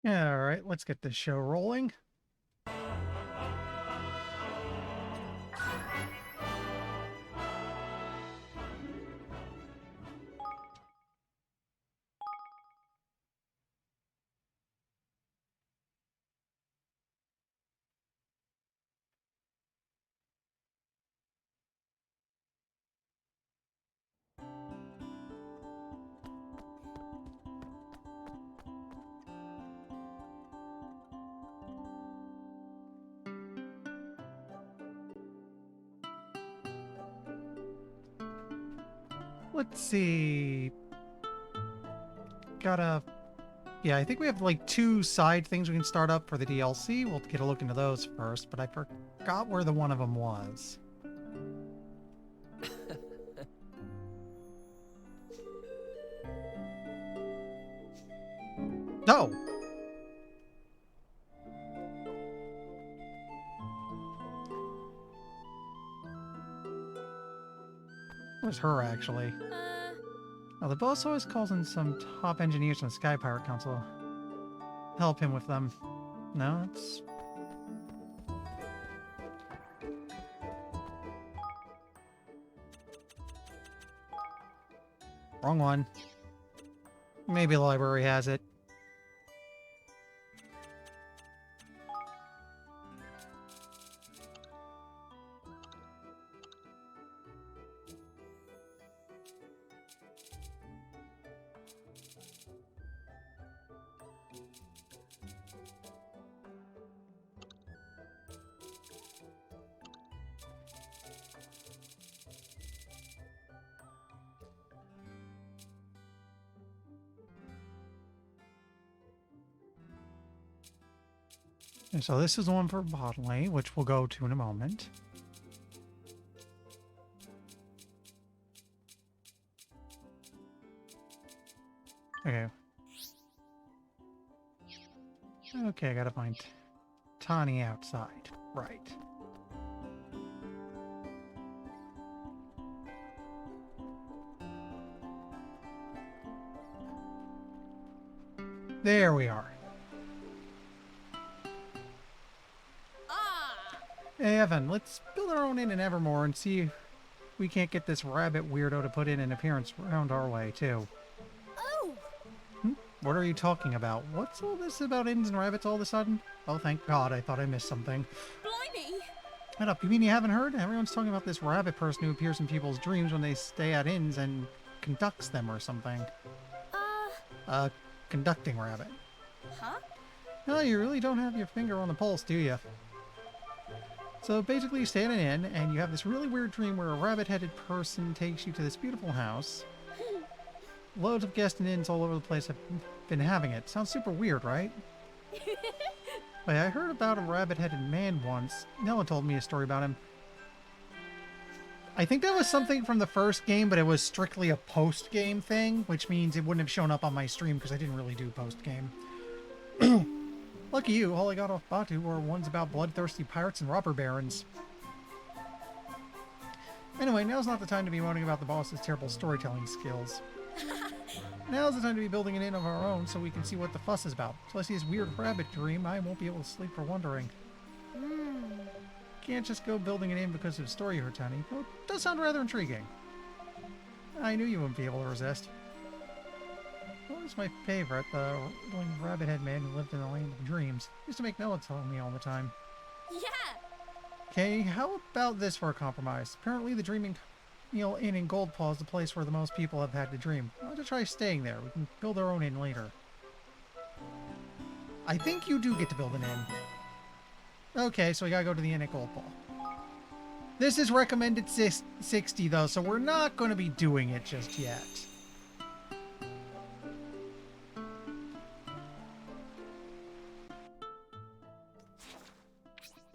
Yeah, all right, let's get this show rolling. Let's see. Gotta. Yeah, I think we have like two side things we can start up for the DLC. We'll get a look into those first, but I forgot where the one of them was. Oh! It was her, actually. Now, the boss always calls in some top engineers from the Sky Pirate Council. Help him with them. No, it's... Wrong one. Maybe the library has it. And so this is the one for Bodley, which we'll go to in a moment. Okay. Okay, I gotta find Tani outside. Right. There we are. Hey, Evan, let's build our own inn in Evermore and see if we can't get this rabbit weirdo to put in an appearance around our way, too. Oh! What are you talking about? What's all this about inns and rabbits all of a sudden? Oh, thank God, I thought I missed something. Blimey! Shut up, you mean you haven't heard? Everyone's talking about this rabbit person who appears in people's dreams when they stay at inns and conducts them or something. Conducting rabbit. Huh? No, you really don't have your finger on the pulse, do you? So basically you stay at an inn and you have this really weird dream where a rabbit-headed person takes you to this beautiful house. Loads of guests and inns all over the place have been having it. Sounds super weird, right? Wait, I heard about a rabbit-headed man once. Nella told me a story about him. I think that was something from the first game, but it was strictly a post-game thing, which means it wouldn't have shown up on my stream because I didn't really do post-game. Lucky you, all I got off Batu were ones about bloodthirsty pirates and robber barons. Anyway, now's not the time to be moaning about the boss's terrible storytelling skills. Now's the time to be building an inn of our own so we can see what the fuss is about. So I see this weird rabbit dream, I won't be able to sleep for wondering. Can't just go building an inn because of a story you heard, Tony. Well, it does sound rather intriguing. I knew you wouldn't be able to resist. What was my favorite? The rabbit-head man who lived in the land of dreams. Used to make Nella tell me all the time. Yeah! Okay, how about this for a compromise? Apparently the Dreaming Inn in Goldpaw is the place where the most people have had to dream. Why don't you try staying there? We can build our own inn later. I think you do get to build an inn. Okay, so we gotta go to the inn at Goldpaw. This is recommended 60 though, so we're not going to be doing it just yet.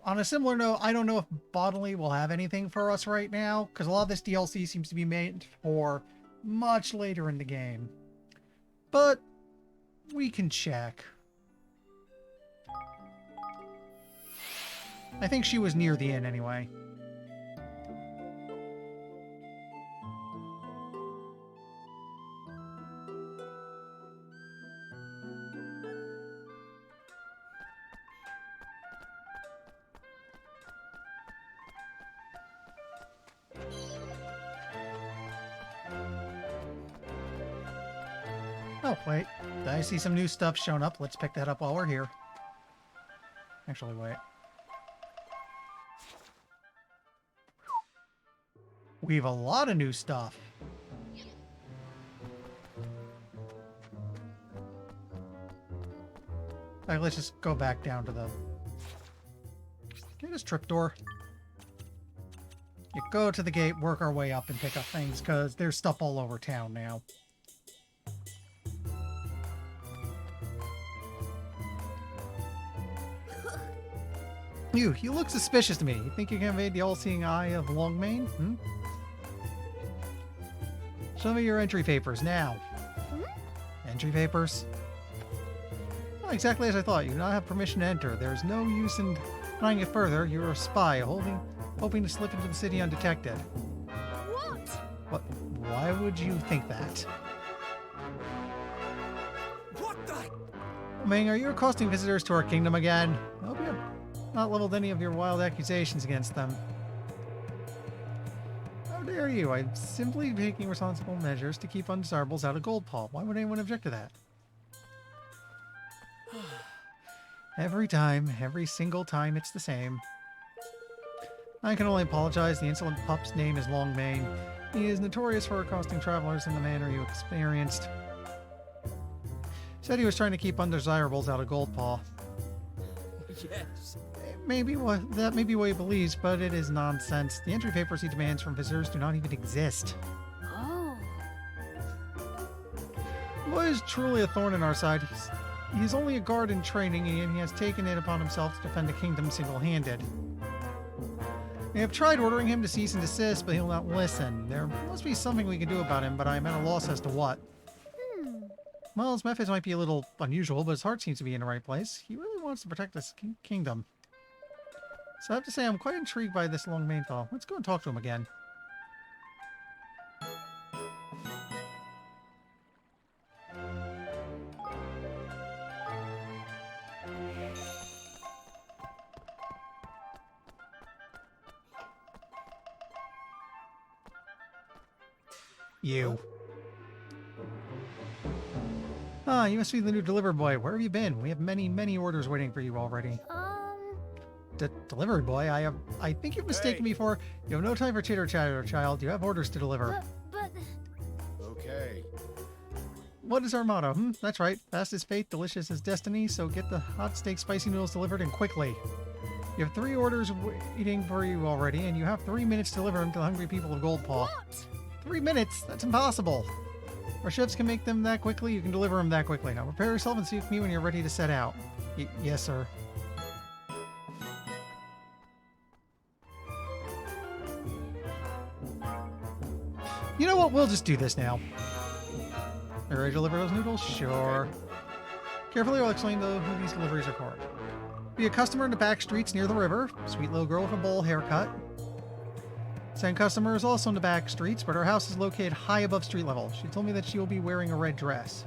On a similar note, I don't know if Bodily will have anything for us right now, because a lot of this DLC seems to be made for much later in the game. But we can check. I think she was near the inn anyway. Oh, wait. I see some new stuff showing up. Let's pick that up while we're here. Actually, wait. We have a lot of new stuff. All right, let's just go back down to the... Get this trapdoor. You go to the gate, work our way up, and pick up things, because there's stuff all over town now. You look suspicious to me. You think you can evade the all-seeing eye of Longmane? Hmm? Show me your entry papers, now. Entry papers? Well, exactly as I thought. You do not have permission to enter. There's no use in denying it further. You're a spy, hoping to slip into the city undetected. What? Why would you think that? What the? Ming, are you accosting visitors to our kingdom again? I hope you have not leveled any of your wild accusations against them. How dare you? I'm simply taking responsible measures to keep undesirables out of Goldpaw. Why would anyone object to that? Every time, every single time, it's the same. I can only apologize. The insolent pup's name is Longmane. He is notorious for accosting travelers in the manner you experienced. Said he was trying to keep undesirables out of Goldpaw. Yes. That may be what he believes, but it is nonsense. The entry papers he demands from visitors do not even exist. Oh. The boy is truly a thorn in our side. He's only a guard in training, and he has taken it upon himself to defend the kingdom single-handed. We have tried ordering him to cease and desist, but he'll not listen. There must be something we can do about him, but I am at a loss as to what. Well, his methods might be a little unusual, but his heart seems to be in the right place. He really wants to protect this kingdom. So I have to say, I'm quite intrigued by this Longmane fellow. Let's go and talk to him again. You. Ah, you must be the new delivery boy. Where have you been? We have many, many orders waiting for you already. Delivery boy? I think you've mistaken me for... You have no time for chitter-chatter, child. You have orders to deliver. But... Okay. What is our motto? That's right. Fast as fate, delicious as destiny, so get the hot steak spicy noodles delivered and quickly. You have 3 orders waiting for you already, and you have 3 minutes to deliver them to the hungry people of Goldpaw. 3 minutes? That's impossible. Our chefs can make them that quickly, you can deliver them that quickly. Now prepare yourself and see me when you're ready to set out. Yes, sir. You know what? We'll just do this now. Are you ready to deliver those noodles? Sure. Carefully, I'll explain who these deliveries are for. Be a customer in the back streets near the river. Sweet little girl with a bowl haircut. Second customer is also in the back streets, but her house is located high above street level. She told me that she will be wearing a red dress.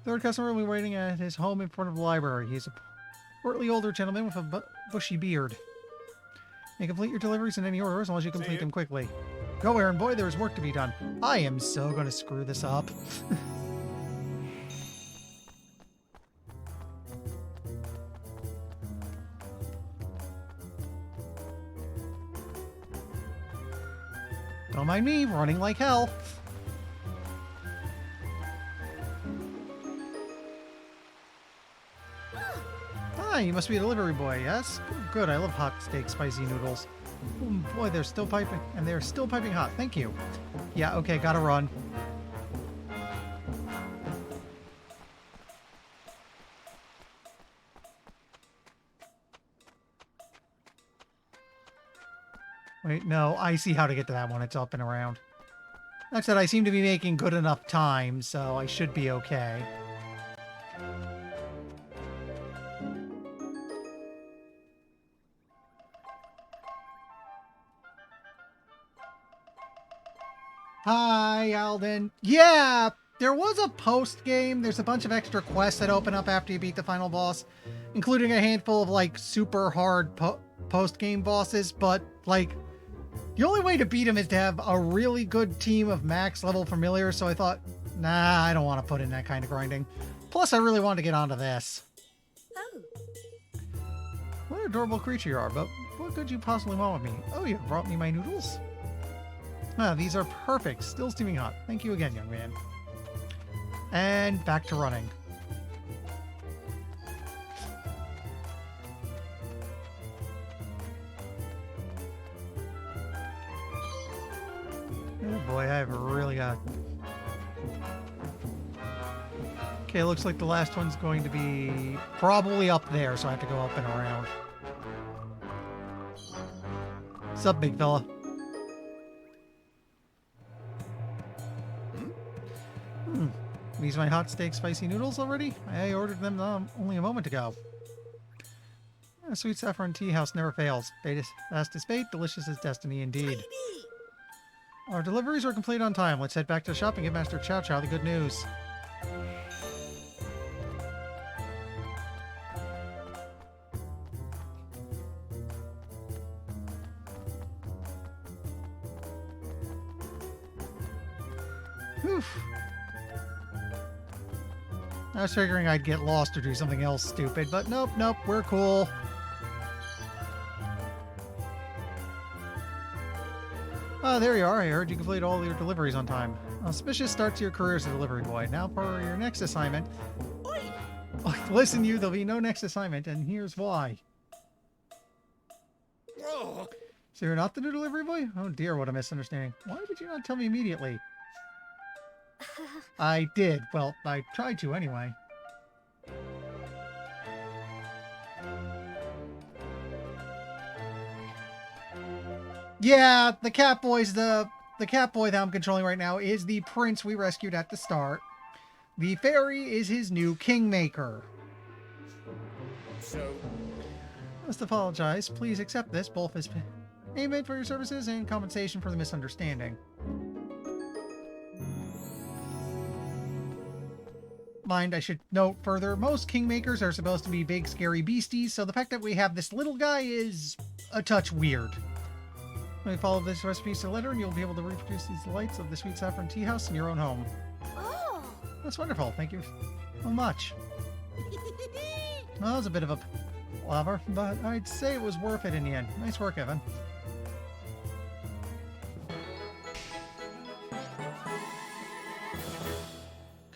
Third customer will be waiting at his home in front of the library. He is a portly older gentleman with a bushy beard. You can complete your deliveries in any order as long as you complete them quickly. Go, errand boy, there is work to be done. I am so going to screw this up. Don't mind me, running like hell. Ah, you must be a delivery boy, yes? Good, I love hot steak spicy noodles. Oh boy, they're still piping, and they're still piping hot. Thank you. Yeah, okay, gotta run. Wait, no, I see how to get to that one. It's up and around. That said, I seem to be making good enough time, so I should be okay. Hi, Alden. Yeah, there was a post-game. There's a bunch of extra quests that open up after you beat the final boss, including a handful of, like, super hard post-game bosses, but, like, the only way to beat him is to have a really good team of max-level familiars, so I thought Nah, I don't want to put in that kind of grinding. Plus, I really want to get onto this. Oh. What an adorable creature you are, but what could you possibly want with me? Oh, you brought me my noodles? Ah, these are perfect. Still steaming hot. Thank you again, young man. And back to running. Oh boy, I have really got... Okay, looks like the last one's going to be probably up there, so I have to go up and around. What's up, big fella? These my hot steak spicy noodles already? I ordered them only a moment ago. A sweet saffron tea house never fails. Fast as fate, delicious as destiny indeed. Our deliveries are complete on time. Let's head back to the shop and give Master Chow Chow the good news. Whew. I was figuring I'd get lost or do something else stupid, but nope, we're cool. There you are. I heard you completed all your deliveries on time. Auspicious start to your career as a delivery boy. Now for your next assignment. Listen, there'll be no next assignment, and here's why. Oh. So you're not the new delivery boy? Oh dear, what a misunderstanding. Why did you not tell me immediately? I did. Well, I tried to anyway. Yeah, the cat boy's the cat boy that I'm controlling right now is the prince we rescued at the start. The fairy is his new kingmaker. So, Must apologize. Please accept this, both as payment for your services and compensation for the misunderstanding. Mind, I should note further, most kingmakers are supposed to be big, scary beasties, so the fact that we have this little guy is a touch weird. When you follow this recipe to the letter, and you'll be able to reproduce these delights of the sweet saffron tea house in your own home. Oh. That's wonderful. Thank you so much. Well, that was a bit of a palaver, but I'd say it was worth it in the end. Nice work, Evan.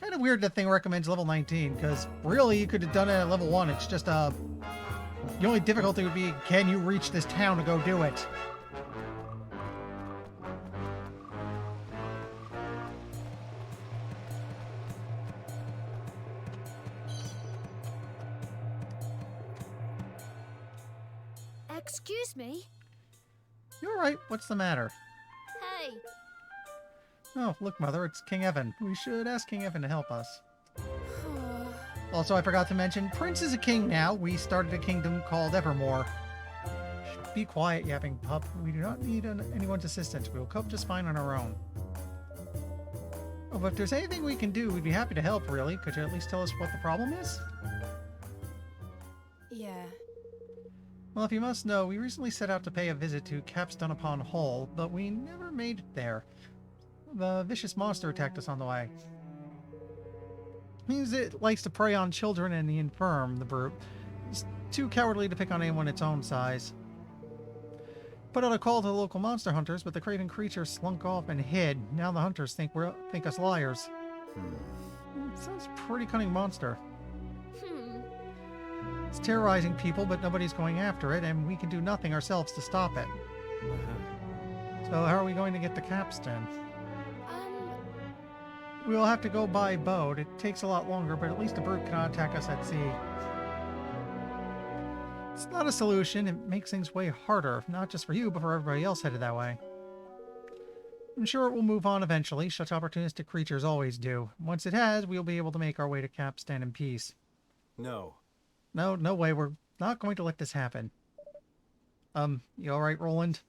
Kind of weird that thing recommends level 19, because really you could have done it at level 1. It's just the only difficulty would be, can you reach this town to go do it? Excuse me? You're right. What's the matter? Hey. Oh, look, Mother, it's King Evan. We should ask King Evan to help us. Also, I forgot to mention, Prince is a king now. We started a kingdom called Evermore. Shh, be quiet, yapping pup. We do not need anyone's assistance. We will cope just fine on our own. Oh, but if there's anything we can do, we'd be happy to help, really. Could you at least tell us what the problem is? Yeah. Well, if you must know, we recently set out to pay a visit to Capstone upon Hull, but we never made it there. The vicious monster attacked us on the way. Means it likes to prey on children and the infirm, the brute. It's too cowardly to pick on anyone its own size. Put out a call to the local monster hunters, but the craven creature slunk off and hid. Now the hunters think us liars. Sounds pretty cunning monster. It's terrorizing people, but nobody's going after it, and we can do nothing ourselves to stop it. So how are we going to get to Capstone? We'll have to go by boat. It takes a lot longer, but at least the brute cannot attack us at sea. It's not a solution. It makes things way harder, not just for you, but for everybody else headed that way. I'm sure it will move on eventually. Such opportunistic creatures always do. Once it has, we'll be able to make our way to Capstone in peace. no. No way. We're not going to let this happen. You alright, Roland?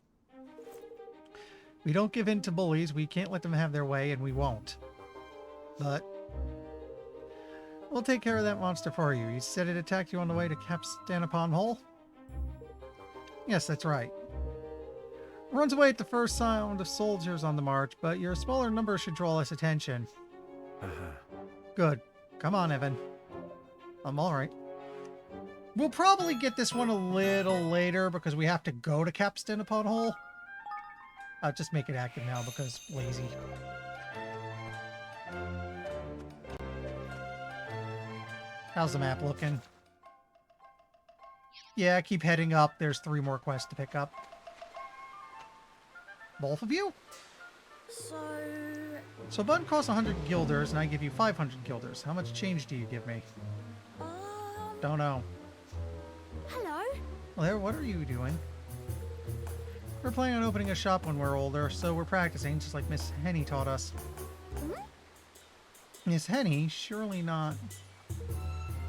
We don't give in to bullies. We can't let them have their way, and we won't. But we'll take care of that monster for you. You said it attacked you on the way to Capstone upon Hull? Yes, that's right. It runs away at the first sound of soldiers on the march, but your smaller number should draw less attention. Good. Come on, Evan. I'm alright. We'll probably get this one a little later because we have to go to Capstan upon Hole. I'll just make it active now because lazy. How's the map looking? Yeah, keep heading up. There's 3 more quests to pick up. Both of you? So a button costs 100 guilders, and I give you 500 guilders. How much change do you give me? Don't know. Hello. Well, what are you doing? We're planning on opening a shop when we're older, so we're practicing, just like Miss Henny taught us. Miss Henny? Surely not.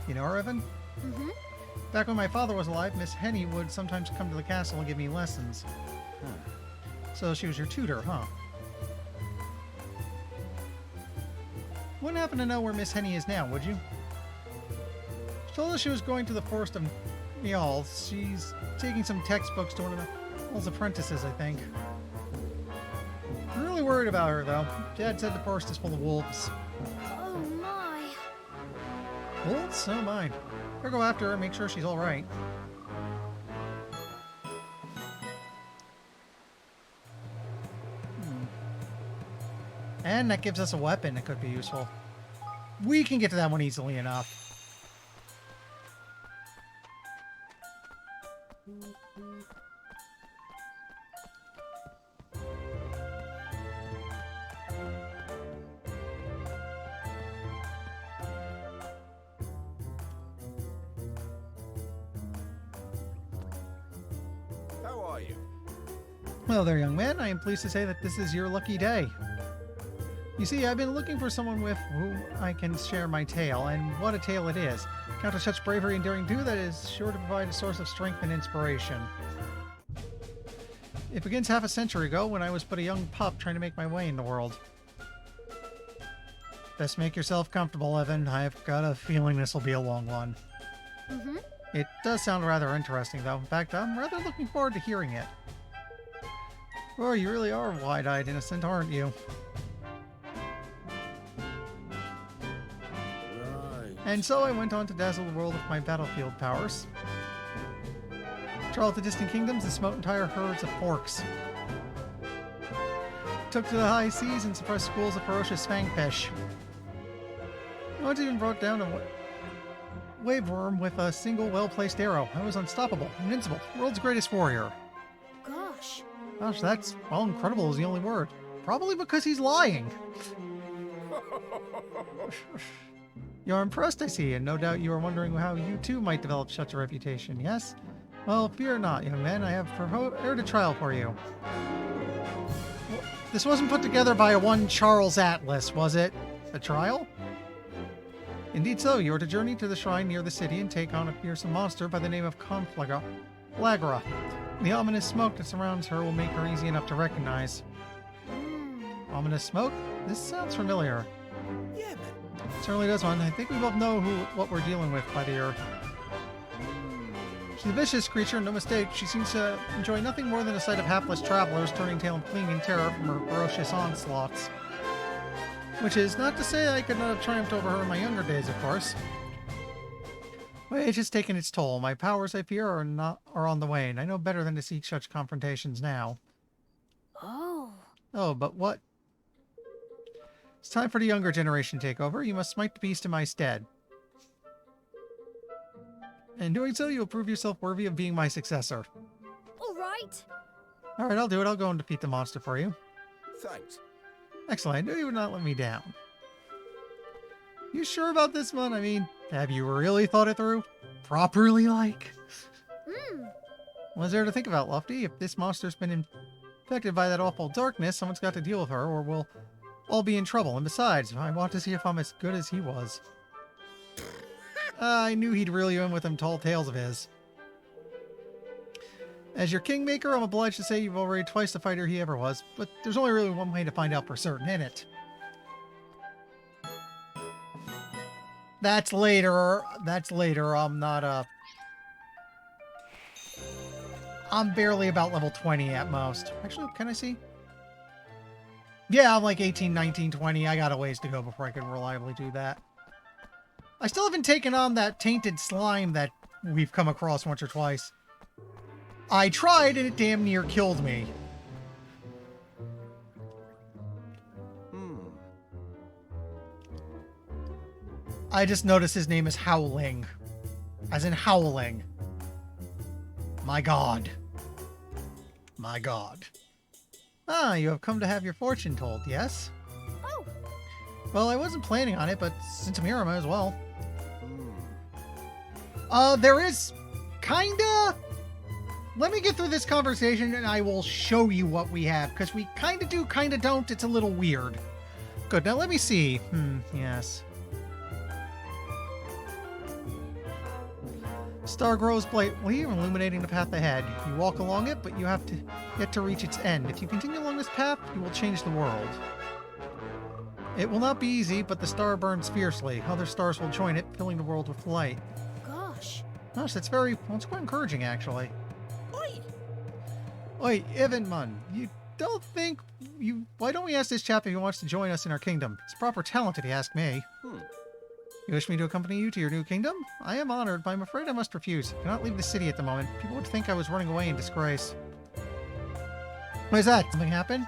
You know her, Evan? Mm-hmm. Back when my father was alive, Miss Henny would sometimes come to the castle and give me lessons. So she was your tutor, huh? Wouldn't happen to know where Miss Henny is now, would you? She told us she was going to the Forest of Meals. She's taking some textbooks to one of the apprentices, I think. I'm really worried about her, though. Dad said the forest is full of wolves. Oh my. Wolves? So mine. Better go after her and make sure she's alright. And that gives us a weapon that could be useful. We can get to that one easily enough. How are you? Well there, young man. I am pleased to say that this is your lucky day. You see, I've been looking for someone with whom I can share my tale, and what a tale it is. Counter such bravery and daring do that is sure to provide a source of strength and inspiration. It begins half a century ago when I was but a young pup trying to make my way in the world. Best make yourself comfortable, Evan. I've got a feeling this will be a long one. Mm-hmm. It does sound rather interesting, though. In fact, I'm rather looking forward to hearing it. Oh, you really are wide-eyed innocent, aren't you? Right. And so I went on to dazzle the world with my battlefield powers. Trawled the distant kingdoms and smote entire herds of orcs. Took to the high seas and suppressed schools of ferocious fangfish. I once even brought down a wave worm with a single well-placed arrow. I was unstoppable, invincible, world's greatest warrior. Gosh. Gosh, that's, well, incredible is the only word. Probably because he's lying. You're impressed, I see, and no doubt you are wondering how you too might develop such a reputation, yes? Well, fear not, young man. I have prepared a trial for you. This wasn't put together by a one Charles Atlas, was it? A trial? Indeed so. You are to journey to the shrine near the city and take on a fearsome monster by the name of Lagra. The ominous smoke that surrounds her will make her easy enough to recognize. Ominous smoke? This sounds familiar. Yeah, but Certainly does one. I think we both know what we're dealing with by the ear. She's a vicious creature, no mistake. She seems to enjoy nothing more than the sight of hapless travelers turning tail and fleeing in terror from her ferocious onslaughts. Which is not to say I could not have triumphed over her in my younger days, of course. My age has taken its toll. My powers, I fear, are on the wane. I know better than to seek such confrontations now. Oh. Oh, but what? It's time for the younger generation to take over. You must smite the beast in my stead. In doing so, you'll prove yourself worthy of being my successor. All right. Alright, I'll do it. I'll go and defeat the monster for you. thanks. Excellent. I knew you would not let me down. You sure about this one? I mean, have you really thought it through? Properly, like? What's there to think about, Lofty? If this monster's been infected by that awful darkness, someone's got to deal with her, or we'll all be in trouble. And besides, I want to see if I'm as good as he was. I knew he'd reel you in with them tall tales of his. As your kingmaker, I'm obliged to say you've already twice the fighter he ever was, but there's only really one way to find out for certain, in it. That's later. That's later. I'm not, I'm barely about level 20 at most. Actually, can I see? Yeah, I'm like 18, 19, 20. I got a ways to go before I can reliably do that. I still haven't taken on that tainted slime that we've come across once or twice. I tried and it damn near killed me. I just noticed his name is Howling. As in howling. My god. My god. Ah, you have come to have your fortune told, yes? Oh. Well, I wasn't planning on it, but since I'm here, I might as well. There is kinda... Let me get through this conversation and I will show you what we have, because we kinda do, kinda don't. It's a little weird. Good, now let me see. Yes. Star grows blatantly, illuminating the path ahead. You walk along it, but you have to yet to reach its end. If you continue along this path, you will change the world. It will not be easy, but the star burns fiercely. Other stars will join it, filling the world with light. Gosh. Gosh, that's very... Well, it's quite encouraging, actually. Oi! Oi, Evanman, you don't think... Why don't we ask this chap if he wants to join us in our kingdom? He's proper talented, if you ask me. You wish me to accompany you to your new kingdom? I am honored, but I'm afraid I must refuse. I cannot leave the city at the moment. People would think I was running away in disgrace. Why is that? Something happened?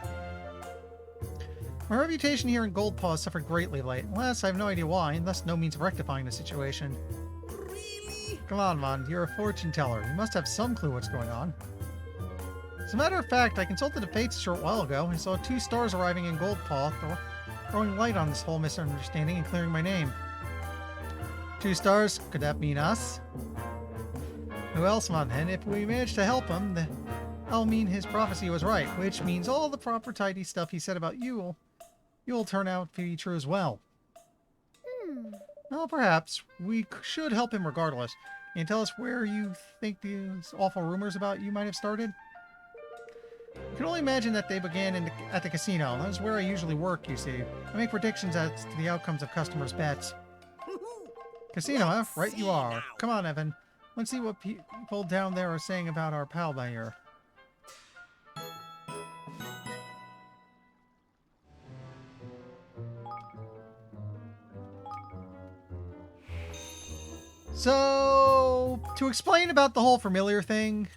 My reputation here in Goldpaw has suffered greatly late. Alas, I have no idea why, and thus no means of rectifying the situation. Really? Come on, Mon. You're a fortune teller. You must have some clue what's going on. As a matter of fact, I consulted the fates a short while ago and saw 2 stars arriving in Goldpaw, throwing light on this whole misunderstanding and clearing my name. 2 stars? Could that mean us? Who else, Mon? And if we manage to help him, that'll mean his prophecy was right, which means all the proper tidy stuff he said about you will turn out to be true as well. Well, perhaps. We should help him regardless. Can you tell us where you think these awful rumors about you might have started? I can only imagine that they began at the casino. That is where I usually work, you see. I make predictions as to the outcomes of customers' bets. Casino, huh? Right you are. Come on, Evan. Let's see what people down there are saying about our pal by here. So, to explain about the whole familiar thing,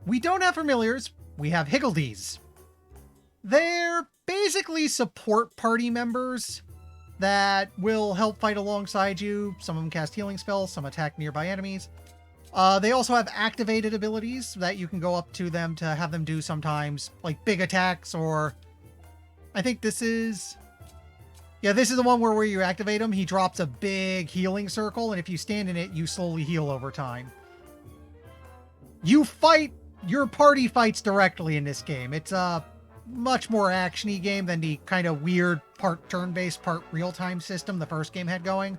we don't have familiars, we have Higgledies. They're basically support party members that will help fight alongside you. Some of them cast healing spells, some attack nearby enemies. They also have activated abilities that you can go up to them to have them do sometimes, like big attacks, or I think this is... Yeah, this is the one where you activate him, he drops a big healing circle, and if you stand in it, you slowly heal over time. You fight... Your party fights directly in this game. It's a much more action-y game than the kind of weird part turn-based, part real-time system the first game had going.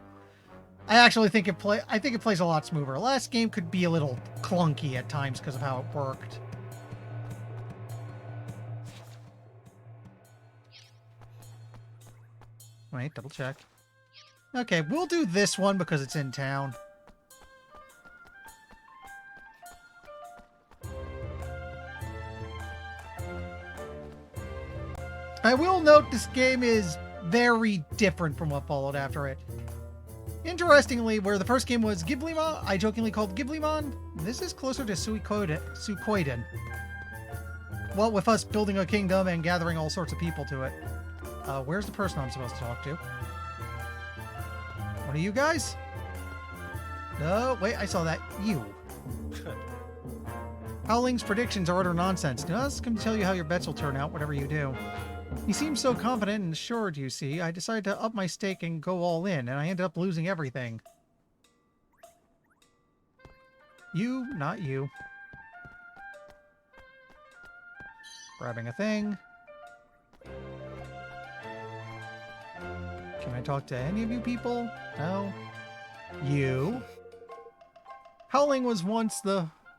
I actually think it plays a lot smoother. Last game could be a little clunky at times because of how it worked. Wait, double check. Okay, we'll do this one because it's in town. I will note this game is very different from what followed after it. Interestingly, where the first game was Ghiblimon, I jokingly called Ghiblimon, this is closer to Suikoden. What with us building a kingdom and gathering all sorts of people to it. Where's the person I'm supposed to talk to? One of you guys? No, wait, I saw that. You. Howling's predictions are utter nonsense. Now, let's come tell you how your bets will turn out, whatever you do. He seemed so confident and assured, you see. I decided to up my stake and go all in, and I ended up losing everything. You, not you. Grabbing a thing. Can I talk to any of you people? No. You. Howling was once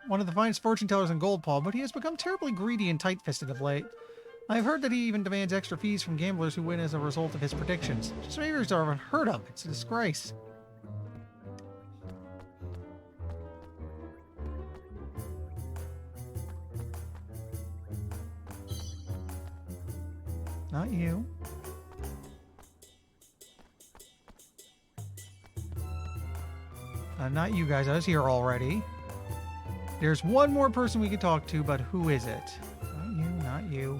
one of the finest fortune tellers in Goldpaw, but he has become terribly greedy and tight-fisted of late. I've heard that he even demands extra fees from gamblers who win as a result of his predictions. Just favors are unheard of. It's a disgrace. Not you. Not you guys. I was here already. There's one more person we could talk to, but who is it? Not you, not you.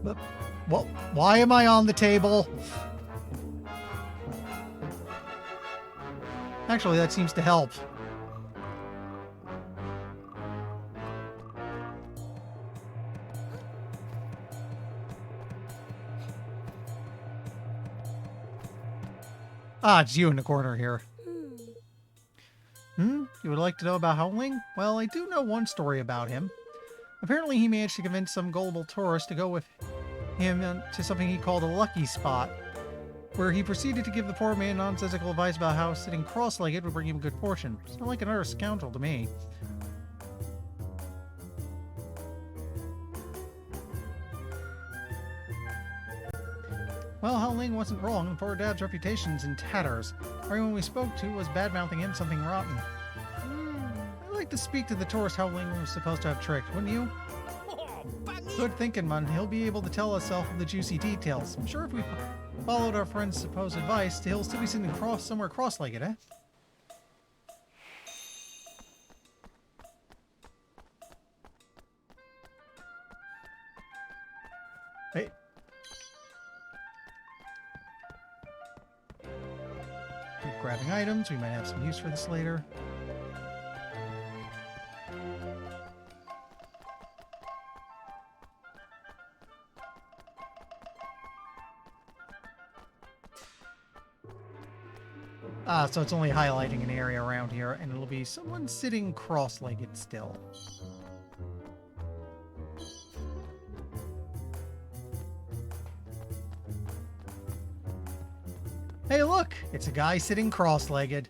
But, well, why am I on the table? Actually, that seems to help. Ah, it's you in the corner here. You would like to know about Howling? Well, I do know one story about him. Apparently he managed to convince some gullible tourist to go with him to something he called a lucky spot, where he proceeded to give the poor man nonsensical advice about how sitting cross-legged would bring him good fortune. Sounded like another scoundrel to me. Well, Howling wasn't wrong, and poor Dad's reputation's in tatters. Everyone we spoke to was bad-mouthing him something rotten. I'd like to speak to the tourist Howling was supposed to have tricked, wouldn't you? Oh, banging. Good thinking, man. He'll be able to tell us all the juicy details. I'm sure if we followed our friend's supposed advice, he'll still be sitting somewhere cross-legged, eh? Hey. Keep grabbing items. We might have some use for this later. Ah, so it's only highlighting an area around here, and it'll be someone sitting cross-legged still. Hey, look! It's a guy sitting cross-legged.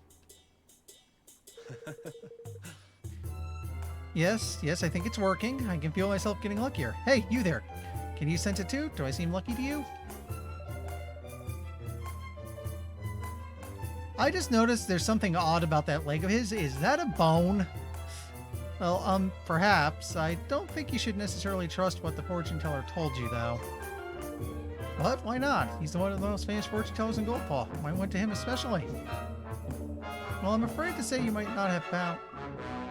Yes, I think it's working. I can feel myself getting luckier. Hey, you there! Can you sense it too? Do I seem lucky to you? I just noticed there's something odd about that leg of his. Is that a bone? Well, perhaps. I don't think you should necessarily trust what the fortune teller told you, though. What? Why not? He's one of the most famous fortune tellers in Goldpaw. Might went to him especially. Well, I'm afraid to say you might not have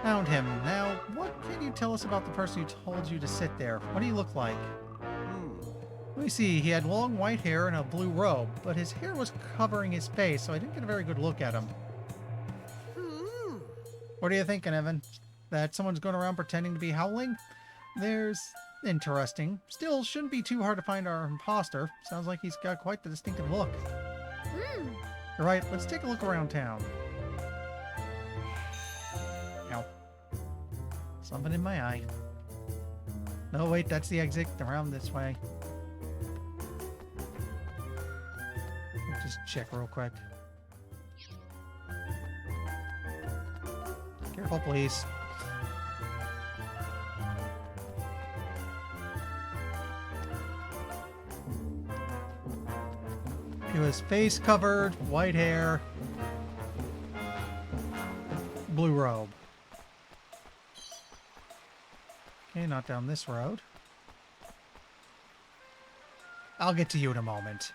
found him. Now, what can you tell us about the person who told you to sit there? What do you look like? Let me see, he had long white hair and a blue robe, but his hair was covering his face, so I didn't get a very good look at him. What are you thinking, Evan? That someone's going around pretending to be Howling? There's... interesting. Still, shouldn't be too hard to find our imposter. Sounds like he's got quite the distinctive look. You're right, let's take a look around town. Ow. Something in my eye. No, wait, that's the exit. Around this way. Just check real quick. Careful, please. He was face covered, white hair, blue robe. Okay, not down this road. I'll get to you in a moment.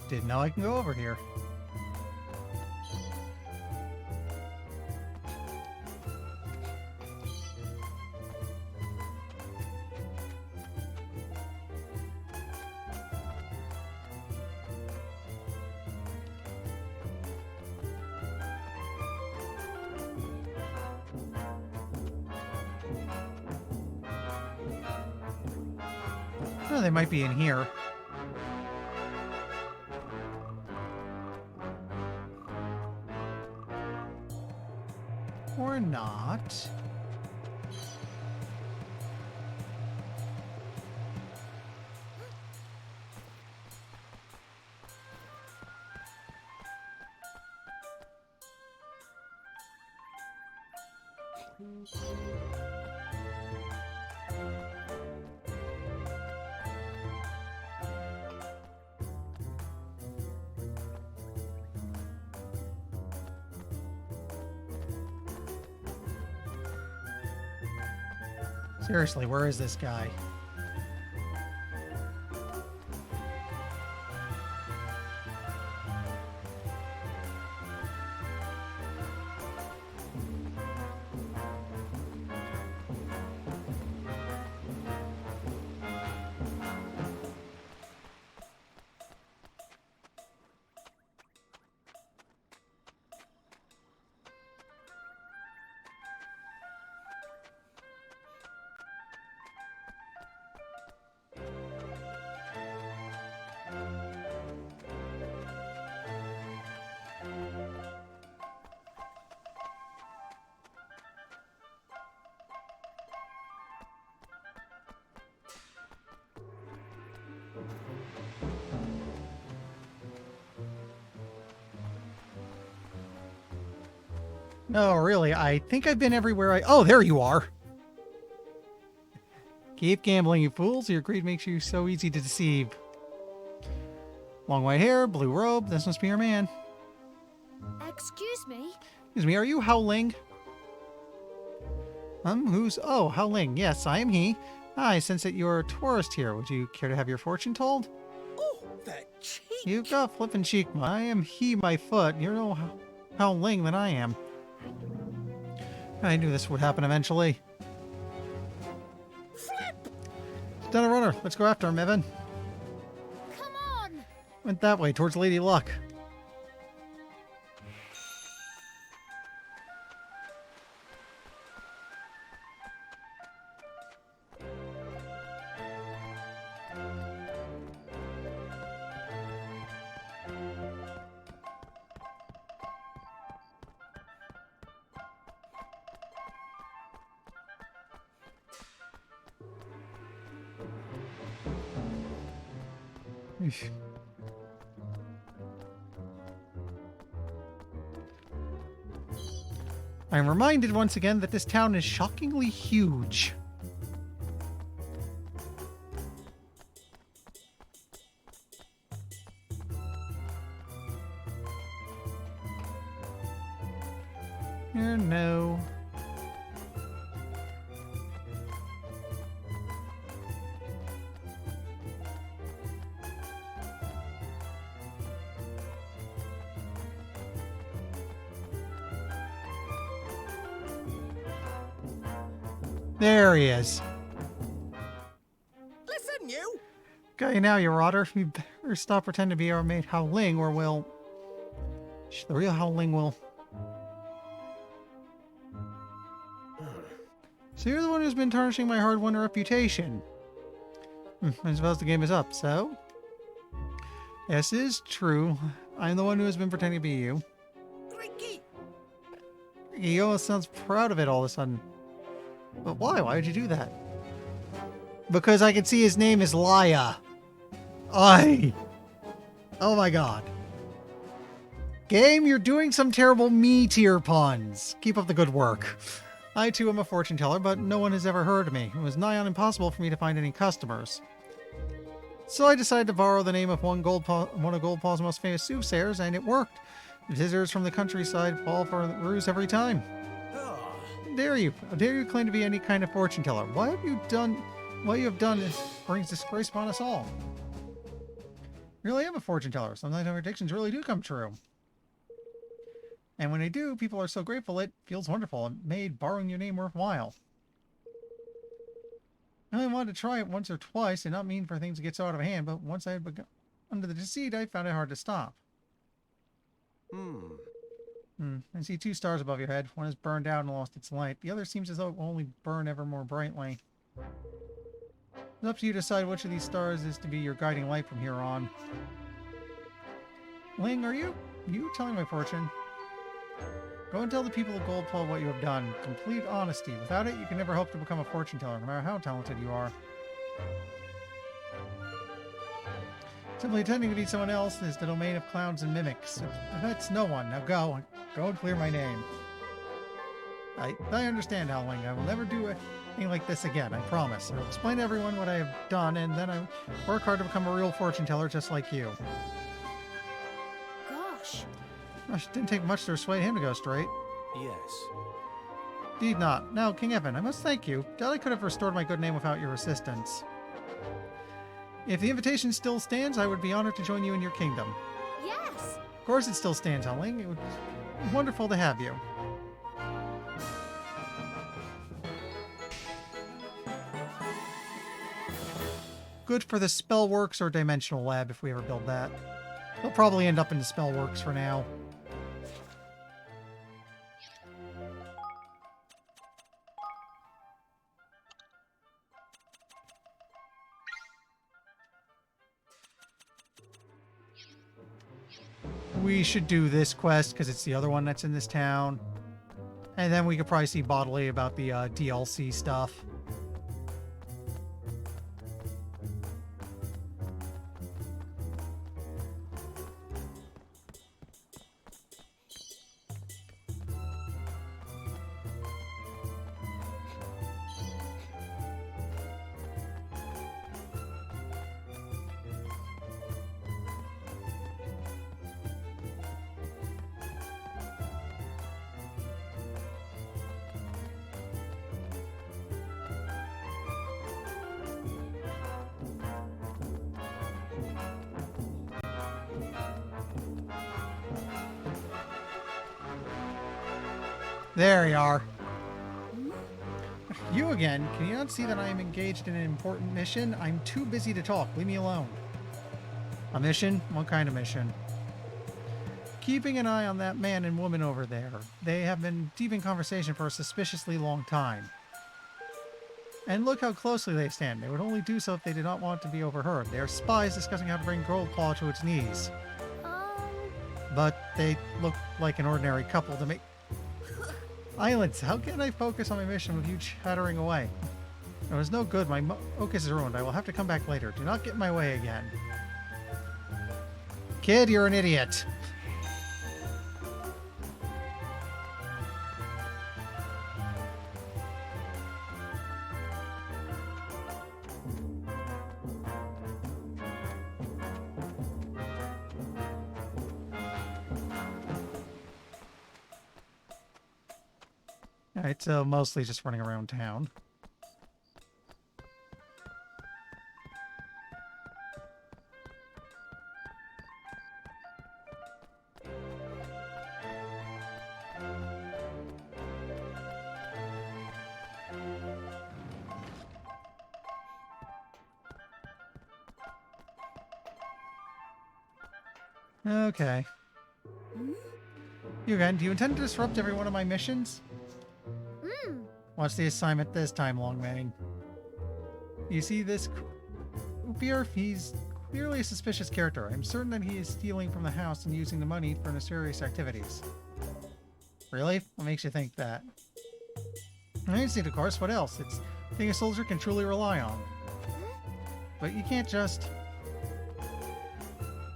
Didn't know I can go over here. Oh, they might be in here. Or not. Seriously, where is this guy? No, really, I think I've been everywhere Oh, there you are! Keep gambling, you fools. Your greed makes you so easy to deceive. Long white hair, blue robe. This must be your man. Excuse me? Excuse me, are you Howling? Who's... Oh, Howling. Yes, I am he. I sense that you're a tourist here. Would you care to have your fortune told? Oh, that cheek. You've got flippin' cheek. I am he, my foot. You're no Howling than I am. I knew this would happen eventually. Flip! Done a runner. Let's go after him, Evan. Come on! Went that way, towards Lady Luck. I'm reminded once again that this town is shockingly huge. No. There he is. Listen, you. Okay, now, your otter, you better stop pretending to be our mate Howling, or we'll... The real Howling will... So you're the one who's been tarnishing my hard-won reputation. I suppose the game is up, so... Yes, it is true. I'm the one who has been pretending to be you. Ricky. He almost sounds proud of it all of a sudden. But why? Why would you do that? Because I can see his name is Laya. Aye. Oh my god. Game, you're doing some terrible me-tier puns. Keep up the good work. I too am a fortune teller, but no one has ever heard of me. It was nigh on impossible for me to find any customers. So I decided to borrow the name of one of Goldpaw's most famous soothsayers, and it worked. Visitors from the countryside fall for the ruse every time. Oh. Dare you? How dare you claim to be any kind of fortune teller? What have you done? What you have done brings disgrace upon us all. Really am a fortune teller. Sometimes my predictions really do come true. And when they do, people are so grateful it feels wonderful. It made borrowing your name worthwhile. I only wanted to try it once or twice and not mean for things to get so out of hand, but once I had begun under the deceit, I found it hard to stop. I see 2 stars above your head. One is burned out and lost its light. The other seems as though it will only burn ever more brightly. It's up to you to decide which of these stars is to be your guiding light from here on. Ling, are you telling my fortune? Go and tell the people of Goldpaw what you have done. Complete honesty. Without it, you can never hope to become a fortune teller, no matter how talented you are. Simply attending to be someone else is the domain of clowns and mimics. That's no one. Now go. Go and clear my name. I understand, Howling. I will never do anything like this again, I promise. I will explain to everyone what I have done, and then I work hard to become a real fortune teller just like you. Gosh. Gosh, it didn't take much to persuade him to go straight. Yes. Indeed not. Now, King Evan, I must thank you. Doubt I could have restored my good name without your assistance. If the invitation still stands, I would be honored to join you in your kingdom. Yes. Of course it still stands, Howling. It would be wonderful to have you. Good for the Spellworks or Dimensional Lab if we ever build that. They'll probably end up in the Spellworks for now. We should do this quest because it's the other one that's in this town. And then we could probably see Bodley about the DLC stuff. There you are. You again. Can you not see that I am engaged in an important mission? I'm too busy to talk. Leave me alone. A mission? What kind of mission? Keeping an eye on that man and woman over there. They have been deep in conversation for a suspiciously long time. And look how closely they stand. They would only do so if they did not want to be overheard. They are spies discussing how to bring Goldpaw to its knees. But they look like an ordinary couple to me. Islands, how can I focus on my mission with you chattering away? It was no good. My focus is ruined. I will have to come back later. Do not get in my way again. Kid, you're an idiot. Alright, so mostly just running around town. Okay. You again, do you intend to disrupt every one of my missions? What's the assignment this time, Longmane? You see this Upier? He's clearly a suspicious character. I'm certain that he is stealing from the house and using the money for nefarious activities. Really? What makes you think that? Instinct, of course. What else? It's a thing a soldier can truly rely on. But you can't just...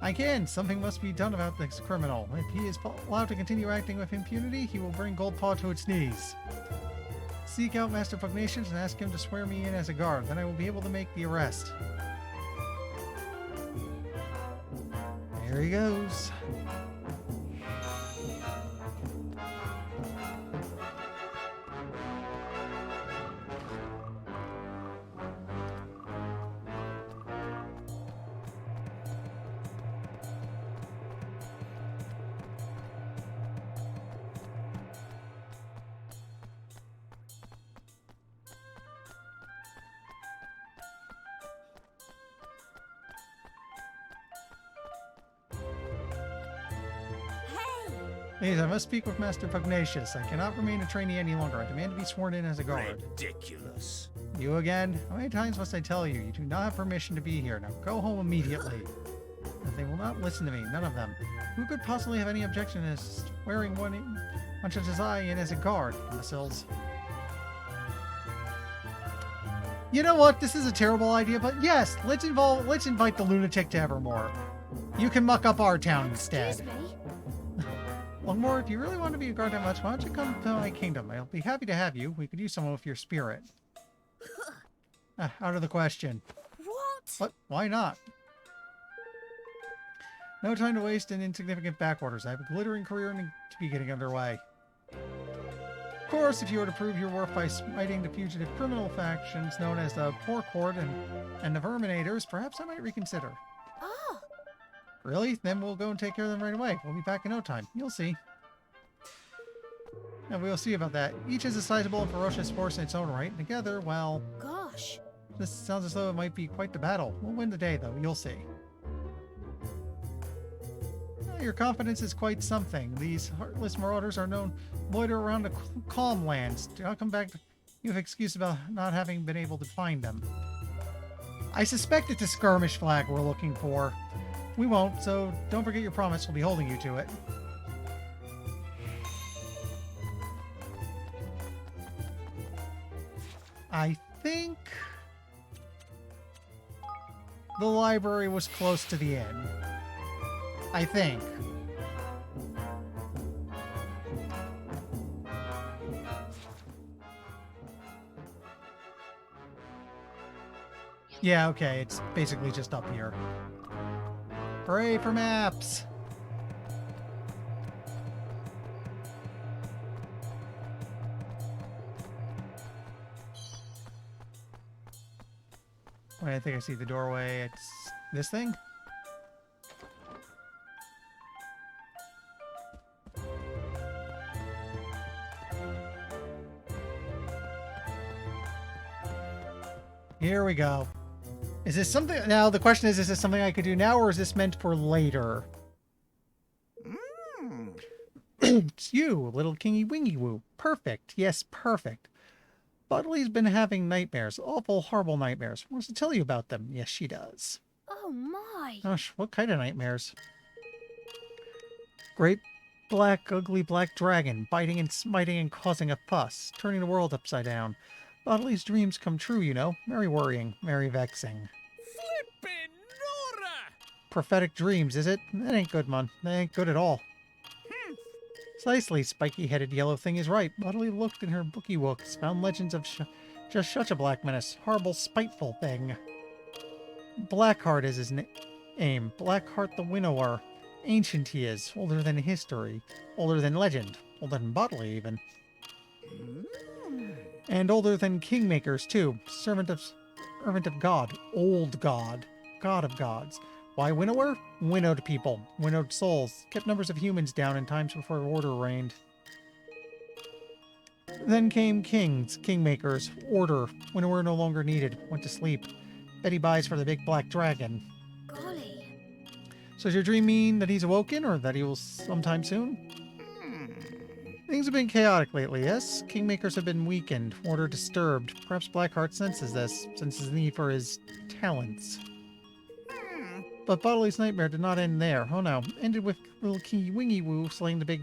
I can! Something must be done about this criminal. If he is allowed to continue acting with impunity, he will bring Goldpaw to its knees. Seek out Master Pugnacious and ask him to swear me in as a guard. Then I will be able to make the arrest. There he goes. Please, I must speak with Master Pugnacious. I cannot remain a trainee any longer. I demand to be sworn in as a guard. Ridiculous. You again? How many times must I tell you? You do not have permission to be here. Now go home immediately. But they will not listen to me. None of them. Who could possibly have any objection to swearing one such as I in as a guard? Imbeciles. You know what? This is a terrible idea, but yes, let's invite the lunatic to Evermore. You can muck up our town instead. Excuse me? Longmore, if you really want to be a guard that much, why don't you come to my kingdom? I'll be happy to have you. We could use someone with your spirit. Out of the question. What? What? Why not? No time to waste in insignificant backorders. I have a glittering career to be getting underway. Of course, if you were to prove your worth by smiting the fugitive criminal factions known as the Poor Court and the Verminators, perhaps I might reconsider. Ah, Really? Then we'll go and take care of them right away. We'll be back in no time. You'll see. And we'll see about that. Each is a sizable and ferocious force in its own right. Together, well, gosh. this sounds as though it might be quite the battle. We'll win the day, though. You'll see. Your confidence is quite something. These heartless marauders are known loiter around the calm lands. Do not come back to give excuse about not having been able to find them. I suspect it's a skirmish flag we're looking for. We won't, so don't forget your promise. We'll be holding you to it. I think the library was close to the inn. I think. Yeah, okay, it's basically just up here. Hooray for maps! Wait, I think I see the doorway. It's this thing? Here we go. Is this something... Now, the question is this something I could do now, or is this meant for later? It's you, little kingy wingy woo. Perfect. Yes, perfect. Butley's been having nightmares. Awful, horrible nightmares. Wants to tell you about them. Yes, she does. Oh my. Gosh, what kind of nightmares? Great black, ugly black dragon, biting and smiting and causing a fuss, turning the world upside down. Butley's dreams come true, you know. Very worrying, very vexing. Flippin' Nora! Prophetic dreams, is it? That ain't good, man. That ain't good at all. Precisely, spiky-headed yellow thing is right. Butley looked in her bookie books, found legends of just such a black menace. Horrible, spiteful thing. Blackheart is his name. Blackheart the Winnower. Ancient he is, older than history, older than legend, older than Butley even. And older than kingmakers too. Servant of God, old God, God of gods. Why winnower? Winnowed people, winnowed souls, kept numbers of humans down in times before order reigned. Then came kings, kingmakers, order, winnower no longer needed, went to sleep. Betty buys for the big black dragon. Golly. So does your dream mean that he's awoken, or that he will sometime soon? Things have been chaotic lately, yes? Kingmakers have been weakened, order disturbed. Perhaps Blackheart senses this, senses the need for his talents. But Butley's nightmare did not end there. Oh no. Ended with little Kingy Wingy Woo slaying the big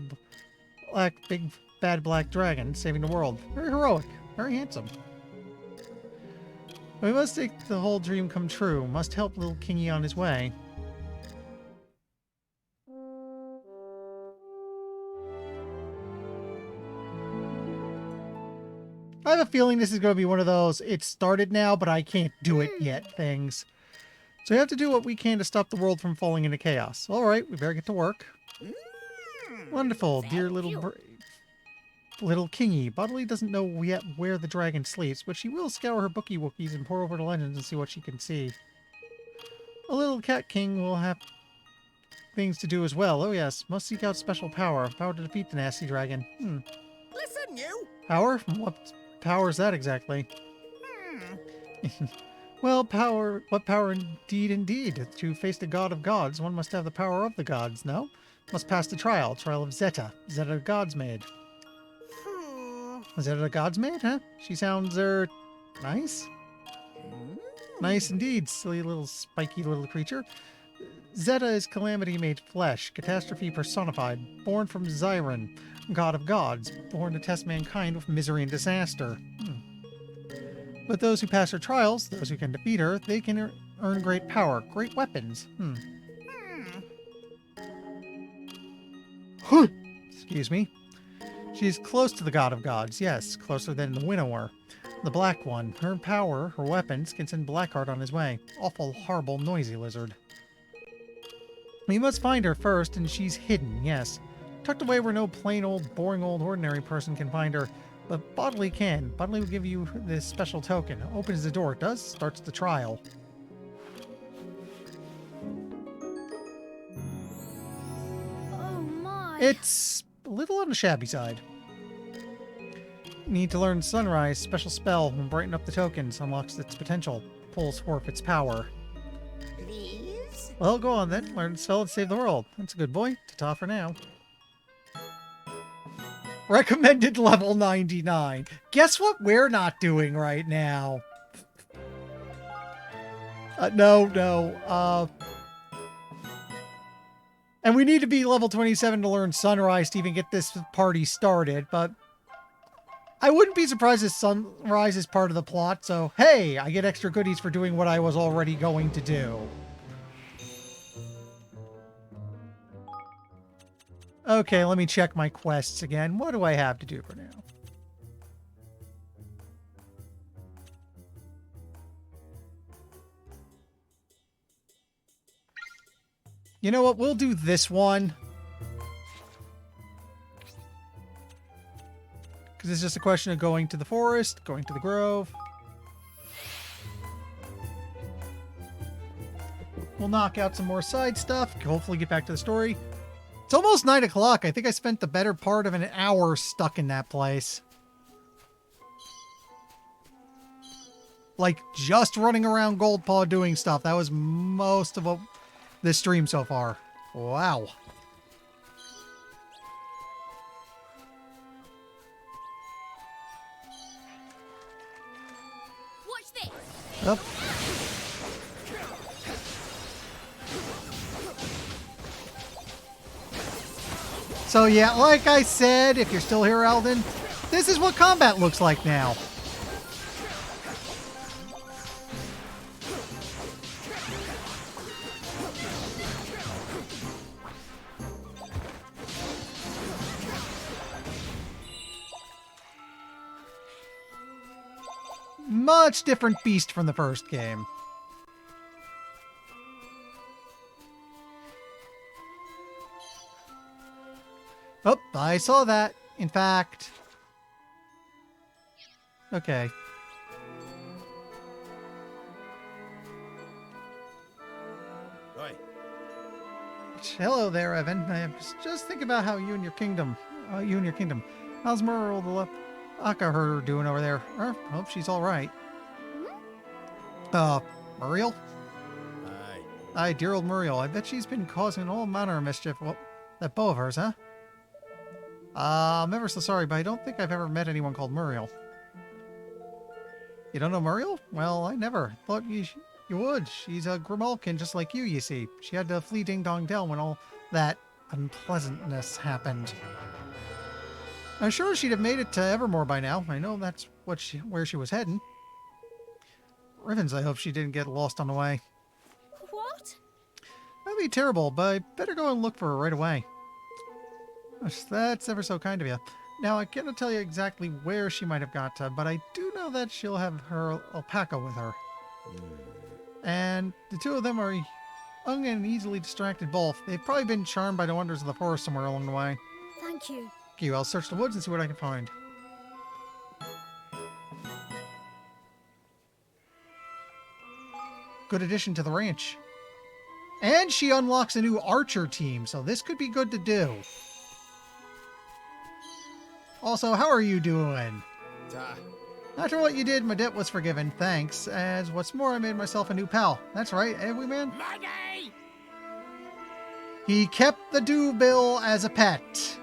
bad black dragon, saving the world. Very heroic. Very handsome. We must make the whole dream come true. Must help little Kingy on his way. I have a feeling this is going to be one of those, it started now, but I can't do it yet things. So we have to do what we can to stop the world from falling into chaos. All right, we better get to work. Wonderful, dear little little Kingy. Butley doesn't know yet where the dragon sleeps, but she will scour her bookie wookies and pore over the legends and see what she can see. A little cat king will have things to do as well. Oh yes, must seek out special power. Power to defeat the nasty dragon. Listen, you! Power? What power is that exactly? Well, power, what power indeed. To face the god of gods, one must have the power of the gods, no? Must pass the trial. Trial of Zeta. Zeta the God's Maid. Zeta the God's Maid, huh? She sounds, nice? Nice indeed, silly little spiky little creature. Zeta is calamity made flesh, catastrophe personified, born from Zyron, god of gods, born to test mankind with misery and disaster. But those who pass her trials, those who can defeat her, they can earn great power, great weapons. Excuse me. She is close to the god of gods, yes, closer than the Winnower. The Black One. Her power, her weapons, can send Blackheart on his way. Awful, horrible, noisy lizard. We must find her first, and she's hidden, yes. Tucked away where no plain old, boring old, ordinary person can find her. But Bodley can. Bodley will give you this special token. Opens the door. It does. Starts the trial. Oh my. It's a little on the shabby side. Need to learn Sunrise. Special spell. Will brighten up the tokens. Unlocks its potential. Pulls forth its power. Please? Well, go on then. Learn the spell and save the world. That's a good boy. Ta-ta for now. Recommended level 99. Guess what we're not doing right now? No. And we need to be level 27 to learn Sunrise to even get this party started, but I wouldn't be surprised if Sunrise is part of the plot, so hey, I get extra goodies for doing what I was already going to do. Okay, let me check my quests again. What do I have to do for now? You know what? We'll do this one. Because it's just a question of going to the forest, going to the grove. We'll knock out some more side stuff. Hopefully get back to the story. It's almost 9 o'clock. I think I spent the better part of an hour stuck in that place. Like, just running around Goldpaw doing stuff. That was most of this stream so far. Wow. Watch this. Up. So yeah, like I said, if you're still here, Alden, this is what combat looks like now. Much different beast from the first game. Oh, I saw that. In fact... Okay. Oi. Hello there, Evan. I was just thinking about how you and your kingdom... How's Muriel the Aka herder doing over there? Hope she's alright. Muriel? Aye. Aye, dear old Muriel. I bet she's been causing all manner of mischief. Well, that bow of hers, huh? I'm ever so sorry, but I don't think I've ever met anyone called Muriel. You don't know Muriel? Well, I never thought you would. She's a Grimalkin just like you see. She had to flee Ding Dong Dell when all that unpleasantness happened. I'm sure she'd have made it to Evermore by now. I know that's where she was heading. Ribbons, I hope she didn't get lost on the way. What? That'd be terrible, but I better go and look for her right away. That's ever so kind of you. Now, I can't tell you exactly where she might have got to, but I do know that she'll have her alpaca with her. And the two of them are young and easily distracted both. They've probably been charmed by the wonders of the forest somewhere along the way. Thank you. Thank you. I'll search the woods and see what I can find. Good addition to the ranch. And she unlocks a new archer team, so this could be good to do. Also, how are you doing? After what you did, my debt was forgiven, thanks. As what's more, I made myself a new pal. That's right, eh, wee man? Money! He kept the dewbill as a pet.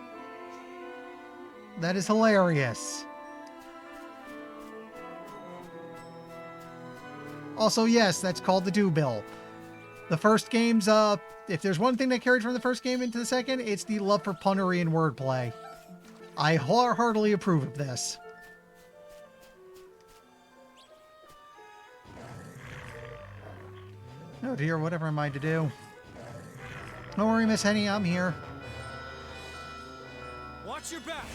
That is hilarious. Also, yes, that's called the dewbill. The first game's, if there's one thing that carried from the first game into the second, it's the love for punnery and wordplay. I wholeheartedly approve of this. Oh dear, whatever am I to do? Don't worry, Miss Henny, I'm here. Watch your back.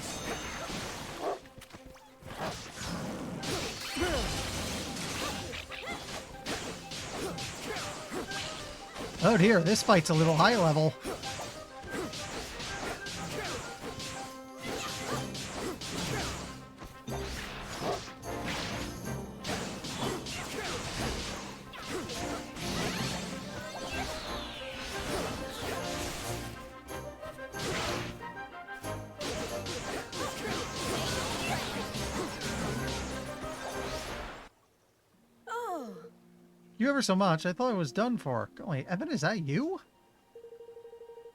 Oh dear, this fight's a little high level. Oh, You ever so much. I thought I was done for. Golly, Evan, is that you?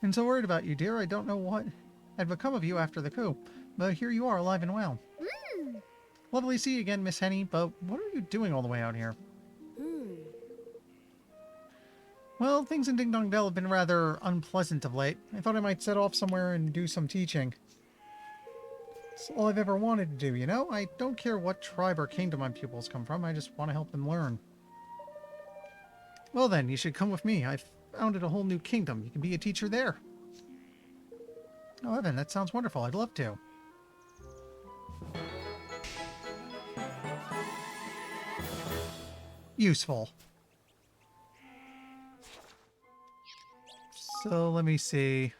I'm so worried about you, dear. I don't know what had become of you after the coup. But here you are, alive and well. Lovely to see you again, Miss Henny, but what are you doing all the way out here? Well, things in Ding Dong Dell have been rather unpleasant of late. I thought I might set off somewhere and do some teaching. It's all I've ever wanted to do, you know? I don't care what tribe or kingdom my pupils come from. I just want to help them learn. Well then, you should come with me. I've founded a whole new kingdom. You can be a teacher there. Oh, Evan, that sounds wonderful. I'd love to. Useful. So, let me see.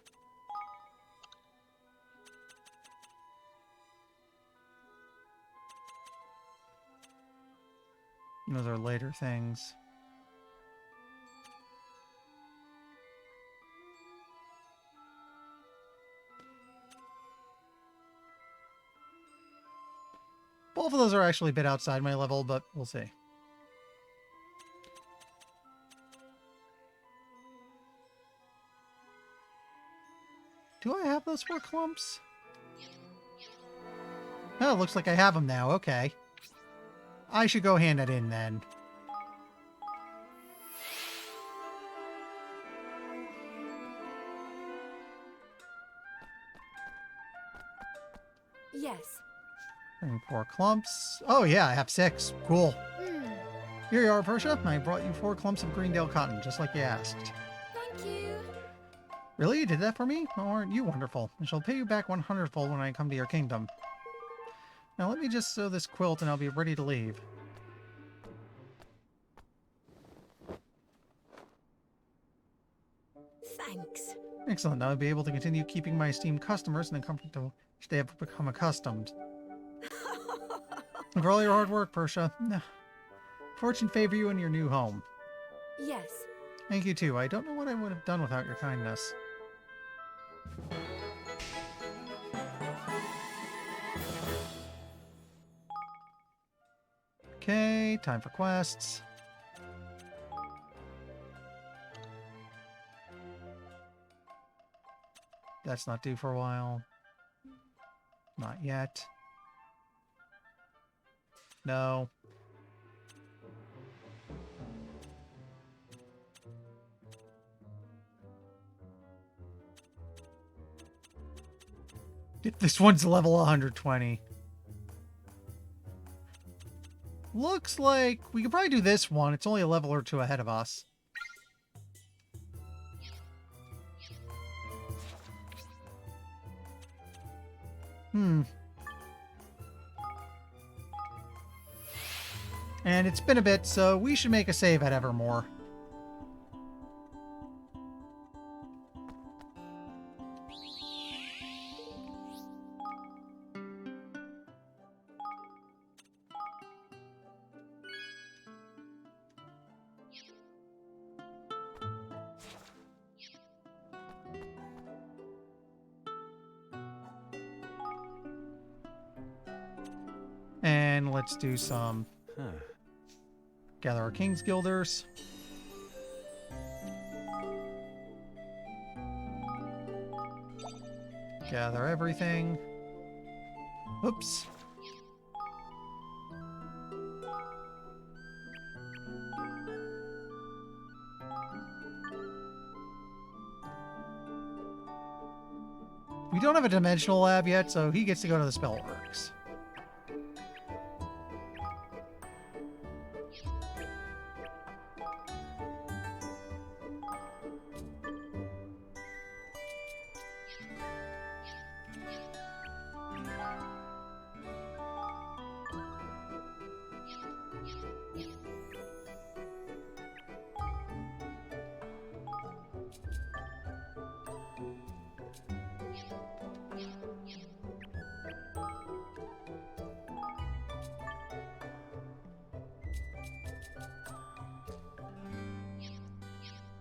Those are later things. Both of those are actually a bit outside my level, but we'll see. Do I have those 4 clumps? Oh, looks like I have them now. Okay. I should go hand it in then. yes. And 4 clumps. Oh yeah, I have 6. Cool. Here you are, Persia. I brought you 4 clumps of Greendale cotton, just like you asked. Thank you. Really? You did that for me? Oh, aren't you wonderful? I shall pay you back 100-fold when I come to your kingdom. Now let me just sew this quilt and I'll be ready to leave. Thanks. Excellent. I'll be able to continue keeping my esteemed customers in the comfort to which they have become accustomed. And for all your hard work, Persia, fortune favor you in your new home. Yes. Thank you too. I don't know what I would have done without your kindness. Okay, time for quests. That's not due for a while. Not yet. No. This one's level 120. Looks like we could probably do this one. It's only a level or 2 ahead of us. And it's been a bit, so we should make a save at Evermore. And let's do some gather our King's Guilders. Gather everything. Oops. We don't have a dimensional lab yet, so he gets to go to the Spellworks.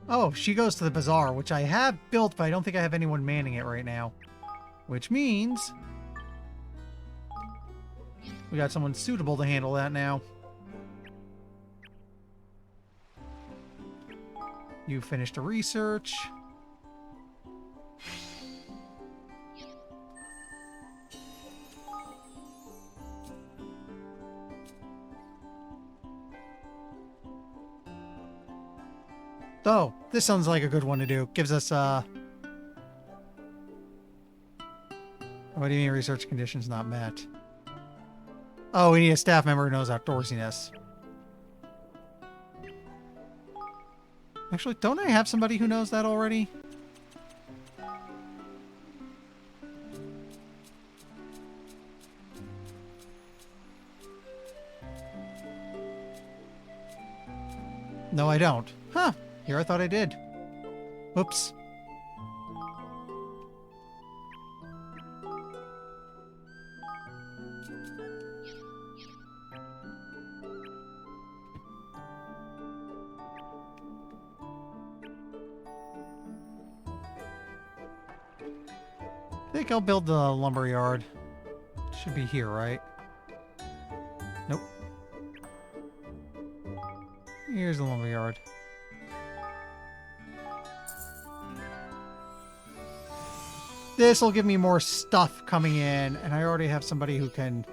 Oh, she goes to the bazaar, which I have built, but I don't think I have anyone manning it right now. Which means we got someone suitable to handle that now. You finished the research. Oh, this sounds like a good one to do. Gives us, what do you mean research conditions not met? Oh, we need a staff member who knows outdoorsiness. Actually, don't I have somebody who knows that already? No, I don't. Huh. Here I thought I did. Whoops. I think I'll build the lumber yard. Should be here, right? Nope. Here's the lumber yard. This will give me more stuff coming in, and I already have somebody who can...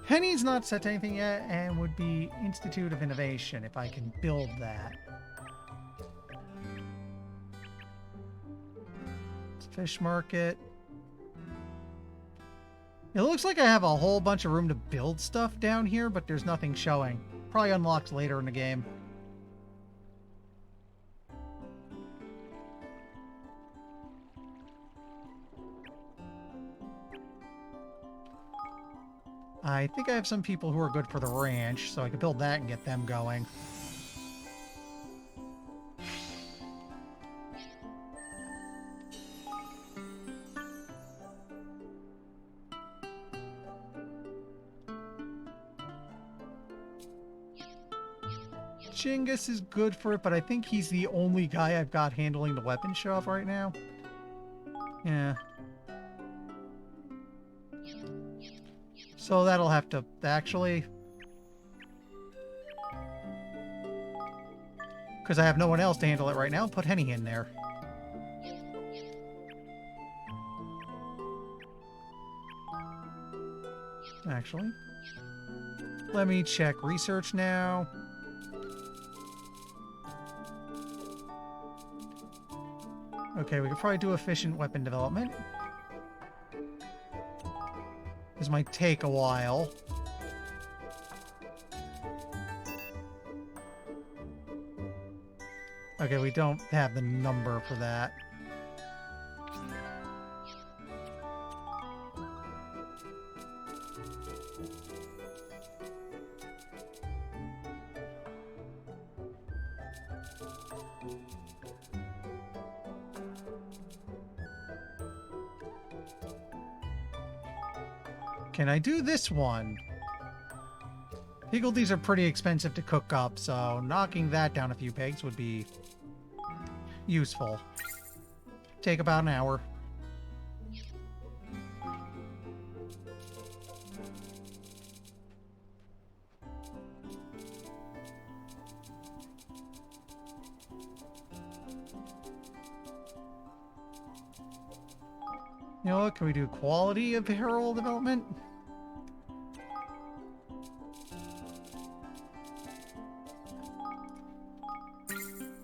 Henny's not set to anything yet, and would be Institute of Innovation if I can build that. Fish market. It looks like I have a whole bunch of room to build stuff down here, but there's nothing showing. Probably unlocks later in the game. I think I have some people who are good for the ranch, so I can build that and get them going. Chingus is good for it, but I think he's the only guy I've got handling the weapon shop right now. Yeah. So that'll have to actually... Because I have no one else to handle it right now, put Henny in there. Actually. Let me check research now. Okay, we could probably do efficient weapon development. This might take a while. Okay, we don't have the number for that. Can I do this one? Higgledies are pretty expensive to cook up, so knocking that down a few pegs would be useful. Take about an hour. You know what? Can we do quality of herald development?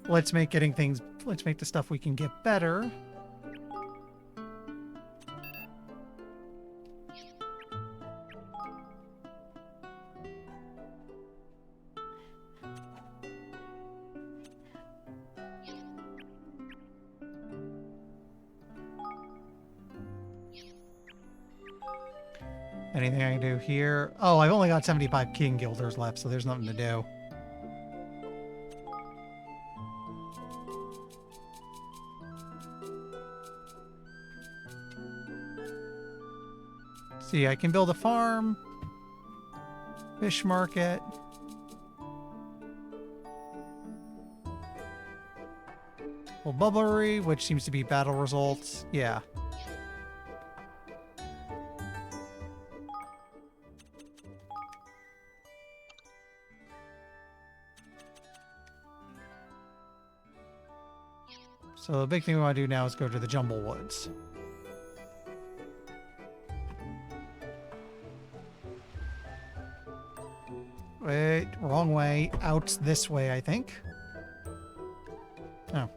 Let's make the stuff we can get better. Anything I can do here? Oh, I've only got 75 King Guilders left, so there's nothing to do. See, I can build a farm, fish market. Well, bubblery, which seems to be battle results. Yeah. So the big thing we want to do now is go to the Jumble Woods. Wait, wrong way. Out this way, I think. Oh.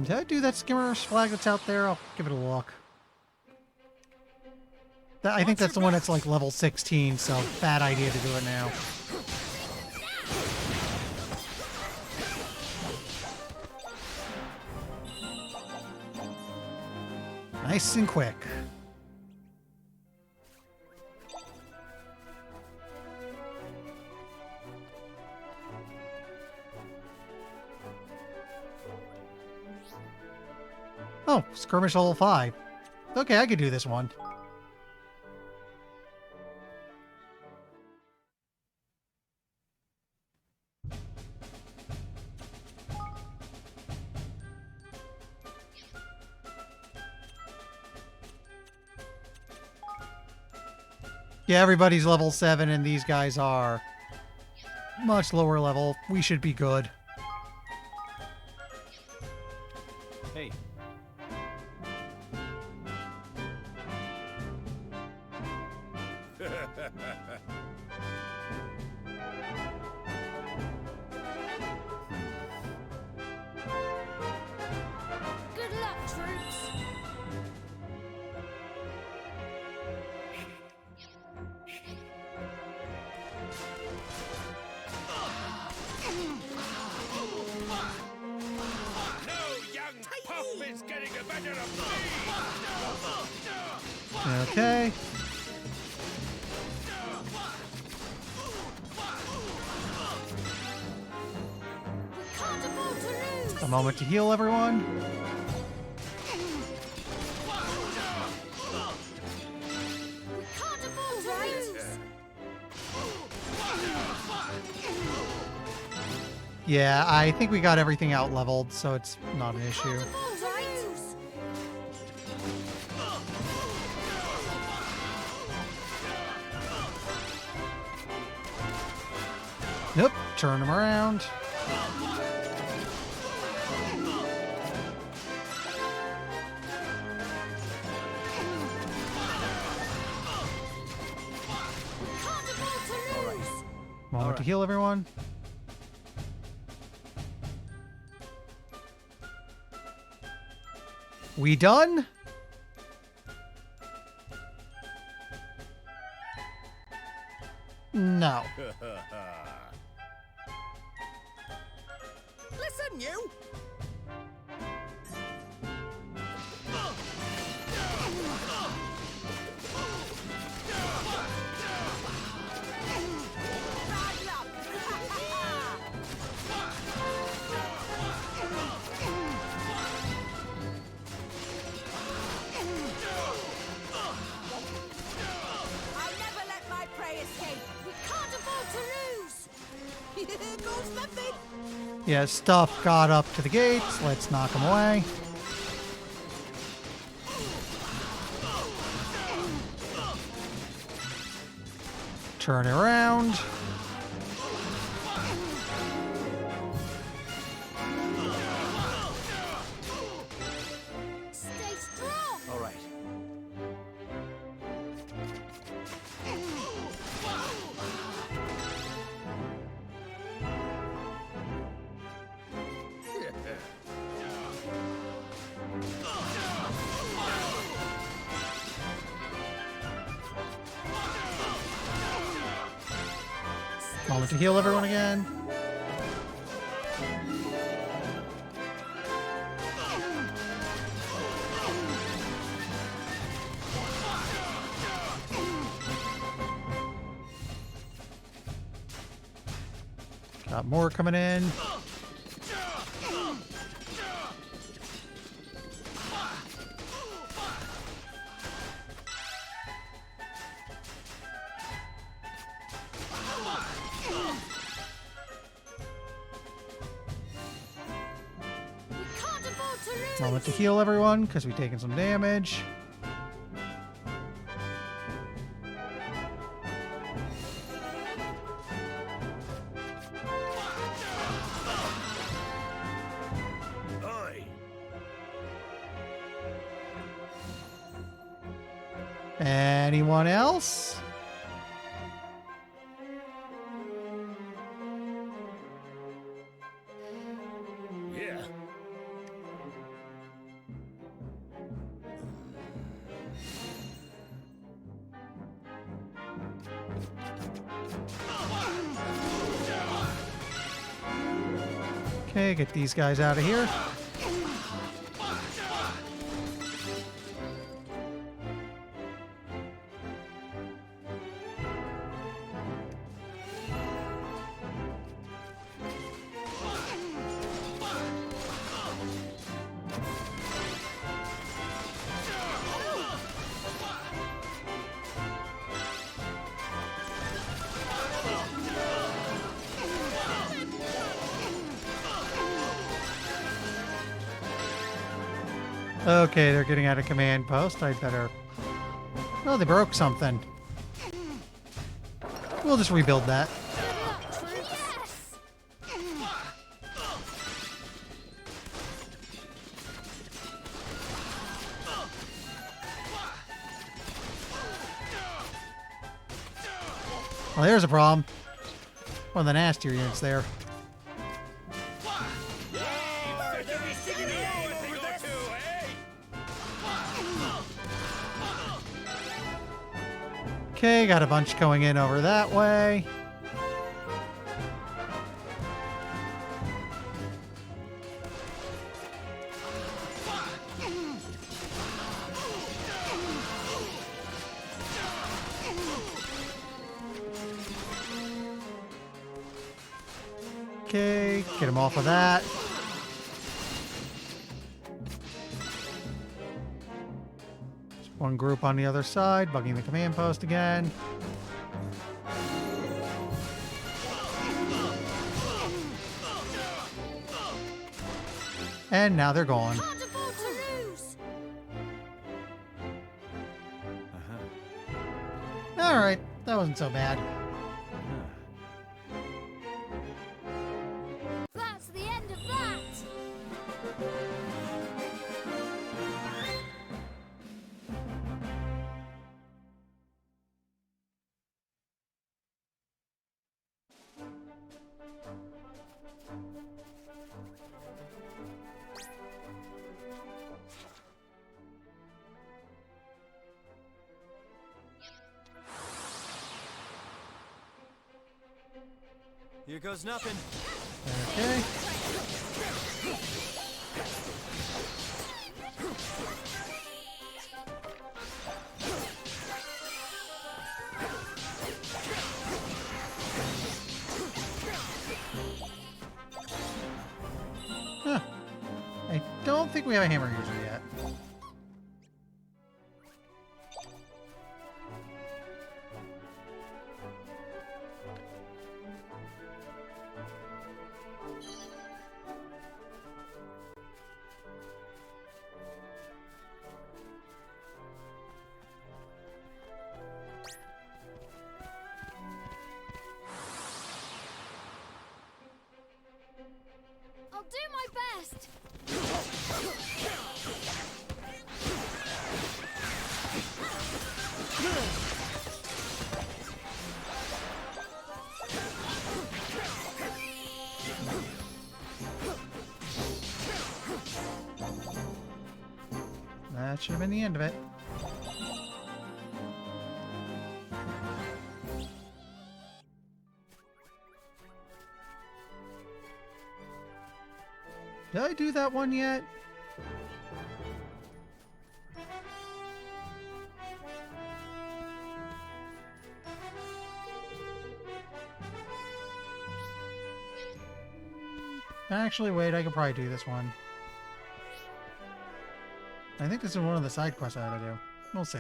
Did I do that skimmer's flag that's out there? I'll give it a look. I think that's the one that's like level 16, so bad idea to do it now. Nice and quick. Oh, skirmish level 5. Okay, I could do this one. Yeah, everybody's level 7 and these guys are much lower level. We should be good. Hey. Good luck, troops. Puff is getting the better of me! Okay. We can't afford to lose. A moment to heal everyone. We can't afford to lose. Yeah, I think we got everything out leveled, so it's not an issue. Can't afford to lose. Nope, turn them around. Can't afford to lose. Moment to heal everyone. We done? No. Listen, you! Bad luck. I never let my prey escape. We can't afford to lose. Here goes nothing. Yeah, stuff got up to the gates. Let's knock them away. Turn it around. Stay strong. All right. Moment to heal everyone again. Got more coming in. We can't afford to lose. Moment to heal everyone because we've taken some damage. Oi. Anyone else? Yeah. Okay, get these guys out of here. Okay, they're getting out of command post. I better... Oh, they broke something. We'll just rebuild that. Yes. Well, there's a problem. One of the nastier units there. Okay, got a bunch going in over that way. Okay, get him off of that. There's one group on the other side, bugging the command post again. And now they're gone. Can't afford to lose. Alright, that wasn't so bad. That's the end of that. Here goes nothing. Okay. Huh. I don't think we have a hammer user yet. do my best. That should have been the end of it. Did I do that one yet? Actually, wait, I could probably do this one. I think this is one of the side quests I ought to do. We'll see.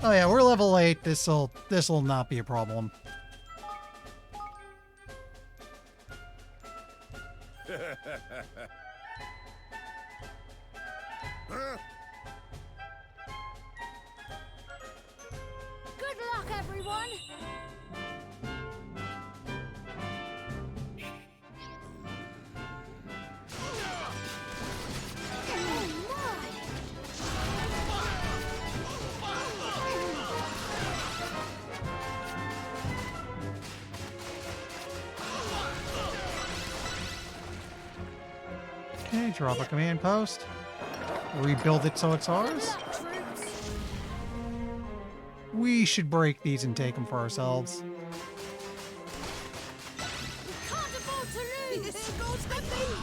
Oh yeah, we're level 8. This'll not be a problem. Huh? Good luck, everyone. Okay, drop a command post. Rebuild it so it's ours. We should break these and take them for ourselves. Can't afford to lose. Here goes the thing.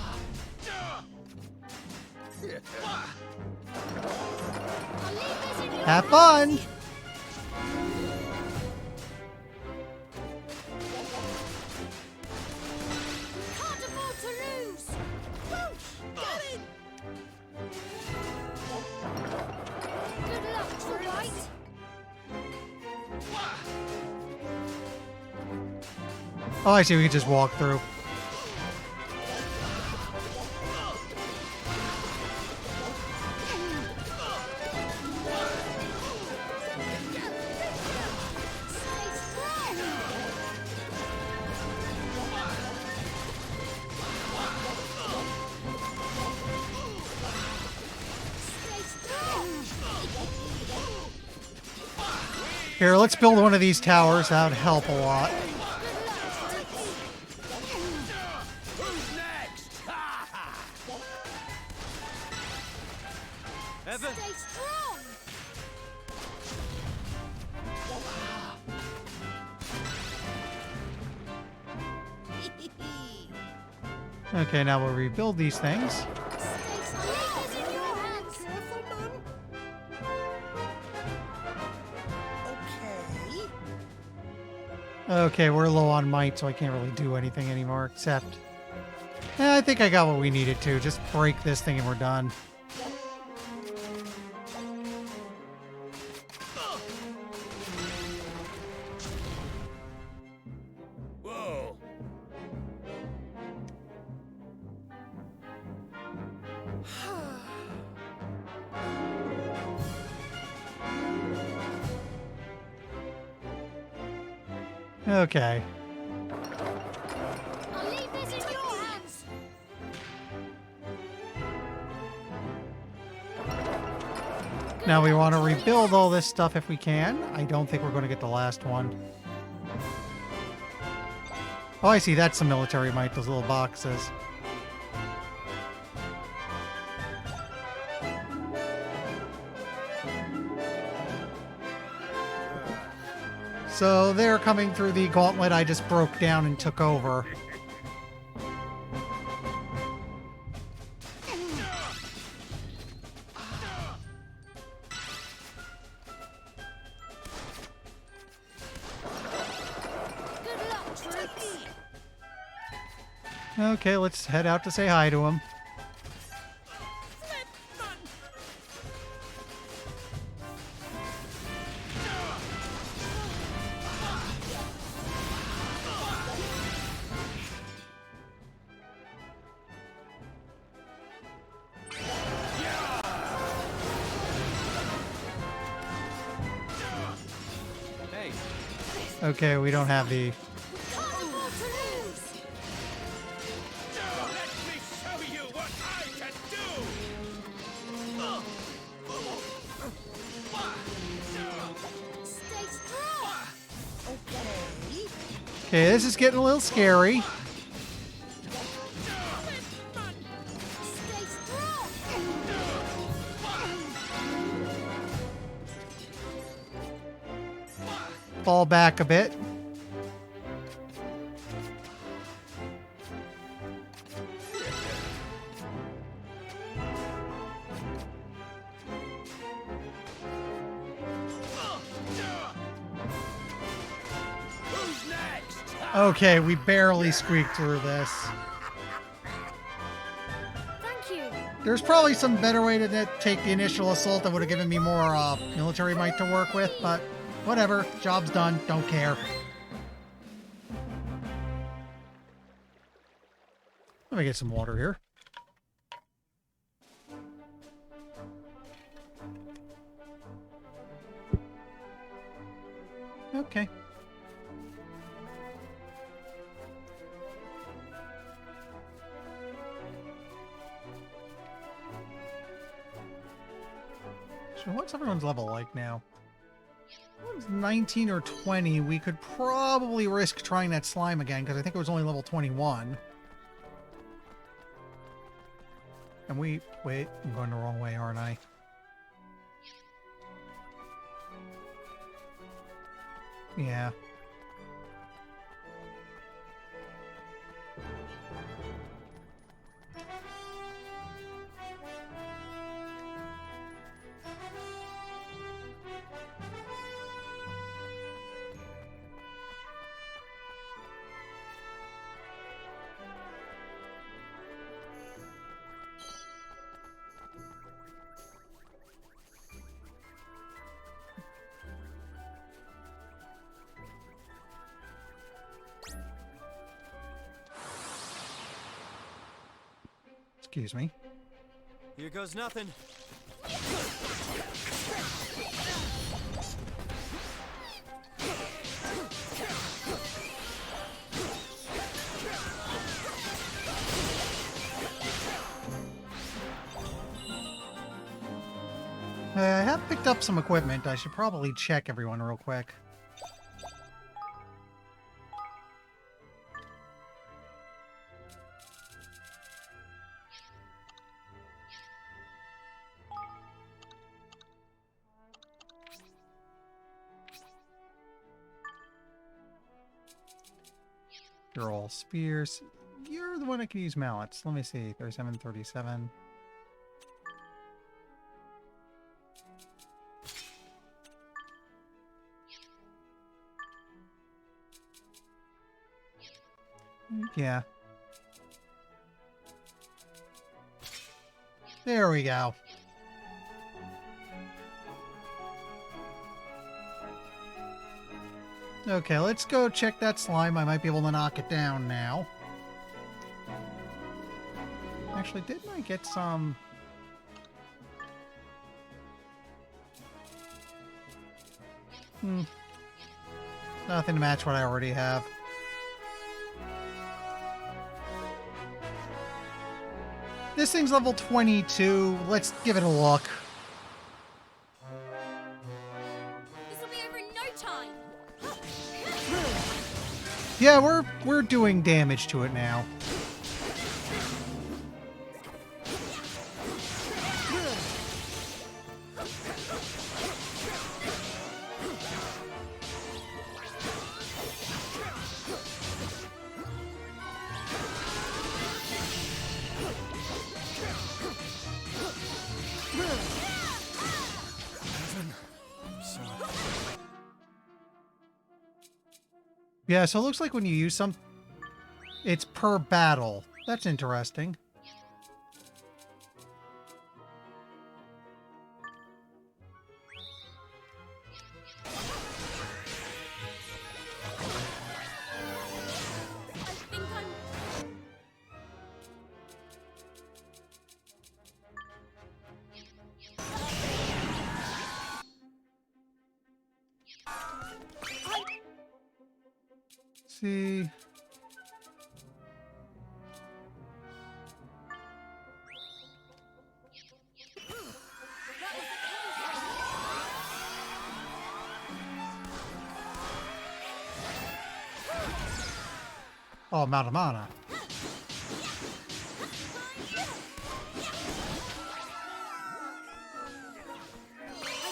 I'll leave this in your Have fun! Can't afford to lose. Whoosh! Get it. Good luck, White. Oh, I see. We can just walk through. Here, let's build one of these towers. That would help a lot. Who's next? Evan, Stay strong. Okay, now we'll rebuild these things. Stay strong. Leave this in your hands. Careful, Mum. Okay. Okay, we're low on might, so I can't really do anything anymore, except... I think I got what we needed to. Just break this thing and we're done. Whoa. Okay. I'll leave this in your hands. Now we want to rebuild all this stuff if we can. I don't think we're going to get the last one. Oh, I see. That's some military might, those little boxes. So they're coming through the gauntlet I just broke down and took over. Good luck, troops. Okay, let's head out to say hi to him. hey, Okay, we don't have the... We can't afford to lose. Let me show you what I can do! Stay strong. Okay. Okay, this is getting a little scary. Stay strong. Fall back a bit. Who's next? Okay, we barely squeaked through this. Thank you. There's probably some better way to take the initial assault that would have given me more military might to work with, but whatever. Job's done. Don't care. Let me get some water here. Okay. So what's everyone's level like now? Everyone's 19 or 20. We could probably risk trying that slime again, because I think it was only level 21. And wait, I'm going the wrong way, aren't I? Yeah. Excuse me. Here goes nothing. I have picked up some equipment. I should probably check everyone real quick. You're all spears. You're the one that can use mallets. Let me see. 37, 37. Yeah. There we go. Okay, let's go check that slime. I might be able to knock it down now. Actually, didn't I get some... Nothing to match what I already have. This thing's level 22. Let's give it a look. This will be over in no time. Yeah, we're doing damage to it now. Yeah, so it looks like when you use some, it's per battle. That's interesting. I think I'm... see. Oh, amount of mana.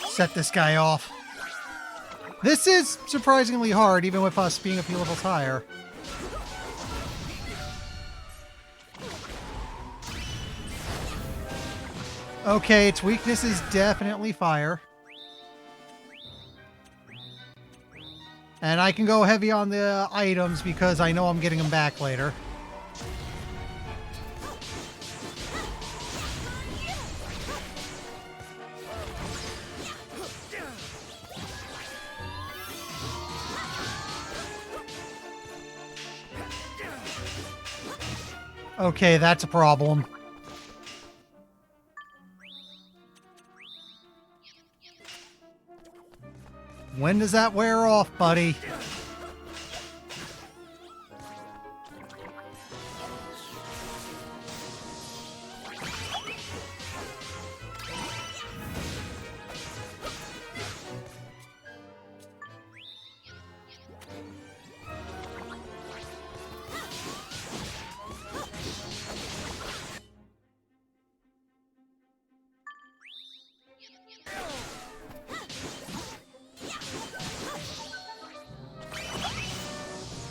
Set this guy off. This is surprisingly hard, even with us being a few levels higher. Okay, its weakness is definitely fire. And I can go heavy on the items because I know I'm getting them back later. Okay, that's a problem. When does that wear off, buddy?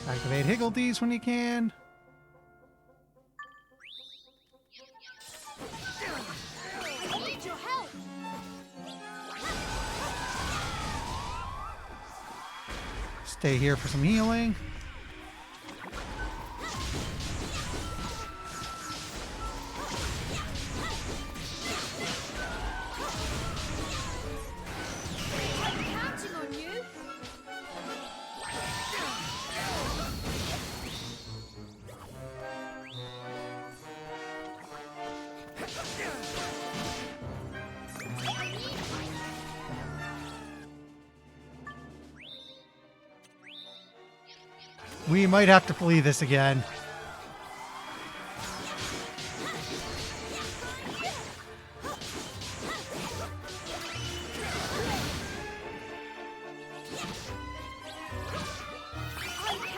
Activate Higgledies when you can. I need your help. Stay here for some healing. I'm counting on you. We might have to flee this again.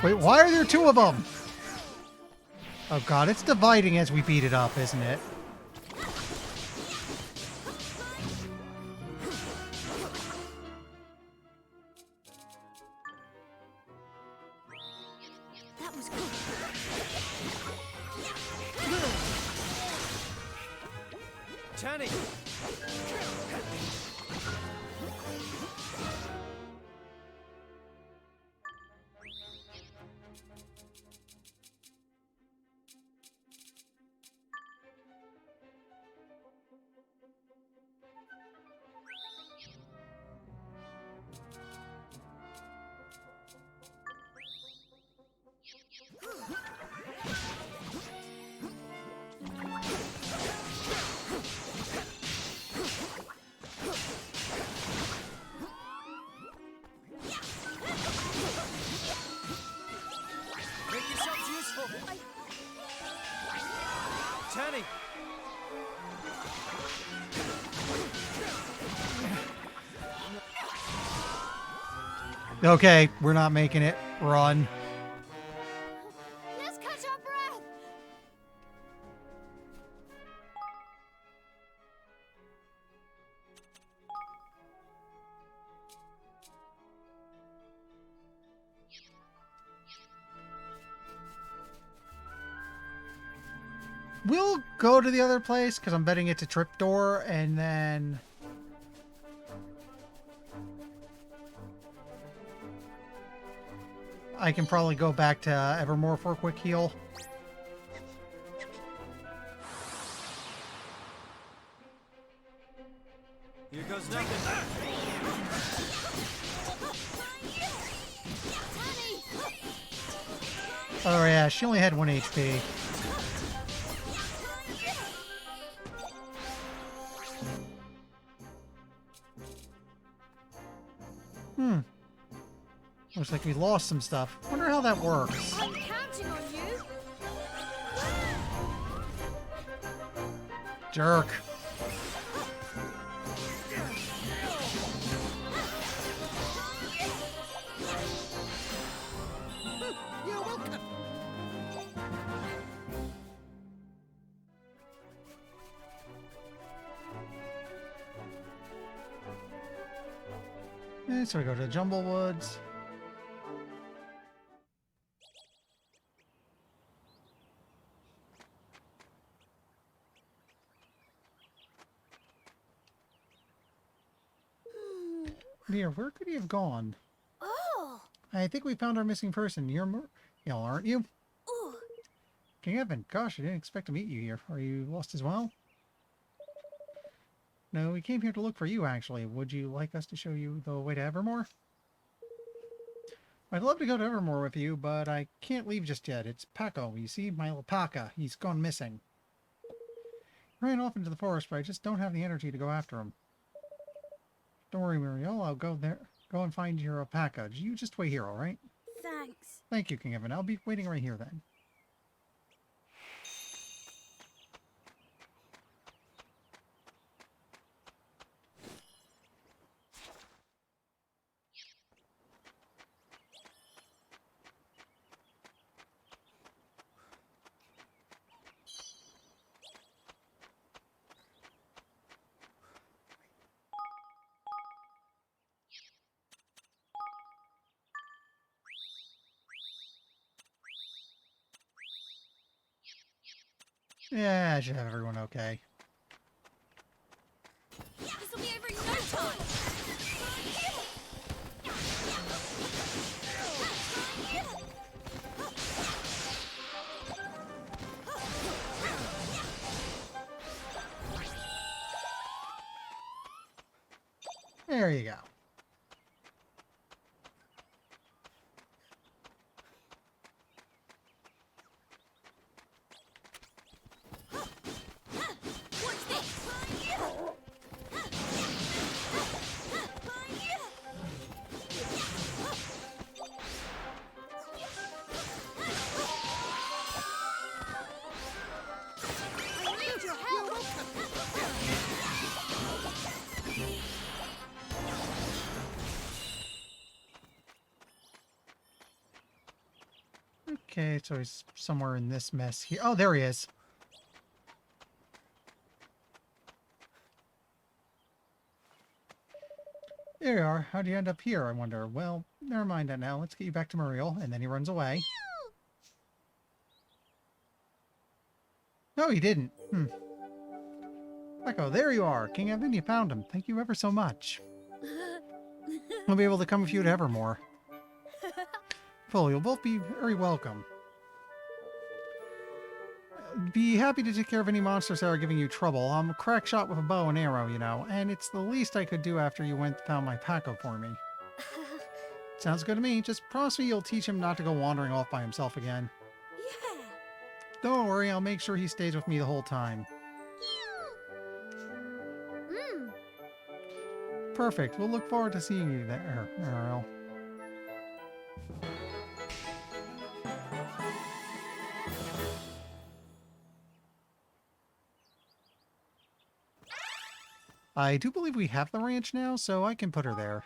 Wait, why are there two of them? Oh god, it's dividing as we beat it up, isn't it? That was good. Tanny! Make yourselves useful! Tanny! Okay, we're not making it. Run. Let's catch our breath. We'll go to the other place because I'm betting it's a trapdoor, and then I can probably go back to Evermore for a quick heal. Here goes nothing! Oh yeah, she only had 1 HP. Looks like we lost some stuff. Wonder how that works. I'm counting on you. Jerk. You're welcome. And so we go to the Jumble Woods. Dear, where could he have gone? Oh. I think we found our missing person. You're Muriel, aren't you? Ooh. King Evan, gosh, I didn't expect to meet you here. Are you lost as well? No, we came here to look for you, actually. Would you like us to show you the way to Evermore? I'd love to go to Evermore with you, but I can't leave just yet. It's Paco, you see? My alpaca. He's gone missing. He ran off into the forest, but I just don't have the energy to go after him. Don't worry, Muriel. I'll go there. Go and find your alpaca. You just wait here, all right? Thanks. Thank you, King Evan. I'll be waiting right here then. Yeah, I should have everyone okay. This'll be over in no time. There you go. What's this? I need your help. Okay, so he's somewhere in this mess here. Oh, there he is. There you are. How'd you end up here, I wonder? Well, never mind that now. Let's get you back to Muriel. And then he runs away. No, he didn't. Echo, there you are. King Evan, you found him. Thank you ever so much. We'll be able to come with you to Evermore. Well, you'll both be very welcome. Be happy to take care of any monsters that are giving you trouble. I'm a crack shot with a bow and arrow, you know, and it's the least I could do after you went and found my Paco for me. Sounds good to me. Just promise me you'll teach him not to go wandering off by himself again. Yeah. Don't worry, I'll make sure he stays with me the whole time. Perfect. We'll look forward to seeing you there, Ariel. I do believe we have the ranch now, so I can put her there.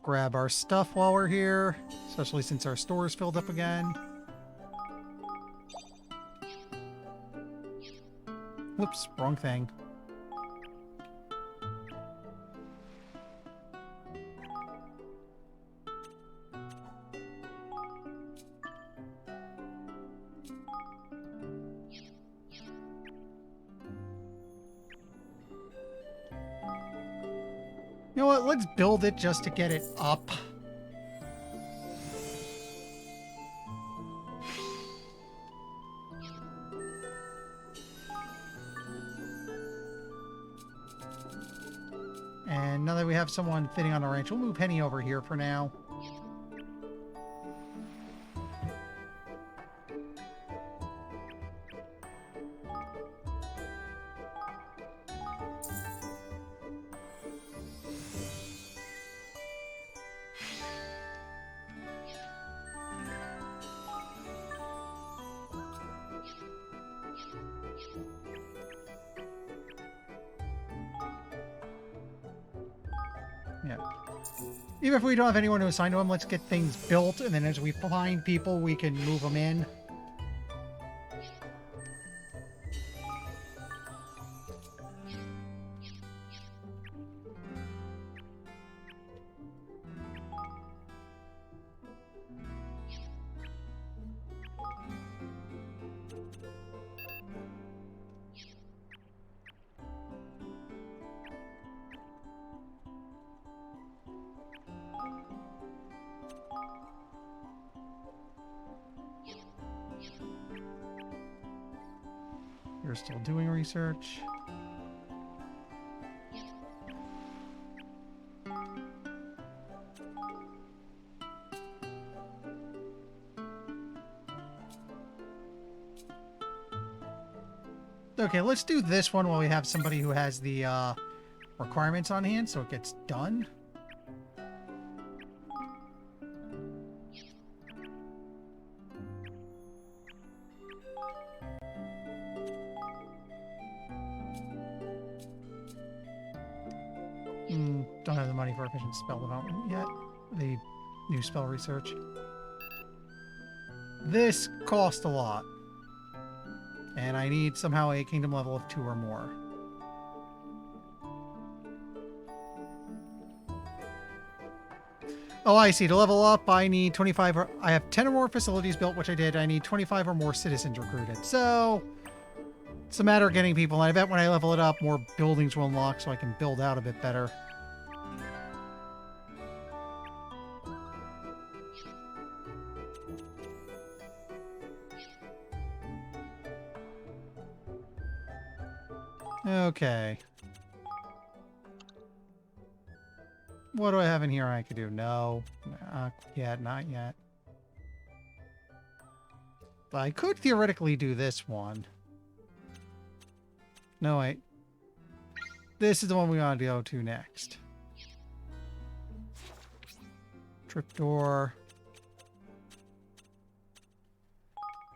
Grab our stuff while we're here, especially since our store's filled up again. Whoops, wrong thing. You know what? Let's build it just to get it up. And now that we have someone fitting on the ranch, we'll move Penny over here for now. Yeah. Even if we don't have anyone to assign to them, let's get things built, and then as we find people, we can move them in. You're still doing research. Okay, let's do this one while we have somebody who has the requirements on hand, so it gets done. Don't have the money for efficient spell development yet. The new spell research. This cost a lot. And I need somehow a kingdom level of 2 or more. Oh, I see. To level up, I need 25 or... I have 10 or more facilities built, which I did. I need 25 or more citizens recruited. So, it's a matter of getting people. And I bet when I level it up, more buildings will unlock so I can build out a bit better. Okay. What do I have in here I could do? No. Not yet, not yet. But I could theoretically do this one. No, wait. This is the one we want to go to next. Tripdoor.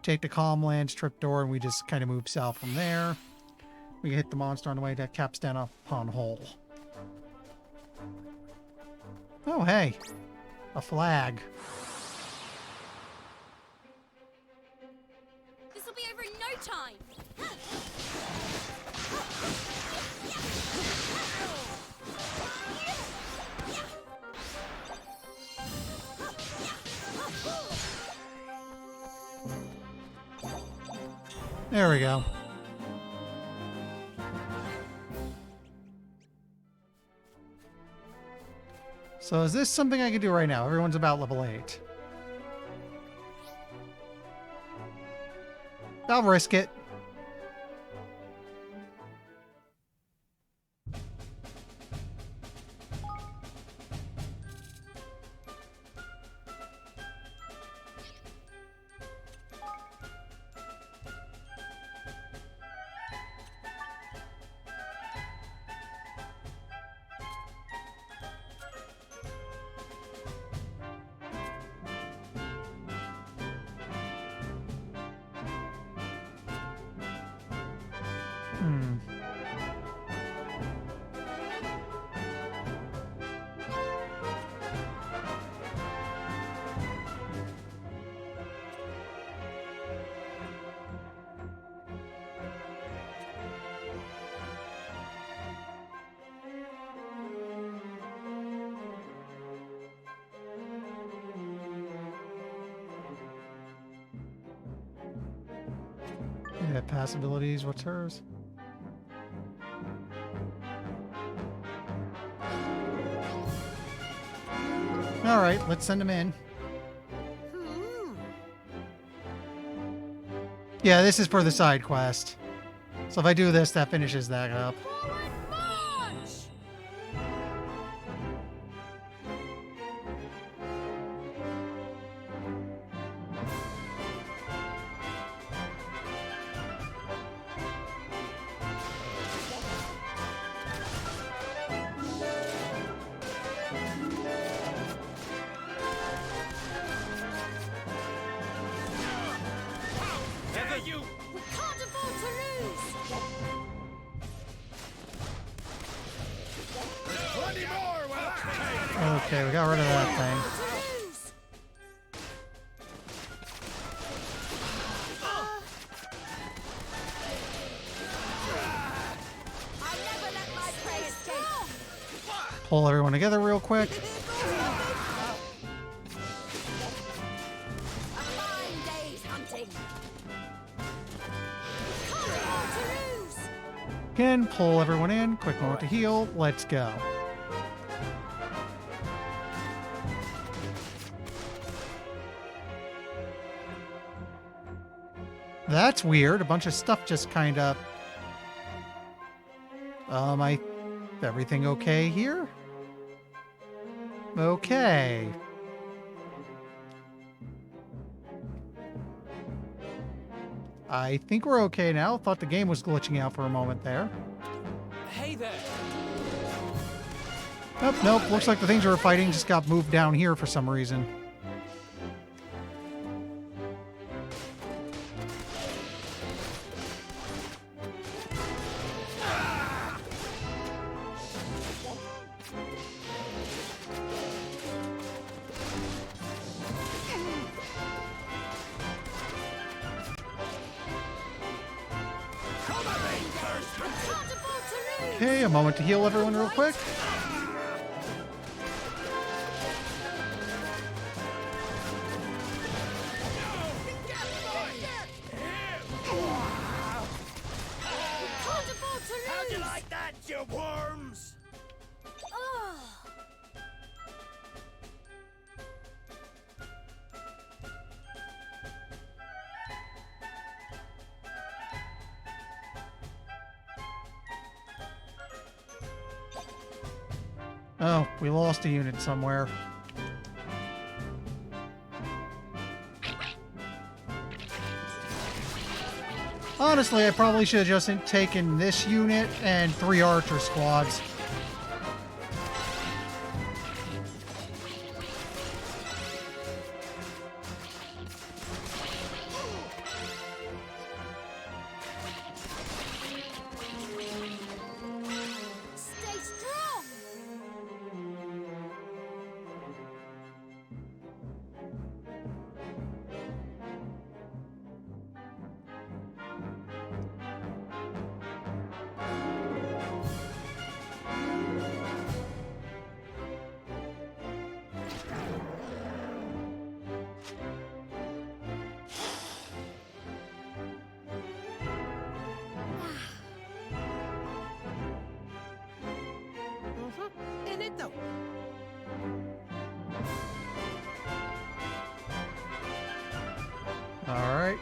Take the Calmlands Tripdoor, and we just kind of move south from there. We can hit the monster on the way to Capstan upon Hole. Oh, hey. A flag. This will be over in no time. There we go. So is this something I can do right now? Everyone's about level 8. I'll risk it. Yeah, pass abilities. What's hers? All right, let's send him in. Yeah, this is for the side quest. So if I do this, that finishes that up. Forward march! Okay, we got rid of that thing. I never let my prey escape. Pull everyone together real quick. A fine day's hunting. Can't afford to lose. Again, pull everyone in. Quick moment to heal. Let's go. That's weird. A bunch of stuff just kind of... Everything okay here? Okay. I think we're okay now. Thought the game was glitching out for a moment there. Hey there. Nope, nope. Looks like the things we were fighting just got moved down here for some reason. Can't afford to lose. Okay, a moment to heal everyone real quick. Can't afford to How'd you lose. like that, you worms? Oh. Oh, we lost a unit somewhere. Honestly, I probably should have just taken this unit and 3 archer squads. Stay strong. In it though. All right.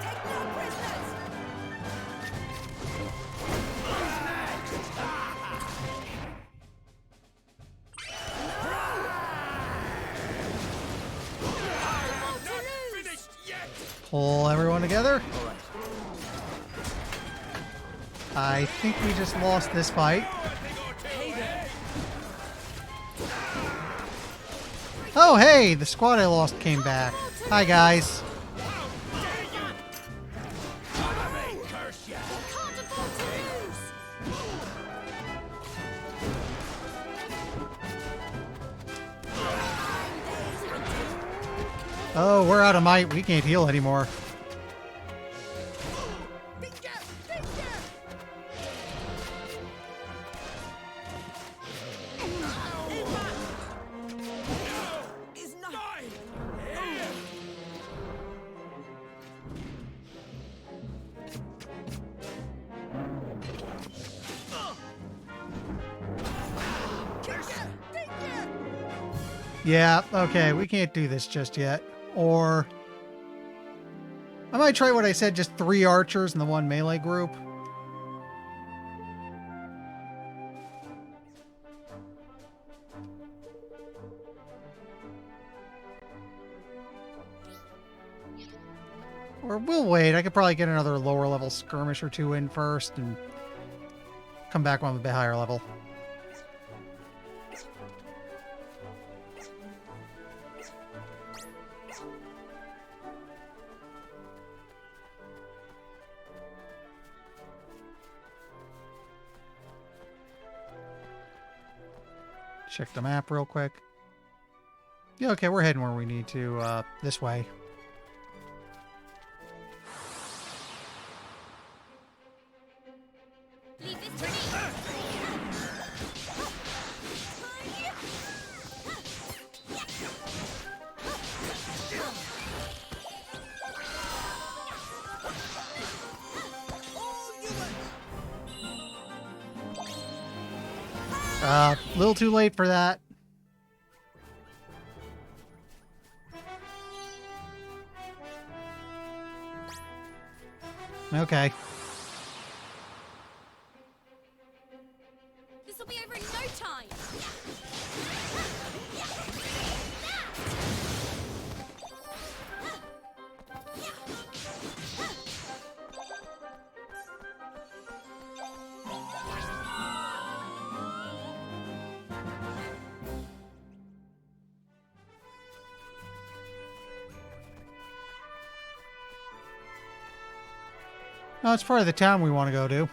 Take no prisoners. Can't afford to lose. Finished yet? Pull everyone together. I think we just lost this fight. Oh, hey! The squad I lost came back. Hi, guys. Curse ya! Can't afford to lose. Oh, we're out of might. We can't heal anymore. Is not. Yeah, okay, we can't do this just yet. Or... I might try what I said, just 3 archers in the 1 melee group. Or we'll wait. I could probably get another lower level skirmish or 2 in first and come back when I'm a bit higher level. Check the map real quick. Yeah, okay, we're heading where we need to, this way. Leave this to me. A little too late for that. Okay. This will be over in no time. Oh, it's part of the town we want to go to.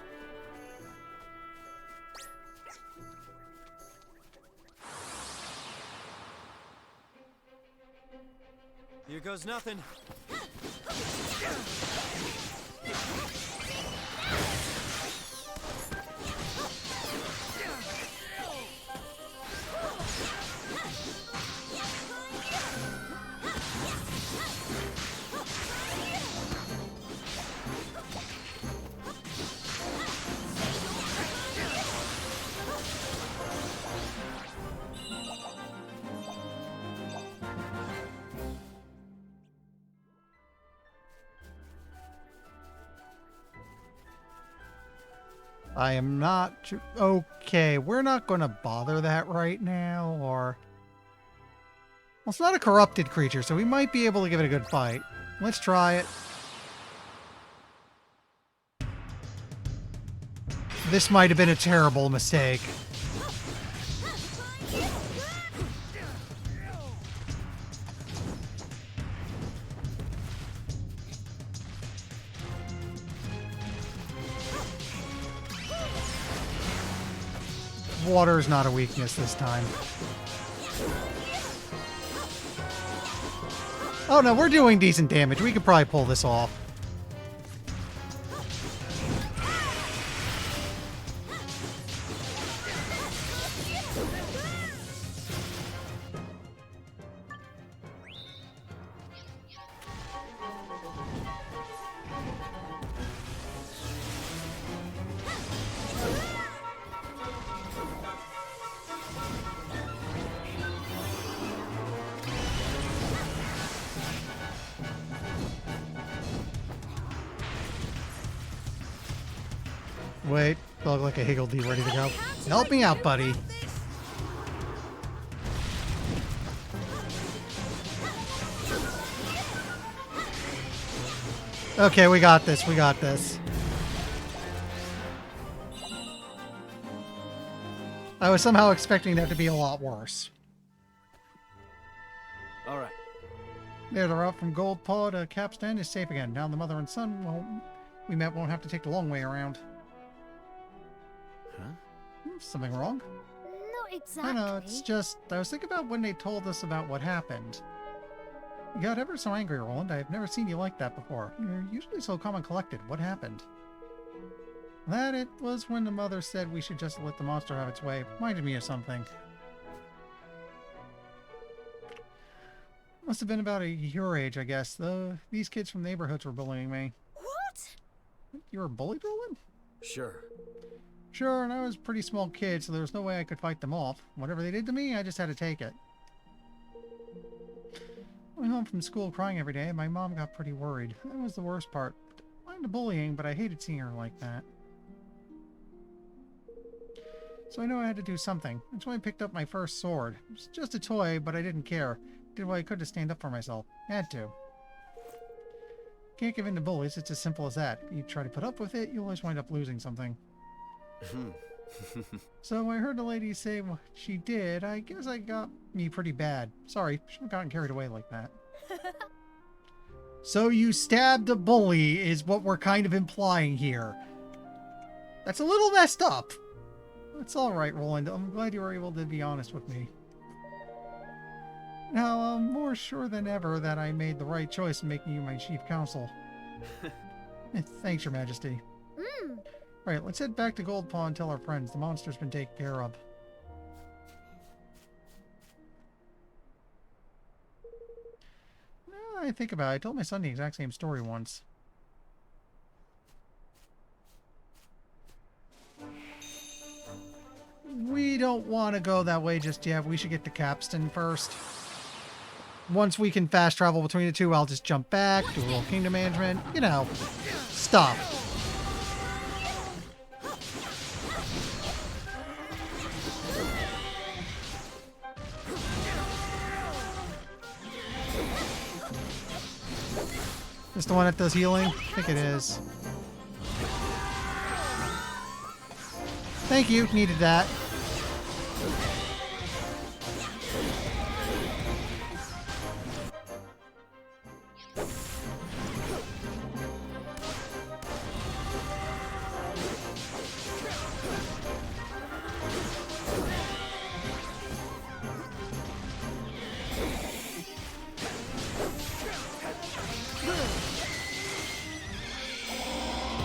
Here goes nothing. I am not... Okay, we're not going to bother that right now, or... Well, it's not a corrupted creature, so we might be able to give it a good fight. Let's try it. This might have been a terrible mistake. Water is not a weakness this time. Oh no, we're doing decent damage. We could probably pull this off. Wait, I look like a higgledy ready to go. Help me out, buddy. Okay, we got this. We got this. I was somehow expecting that to be a lot worse. All right. There, the route from Gold Paw to Capstan is safe again. Now the mother and son we met won't have to take the long way around. Huh? Something wrong? Not exactly. I know, it's just... I was thinking about when they told us about what happened. You got ever so angry, Roland. I've never seen you like that before. You're usually so calm and collected. What happened? That it was when the mother said we should just let the monster have its way. Reminded me of something. Must have been about your age, I guess. These kids from neighborhoods were bullying me. What? You were bullied, Roland? Sure. Sure, and I was a pretty small kid, so there was no way I could fight them off. Whatever they did to me, I just had to take it. I went home from school crying every day, and my mom got pretty worried. That was the worst part. I mind the bullying, but I hated seeing her like that. So I knew I had to do something. That's why I picked up my first sword. It was just a toy, but I didn't care. Did what I could to stand up for myself. Had to. Can't give in to bullies, it's as simple as that. You try to put up with it, you always wind up losing something. So I heard the lady say what she did. I guess I got me pretty bad. Sorry, shouldn't have gotten carried away like that. So you stabbed a bully is what we're kind of implying here. That's a little messed up. It's alright, Roland. I'm glad you were able to be honest with me. Now, I'm more sure than ever that I made the right choice in making you my chief counsel. Thanks, Your Majesty. Alright, let's head back to Gold Paw and tell our friends the monster's been taken care of. I think about it. I told my son the exact same story once. We don't want to go that way just yet. We should get to Capstan first. Once we can fast travel between the two, I'll just jump back, do a little kingdom management. You know, stuff. This the one that does healing? I think it is. Thank you. Needed that.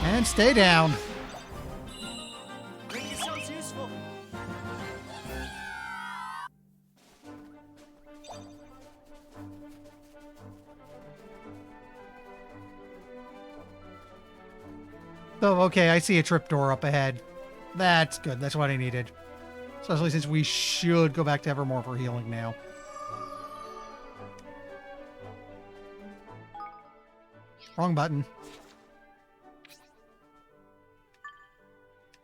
And stay down. Think it sounds useful. Oh, okay, I see a trapdoor up ahead. That's good. That's what I needed. Especially since we should go back to Evermore for healing now. Wrong button.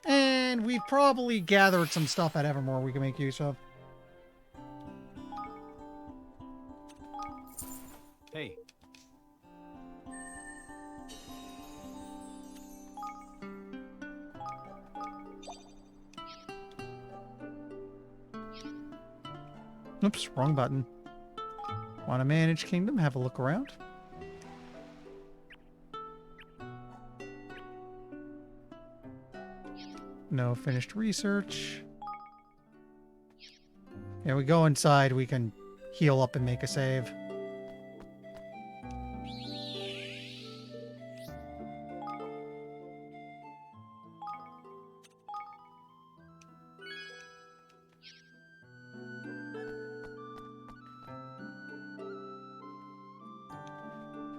And we've probably gathered some stuff at Evermore we can make use of. Hey. Oops, wrong button. Want to manage kingdom? Have a look around. No finished research. Yeah, we go inside, we can heal up and make a save.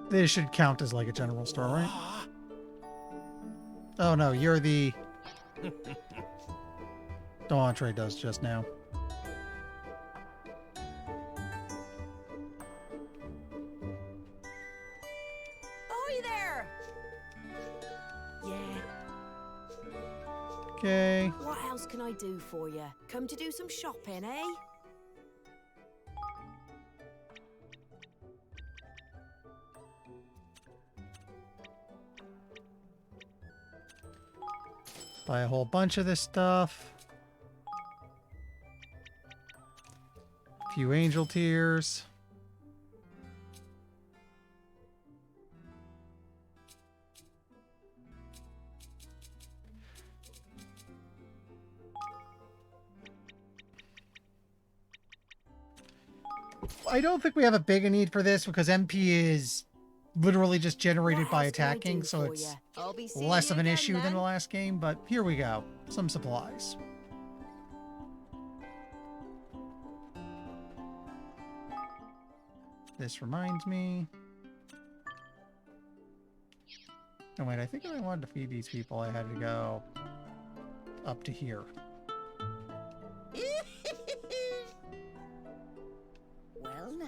This should count as like a general store, right? Oh no, you're the... Entree does just now. Ahoy there! Yeah. Okay. What else can I do for you? Come to do some shopping, eh? Buy a whole bunch of this stuff. A few angel tears. I don't think we have a big need for this because MP is literally just generated by attacking, so it's less of an issue than the last game, but here we go. Some supplies. This reminds me... Oh wait, I think if I wanted to feed these people, I had to go up to here. Well, now.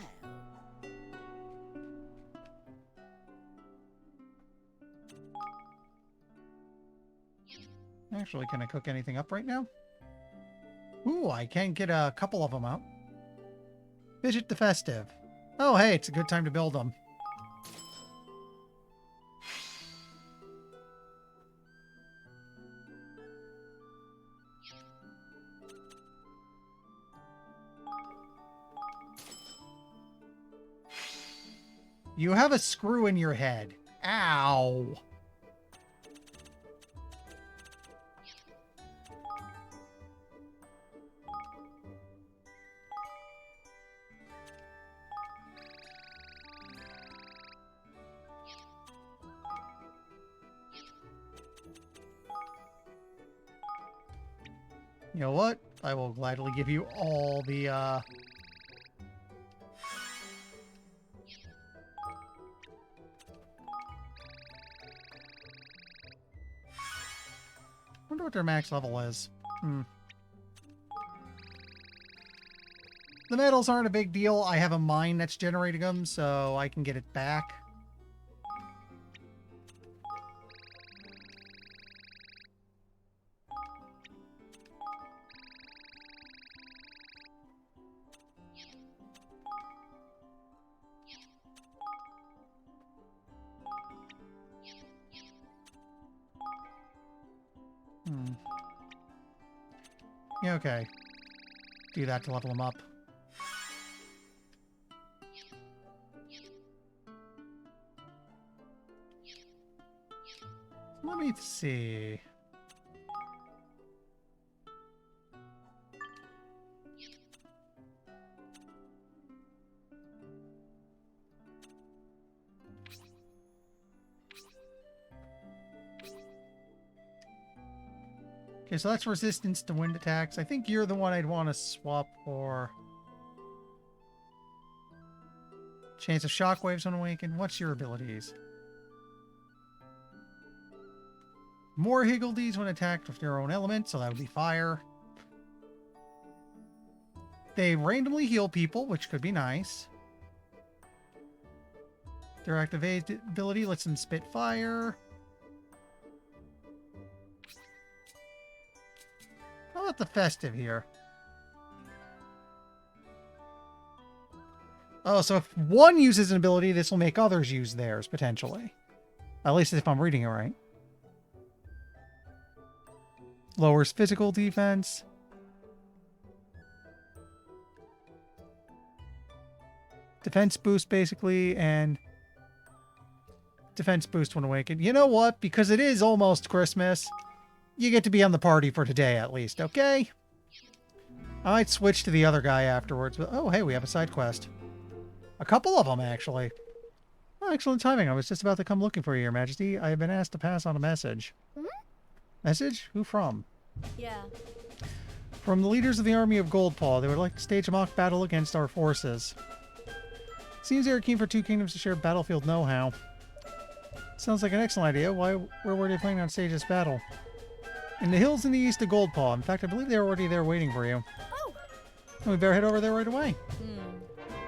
Actually, can I cook anything up right now? Ooh, I can get a couple of them out. Visit the festive. Oh, hey, it's a good time to build them. You have a screw in your head. Ow. You know what? I will gladly give you all the, wonder what their max level is. The medals aren't a big deal. I have a mine that's generating them, so I can get it back. Yeah, okay. Do that to level them up. Let me see. Okay, so that's resistance to wind attacks. I think you're the one I'd want to swap for. Chance of shockwaves when awakened. What's your abilities? More higgledies when attacked with their own element, so that would be fire. They randomly heal people, which could be nice. Their active ability lets them spit fire. How about the festive here? Oh, so if one uses an ability, this will make others use theirs, potentially. At least if I'm reading it right. Lowers physical defense. Defense boost, basically, and defense boost when awakened. You know what? Because it is almost Christmas, you get to be on the party for today, at least, okay? I might switch to the other guy afterwards, but oh, hey, we have a side quest. A couple of them, actually. Oh, excellent timing. I was just about to come looking for you, Your Majesty. I have been asked to pass on a message. Message? Who from? Yeah. From the leaders of the army of Goldpaw. They would like to stage a mock battle against our forces. Seems they are keen for two kingdoms to share battlefield know-how. Sounds like an excellent idea. Where were they planning on stage this battle? In the hills in the east of Goldpaw. In fact, I believe they're already there waiting for you. Oh. We better head over there right away.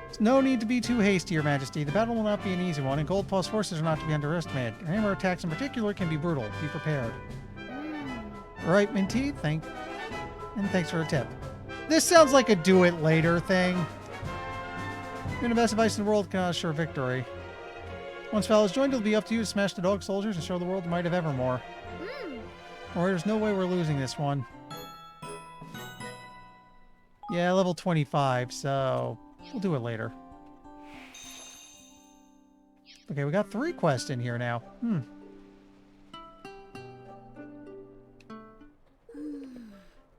There's no need to be too hasty, Your Majesty. The battle will not be an easy one, and Goldpaw's forces are not to be underestimated. Hammer attacks in particular can be brutal. Be prepared. Right, Minty? Thanks for a tip. This sounds like a do-it-later thing. You're the best advice in the world cannot assure victory. Once Val is joined, it'll be up to you to smash the dog soldiers and show the world the might of Evermore. Or there's no way we're losing this one. Yeah, level 25, so we'll do it later. Okay, we got 3 quests in here now.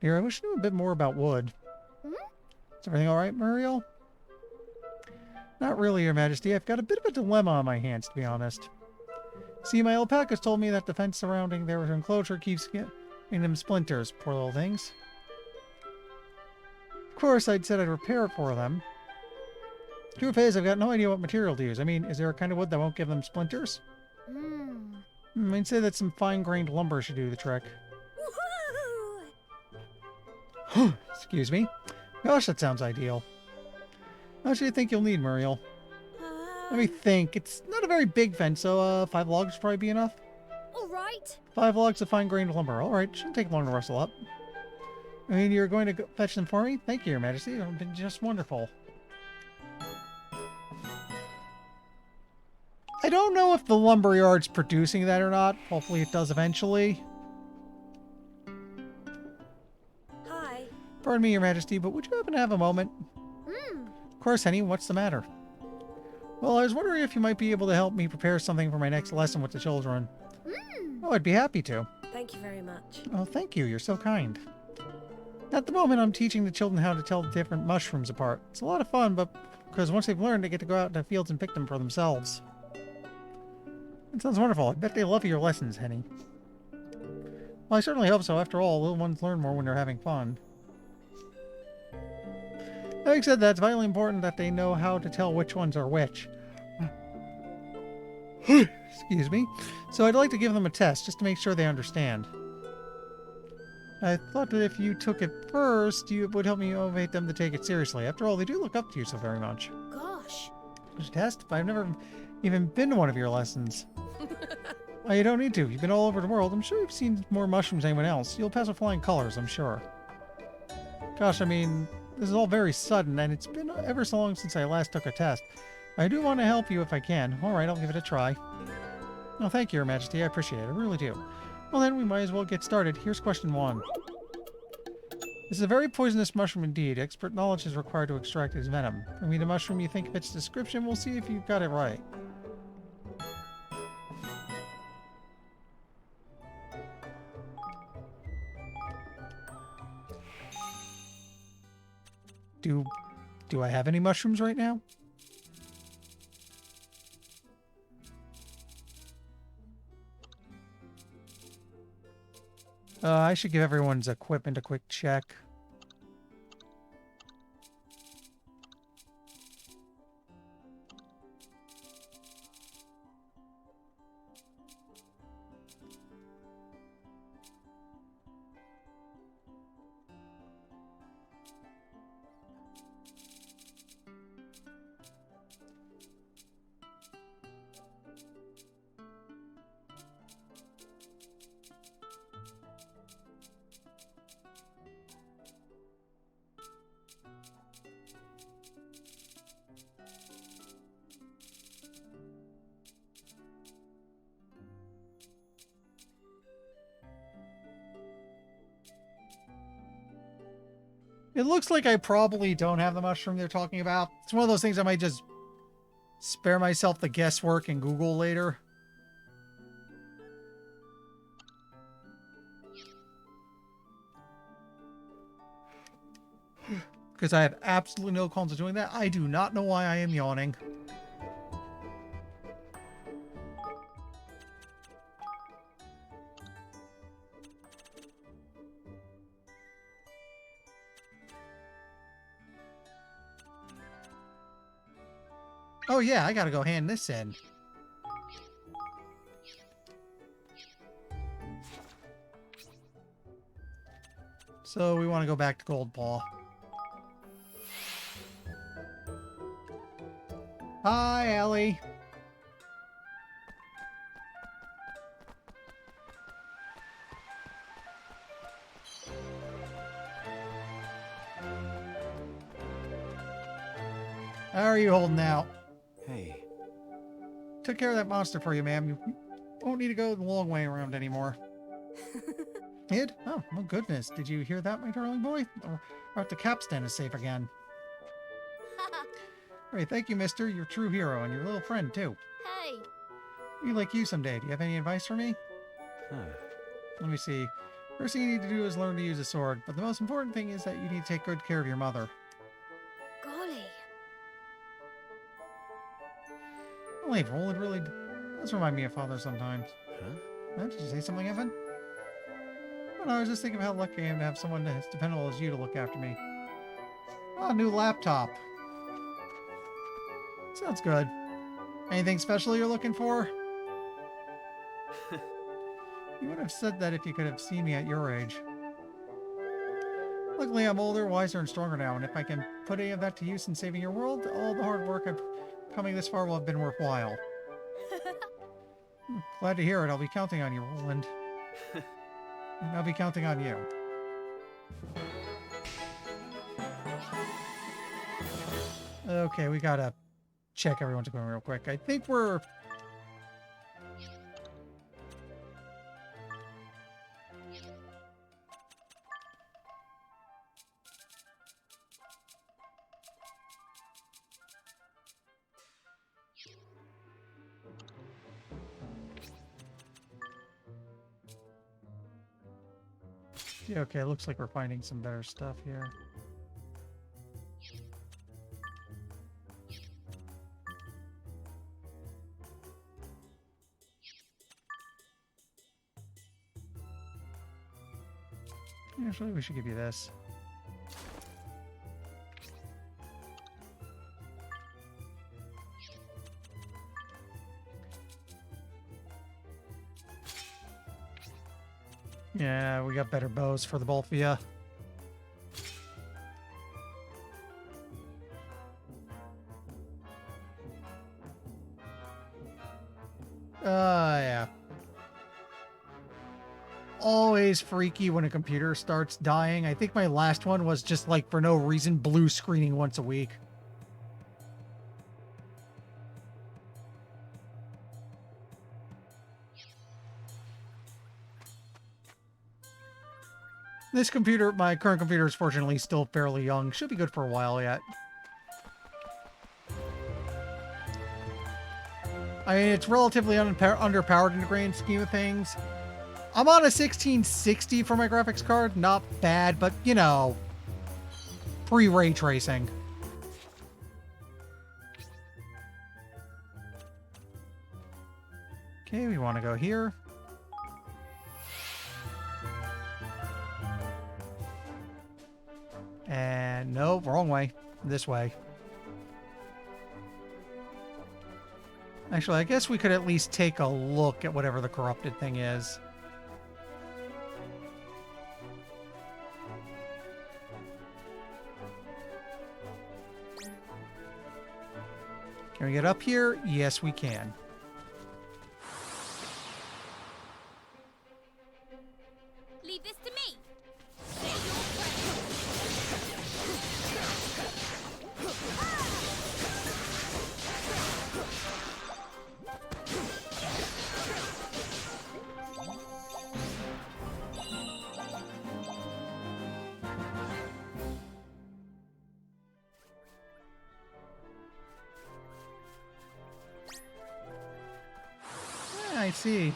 Here, I wish I knew a bit more about wood. Is everything alright, Muriel? Not really, Your Majesty. I've got a bit of a dilemma on my hands, to be honest. See, my alpacas told me that the fence surrounding their enclosure keeps giving them splinters. Poor little things. Of course, I'd said I'd repair it for them. Truth is, I've got no idea what material to use. I mean, is there a kind of wood that won't give them splinters? I'd say that some fine-grained lumber should do the trick. Excuse me. Gosh, that sounds ideal. How much do you think you'll need, Muriel? Let me think. It's not a very big fence, so 5 logs would probably be enough. All right. 5 logs of fine-grained lumber. All right, shouldn't take long to rustle up. I mean, you're going to go fetch them for me? Thank you, Your Majesty. They've been just wonderful. I don't know if the lumberyard's producing that or not. Hopefully it does eventually. Hi. Pardon me, Your Majesty, but would you happen to have a moment? Of course, Henny. What's the matter? Well, I was wondering if you might be able to help me prepare something for my next lesson with the children. Oh, I'd be happy to. Thank you very much. Oh, thank you. You're so kind. At the moment, I'm teaching the children how to tell different mushrooms apart. It's a lot of fun, but because once they've learned, they get to go out in the fields and pick them for themselves. It sounds wonderful. I bet they love your lessons, Henny. Well, I certainly hope so. After all, little ones learn more when they're having fun. Having said that, it's vitally important that they know how to tell which ones are which. Excuse me. So I'd like to give them a test, just to make sure they understand. I thought that if you took it first, it would help me motivate them to take it seriously. After all, they do look up to you so very much. Gosh. There's a test? I've never even been to one of your lessons. Oh, you don't need to. You've been all over the world. I'm sure you've seen more mushrooms than anyone else. You'll pass with flying colors, I'm sure. Gosh, I mean, this is all very sudden, and it's been ever so long since I last took a test. I do want to help you if I can. All right, I'll give it a try. Oh, thank you, Your Majesty. I appreciate it. I really do. Well, then, we might as well get started. Here's question 1. This is a very poisonous mushroom indeed. Expert knowledge is required to extract its venom. Bring me the mushroom you think fits description. We'll see if you've got it right. Do I have any mushrooms right now? I should give everyone's equipment a quick check. It looks like I probably don't have the mushroom they're talking about. It's one of those things I might just spare myself the guesswork and Google later. Because I have absolutely no qualms of doing that. I do not know why I am yawning. Oh yeah, I gotta go hand this in. So we want to go back to Gold Paw. Hi, Ellie. How are you holding out? Hey. Took care of that monster for you, ma'am. You won't need to go the long way around anymore. Kid? Oh, my goodness. Did you hear that, my darling boy? The capstan is safe again. Great, thank you, mister. You're a true hero, and your little friend, too. Hey. Be like you someday. Do you have any advice for me? Huh. Let me see. First thing you need to do is learn to use a sword, but the most important thing is that you need to take good care of your mother. Golly. Well, April, it really does remind me of father sometimes. Huh? Did you say something, Evan? Well, no, I was just thinking of how lucky I am to have someone as dependable as you to look after me. Oh, new laptop. Sounds good. Anything special you're looking for? You would have said that if you could have seen me at your age. Luckily, I'm older, wiser, and stronger now, and if I can put any of that to use in saving your world, all the hard work of coming this far will have been worthwhile. Glad to hear it. I'll be counting on you, Roland. And I'll be counting on you. Okay, we gotta check everyone's equipment real quick. I think we're... Yeah, okay, looks like we're finding some better stuff here. Actually, we should give you this. Yeah, we got better bows for the both of you. Yeah. Always freaky when a computer starts dying. I think my last one was just like for no reason blue screening once a week. This computer, my current computer is fortunately still fairly young. Should be good for a while yet. I mean, it's relatively underpowered in the grand scheme of things. I'm on a 1660 for my graphics card. Not bad, but, you know, pre-ray tracing. Okay, we want to go here. And no, wrong way. This way. Actually, I guess we could at least take a look at whatever the corrupted thing is. Can we get up here? Yes, we can. Leave this to me. I see.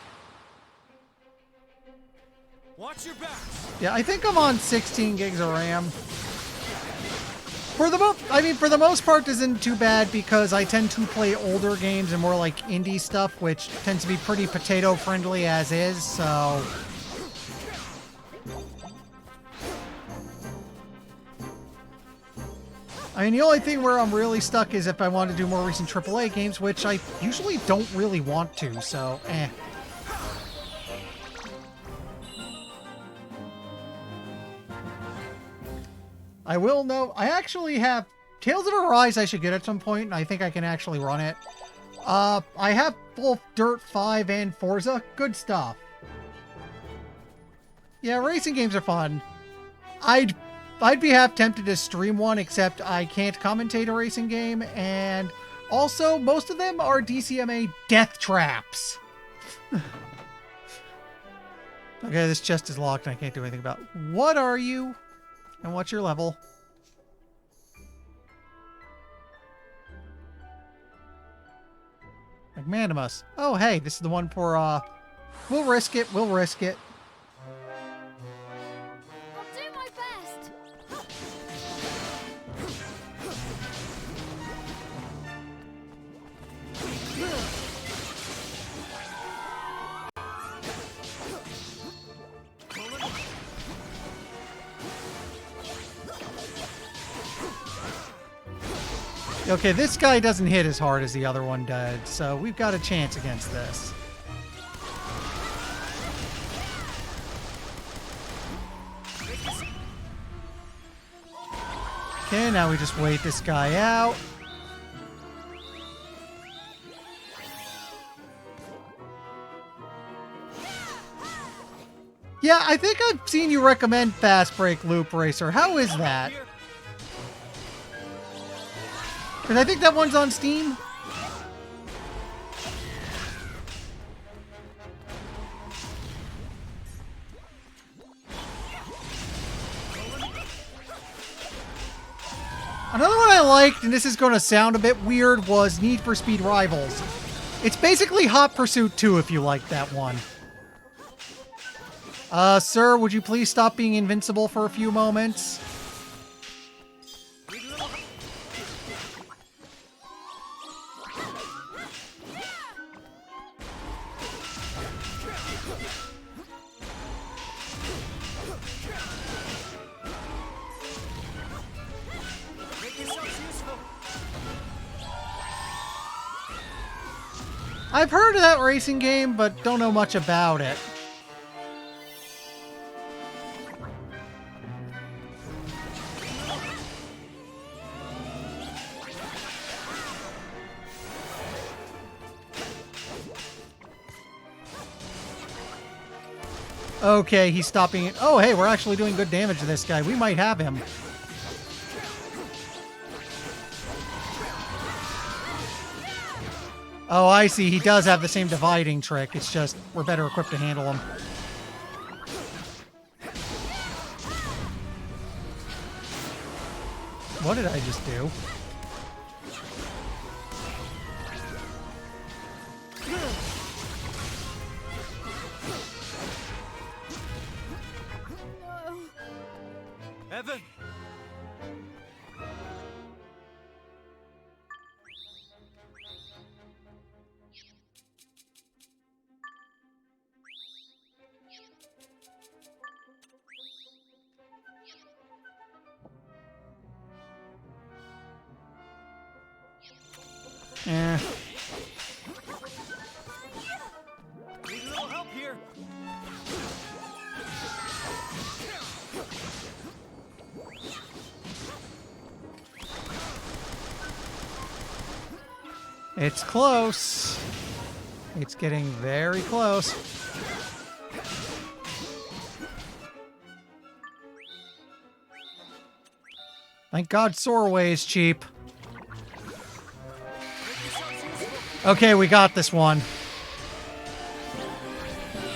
Watch your back. Yeah, I think I'm on 16 gigs of RAM. For the most part, isn't too bad because I tend to play older games and more like indie stuff, which tends to be pretty potato friendly as is. So. I mean, the only thing where I'm really stuck is if I want to do more recent AAA games, which I usually don't really want to, so, eh. I will know, I actually have Tales of Arise I should get at some point, and I think I can actually run it. I have both Dirt 5 and Forza. Good stuff. Yeah, racing games are fun. I'd be half tempted to stream one, except I can't commentate a racing game, and also, most of them are DCMA death traps. Okay, this chest is locked and I can't do anything about it. What are you? And what's your level? Magnanimous. Oh, hey, this is the one for, we'll risk it, we'll risk it. I'll do my best. Okay, this guy doesn't hit as hard as the other one did, so we've got a chance against this. Okay, now we just wait this guy out. Yeah, I think I've seen you recommend Fast Break Loop Racer. How is that? Because I think that one's on Steam. Another one I liked, and this is going to sound a bit weird, was Need for Speed Rivals. It's basically Hot Pursuit 2 if you like that one. Sir, would you please stop being invincible for a few moments? I've heard of that racing game, but don't know much about it. Okay, he's stopping it. Oh, hey, we're actually doing good damage to this guy. We might have him. Oh, I see. He does have the same dividing trick. It's just we're better equipped to handle him. What did I just do? Evan! Eh. Need a little help here. It's close. It's getting very close. Thank God Sorway is cheap. Okay, we got this one.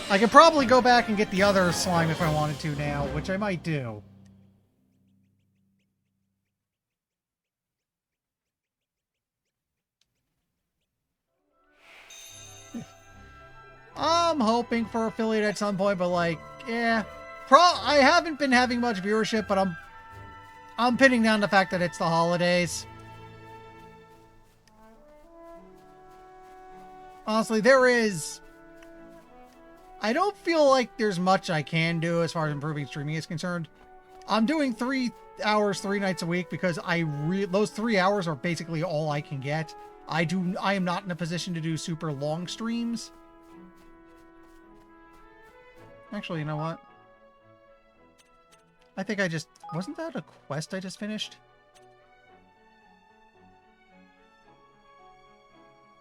I could probably go back and get the other slime if I wanted to now, which I might do. I'm hoping for affiliate at some point, but like, yeah. I haven't been having much viewership, but I'm pinning down the fact that it's the holidays. Honestly, I don't feel like there's much I can do as far as improving streaming is concerned. I'm doing 3 hours, 3 nights a week because those 3 hours are basically all I can get. I am not in a position to do super long streams. Actually, you know what? I think wasn't that a quest I just finished?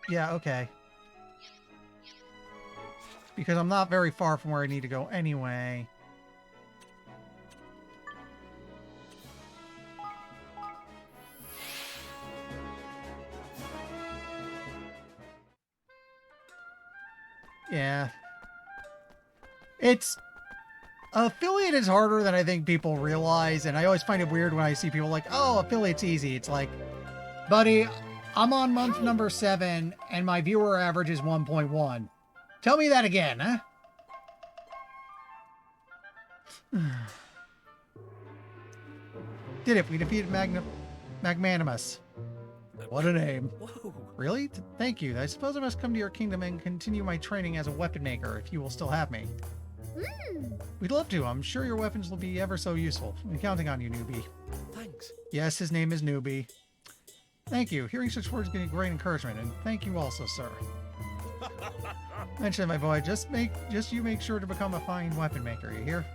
Yeah, okay. Because I'm not very far from where I need to go anyway. Yeah. Affiliate is harder than I think people realize, and I always find it weird when I see people like, oh, affiliate's easy. It's like, buddy, I'm on month number 7, and my viewer average is 1.1. Tell me that again, huh? Did it. We defeated Magnanimous. What a name. Whoa. Really? Thank you. I suppose I must come to your kingdom and continue my training as a weapon maker, if you will still have me. We'd love to. I'm sure your weapons will be ever so useful. I'm counting on you, newbie. Thanks. Yes, his name is Newbie. Thank you. Hearing such words gives me great encouragement, and thank you also, sir. Mention my boy. Just you make sure to become a fine weapon maker. You hear?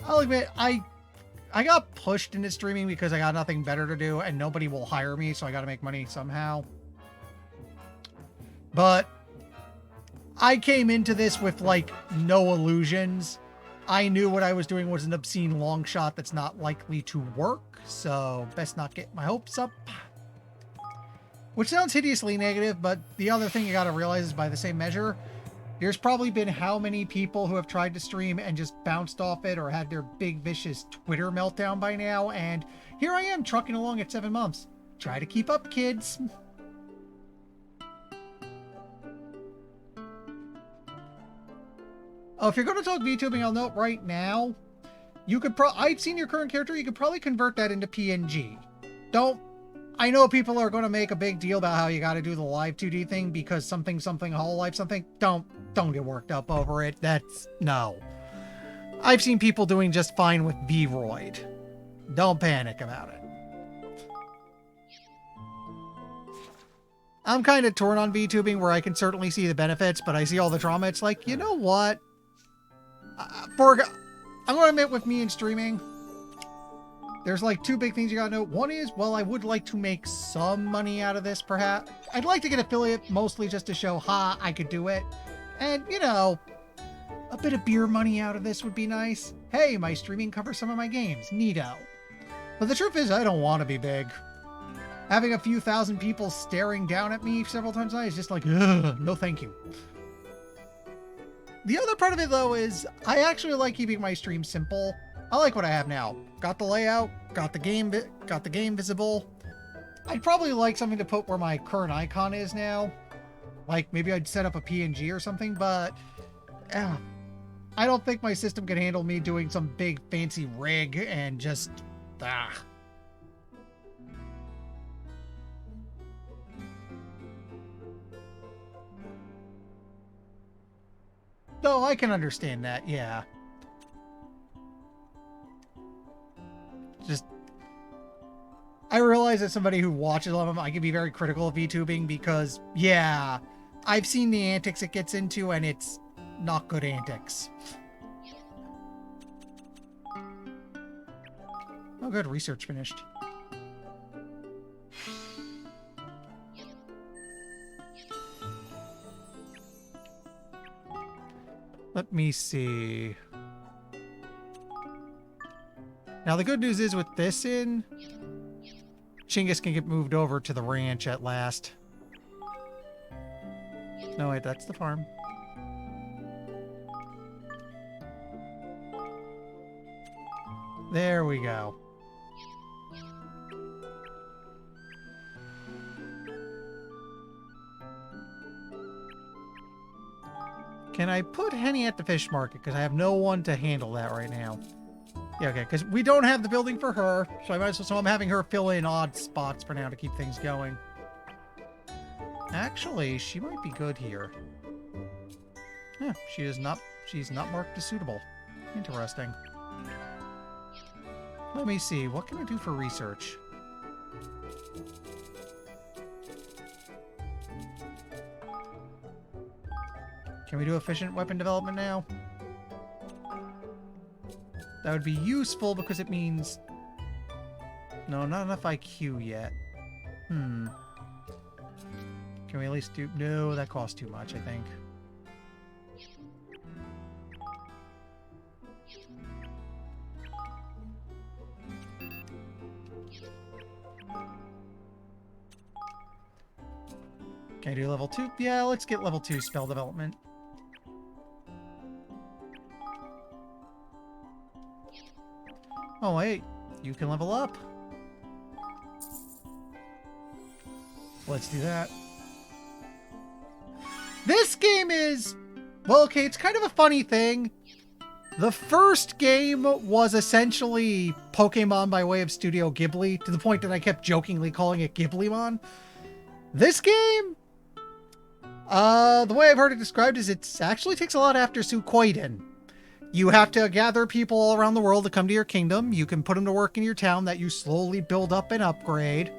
I'll admit, I got pushed into streaming because I got nothing better to do and nobody will hire me, so I got to make money somehow. But I came into this with like no illusions. I knew what I was doing was an obscene long shot that's not likely to work, so best not get my hopes up. Which sounds hideously negative, but the other thing you gotta realize is by the same measure, there's probably been how many people who have tried to stream and just bounced off it or had their big vicious Twitter meltdown by now, and here I am trucking along at 7 months. Try to keep up, kids. Oh, if you're going to talk VTubing, I'll note right now, you could I've seen your current character, you could probably convert that into PNG. I know people are going to make a big deal about how you got to do the live 2D thing because something, Hololive something. Don't get worked up over it. No. I've seen people doing just fine with V-Roid. Don't panic about it. I'm kind of torn on VTubing, where I can certainly see the benefits, but I see all the drama. It's like, you know what? I'm going to admit, with me and streaming, there's like two big things you gotta know. One is, well, I would like to make some money out of this, perhaps. I'd like to get affiliate, mostly just to show, I could do it. And, you know, a bit of beer money out of this would be nice. Hey, my streaming covers some of my games. Neato. But the truth is, I don't want to be big. Having a few thousand people staring down at me several times a night is just like, ugh, no thank you. The other part of it, though, is I actually like keeping my stream simple. I like what I have now. Got the layout, got the game visible. I'd probably like something to put where my current icon is now. Like, maybe I'd set up a PNG or something, but I don't think my system can handle me doing some big fancy rig and just, No, I can understand that, yeah. Just, I realize as somebody who watches a lot of them, I can be very critical of VTubing because, yeah, I've seen the antics it gets into, and it's not good antics. Oh, good. Research finished. Let me see. Now, the good news is with this in, Chinggis can get moved over to the ranch at last. No, wait, that's the farm. There we go. Can I put Henny at the fish market? Because I have no one to handle that right now. Yeah, okay, because we don't have the building for her, so I might as well, so I'm having her fill in odd spots for now to keep things going. Actually, she might be good here. Yeah, she's not marked as suitable. Interesting. Let me see, what can I do for research? Can we do efficient weapon development now? That would be useful because it means... No, not enough IQ yet. Can we at least do... No, that costs too much, I think. Can I do level 2? Yeah, let's get level 2 spell development. Oh, wait. You can level up. Let's do that. This game is... Well, okay, it's kind of a funny thing. The first game was essentially Pokemon by way of Studio Ghibli, to the point that I kept jokingly calling it Ghiblimon. This game... the way I've heard it described is it actually takes a lot after Suikoden. You have to gather people all around the world to come to your kingdom. You can put them to work in your town that you slowly build up and upgrade.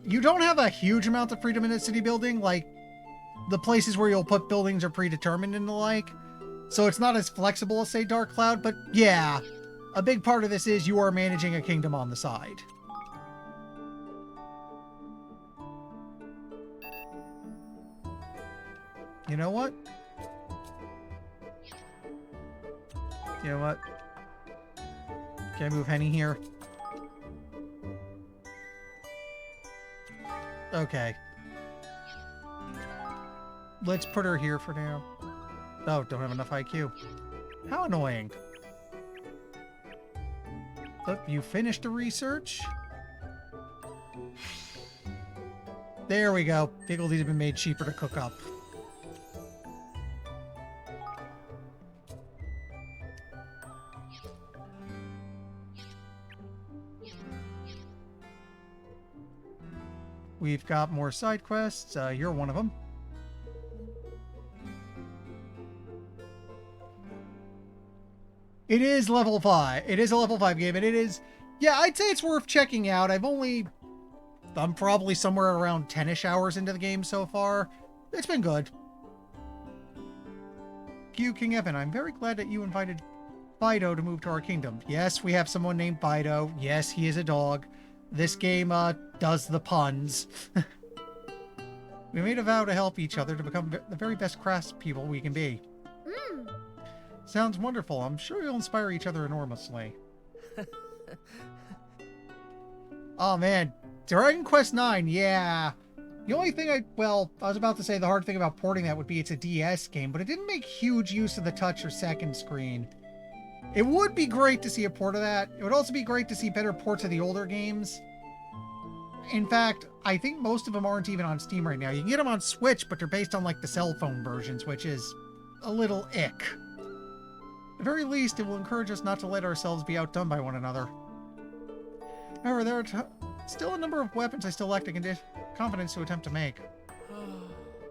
You don't have a huge amount of freedom in the city building. Like, the places where you'll put buildings are predetermined and the like. So it's not as flexible as, say, Dark Cloud. But yeah, a big part of this is you are managing a kingdom on the side. You know what? You know what? Can I move Henny here? Okay. Let's put her here for now. Oh, don't have enough IQ. How annoying. Oh, you finished the research? There we go. Piggledies have been made cheaper to cook up. We've got more side quests. You're one of them. It is level 5. It is a level 5 game, and it is... Yeah, I'd say it's worth checking out. I'm probably somewhere around 10-ish hours into the game so far. It's been good. You, King Evan, I'm very glad that you invited Fido to move to our kingdom. Yes, we have someone named Fido. Yes, he is a dog. This game, does the puns. We made a vow to help each other to become the very best craftspeople we can be. Sounds wonderful. I'm sure you'll inspire each other enormously. Oh, man. Dragon Quest IX, yeah. The only thing I was about to say the hard thing about porting that would be it's a DS game, but it didn't make huge use of the touch or second screen. It would be great to see a port of that. It would also be great to see better ports of the older games. In fact, I think most of them aren't even on Steam right now. You can get them on Switch, but they're based on like the cell phone versions, which is a little ick. At the very least, it will encourage us not to let ourselves be outdone by one another. However, there are still a number of weapons I still lack the confidence to attempt to make.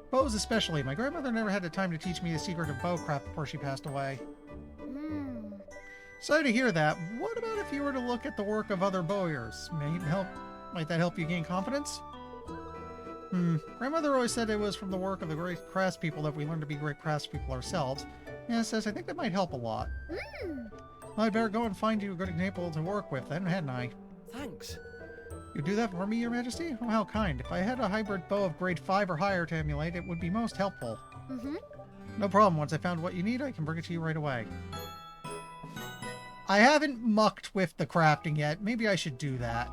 Bows especially. My grandmother never had the time to teach me the secret of bowcraft before she passed away. Sorry to hear that. What about if you were to look at the work of other bowyers? Might that help you gain confidence? Grandmother always said it was from the work of the great craftspeople that we learned to be great craftspeople ourselves. Yeah, says I think that might help a lot. Well, I'd better go and find you a good example to work with then, hadn't I? Thanks. You do that for me, Your Majesty? Oh, how kind. If I had a hybrid bow of grade 5 or higher to emulate, it would be most helpful. No problem. Once I found what you need, I can bring it to you right away. I haven't mucked with the crafting yet. Maybe I should do that.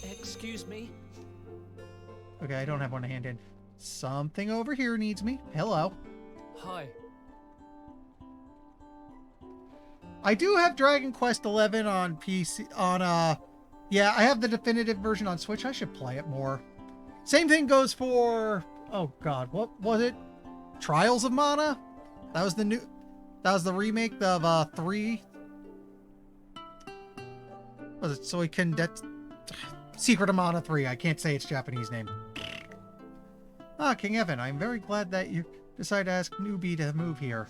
Excuse me? Okay, I don't have one to hand in. Something over here needs me. Hello. Hi. I do have Dragon Quest XI on PC, yeah, I have the definitive version on Switch. I should play it more. Same thing goes for, oh god, what was it? Trials of Mana? That was the remake of, 3. Was it Secret of Mana 3. I can't say its Japanese name. King Evan, I'm very glad that you decided to ask Newbie to move here.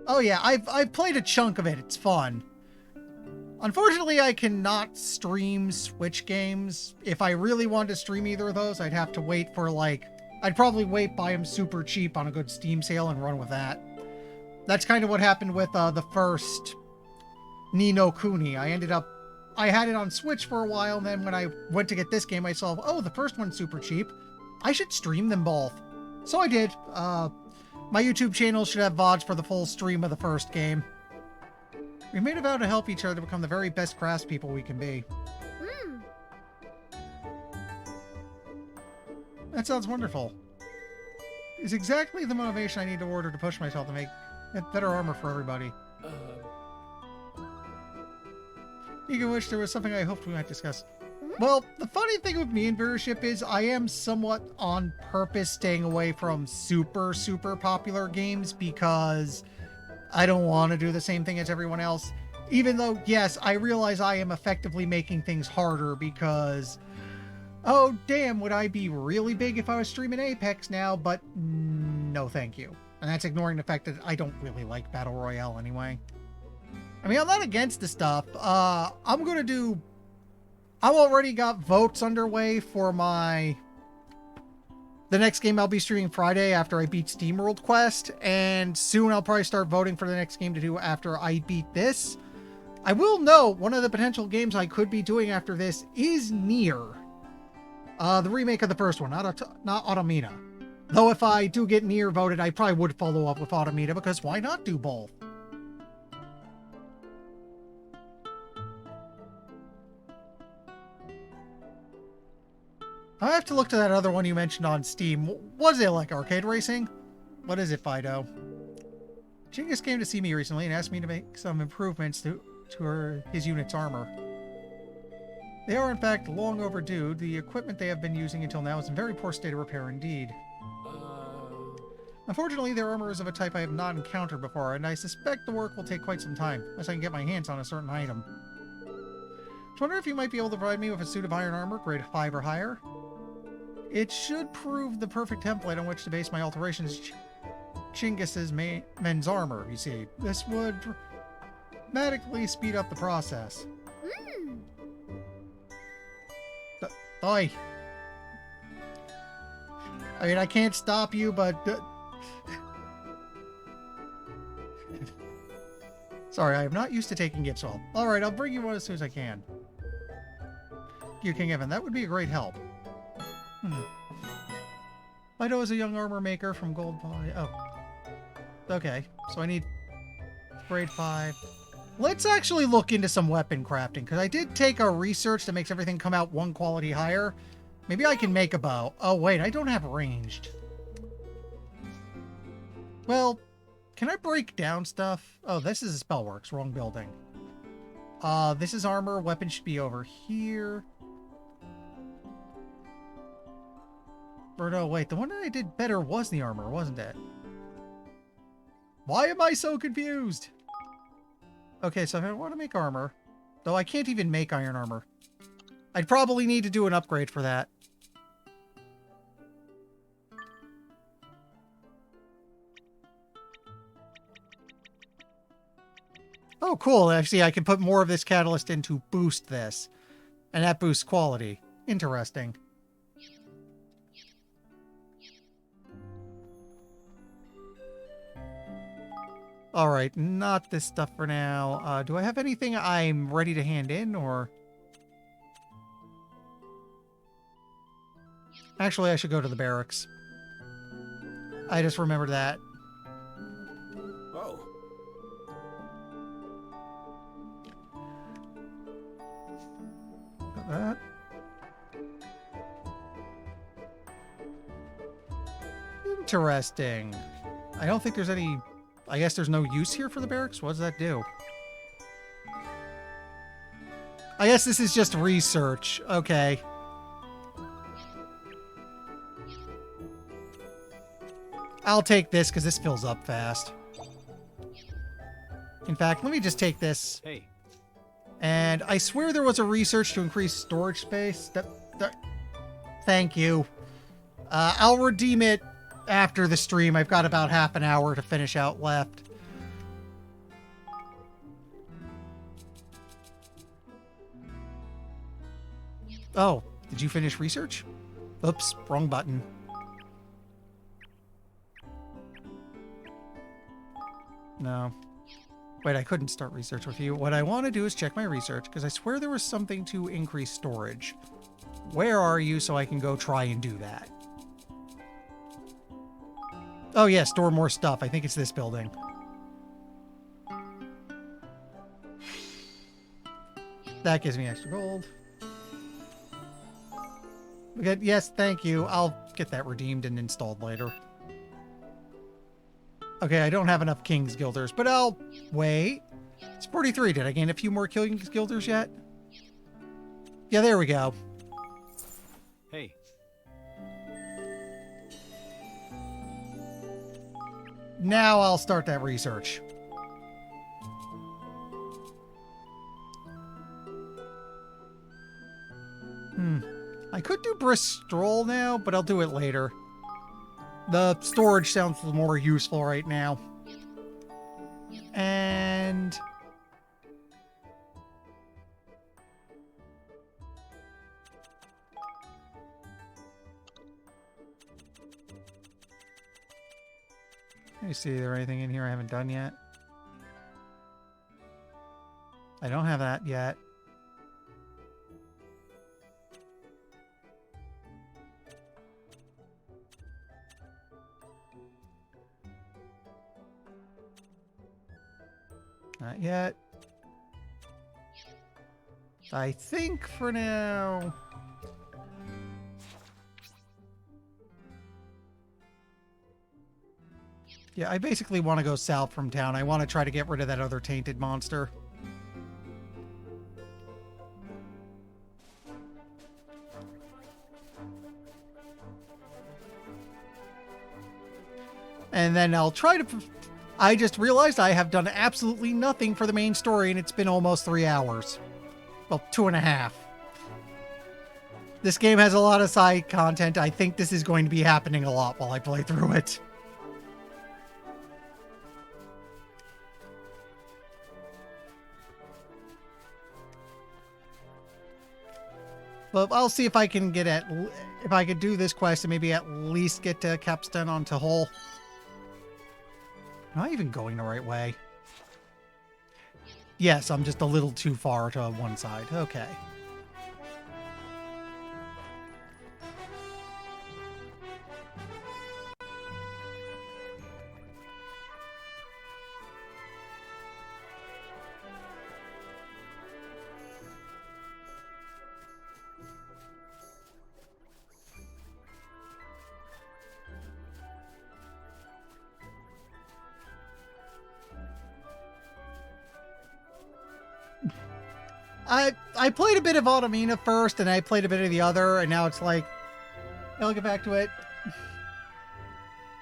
Oh yeah, I've played a chunk of it. It's fun. Unfortunately, I cannot stream Switch games. If I really wanted to stream either of those, I'd have to wait for I'd probably buy them super cheap on a good Steam sale and run with that. That's kind of what happened with the first No Kuni. I had it on Switch for a while, and then when I went to get this game, I saw, oh, the first one's super cheap. I should stream them both. So I did. My YouTube channel should have VODs for the full stream of the first game. We made a vow to help each other to become the very best craftspeople we can be. That sounds wonderful. It's exactly the motivation I need to order to push myself to make better armor for everybody. You can wish there was something I hoped we might discuss. Well, the funny thing with me and viewership is I am somewhat on purpose staying away from super, super popular games because I don't want to do the same thing as everyone else. Even though, yes, I realize I am effectively making things harder because, oh, damn, would I be really big if I was streaming Apex now? But no, thank you. And that's ignoring the fact that I don't really like Battle Royale anyway. I mean, I'm not against the stuff. I've already got votes underway for the next game I'll be streaming Friday after I beat SteamWorld Quest, and soon I'll probably start voting for the next game to do after I beat this. I will note, one of the potential games I could be doing after this is Nier. The remake of the first one, not Automata. Though if I do get Nier voted, I probably would follow up with Automata, because why not do both? I have to look to that other one you mentioned on Steam. Was it like arcade racing? What is it, Fido? Jingus came to see me recently and asked me to make some improvements to his unit's armor. They are in fact long overdue. The equipment they have been using until now is in very poor state of repair indeed. Unfortunately, their armor is of a type I have not encountered before, and I suspect the work will take quite some time, unless I can get my hands on a certain item. I wonder if you might be able to provide me with a suit of iron armor, grade 5 or higher. It should prove the perfect template on which to base my alterations. Chinggis's men's armor, you see. This would dramatically speed up the process. Oi. I mean, I can't stop you, but... Sorry, I am not used to taking gifts all. Alright, I'll bring you one as soon as I can. You, King Evan, that would be a great help. I know as a young armor maker from Gold Pie. Oh. Okay, so I need grade 5. Let's actually look into some weapon crafting, because I did take a research that makes everything come out one quality higher. Maybe I can make a bow. Oh, wait, I don't have ranged. Well, can I break down stuff? Oh, this is a Spellworks. Wrong building. This is armor. Weapon should be over here. Or no, wait. The one that I did better was the armor, wasn't it? Why am I so confused? Okay, so if I want to make armor, though I can't even make iron armor. I'd probably need to do an upgrade for that. Oh, cool. Actually, I can put more of this catalyst in to boost this. And that boosts quality. Interesting. Alright, not this stuff for now. Do I have anything I'm ready to hand in, or... Actually, I should go to the barracks. I just remembered that. Oh. Got that. Interesting. I don't think there's any... I guess there's no use here for the barracks? What does that do? I guess this is just research. Okay. I'll take this because this fills up fast. In fact, let me just take this. Hey. And I swear there was a research to increase storage space. Thank you. I'll redeem it after the stream. I've got about half an hour to finish out left. Oh, did you finish research? Oops, wrong button. No. Wait, I couldn't start research with you. What I want to do is check my research, because I swear there was something to increase storage. Where are you so I can go try and do that? Oh yeah, store more stuff. I think it's this building. That gives me extra gold. Good. Yes, thank you. I'll get that redeemed and installed later. Okay, I don't have enough King's Guilders, but I'll wait. It's 43. Did I gain a few more King's Guilders yet? Yeah, there we go. Hey. Now I'll start that research. I could do Bristol now, but I'll do it later. The storage sounds more useful right now. And... let me see, is there anything in here I haven't done yet? I don't have that yet. Not yet. I think for now... yeah, I basically want to go south from town. I want to try to get rid of that other tainted monster. And then I'll try to... I just realized I have done absolutely nothing for the main story, and it's been almost 3 hours. Well, 2.5. This game has a lot of side content. I think this is going to be happening a lot while I play through it. But I'll see if I can get if I could do this quest and maybe at least get to Capstone onto Hull. Am I even going the right way? Yes, I'm just a little too far to one side. Okay. I played a bit of Automina first, and I played a bit of the other, and now it's like, I'll get back to it.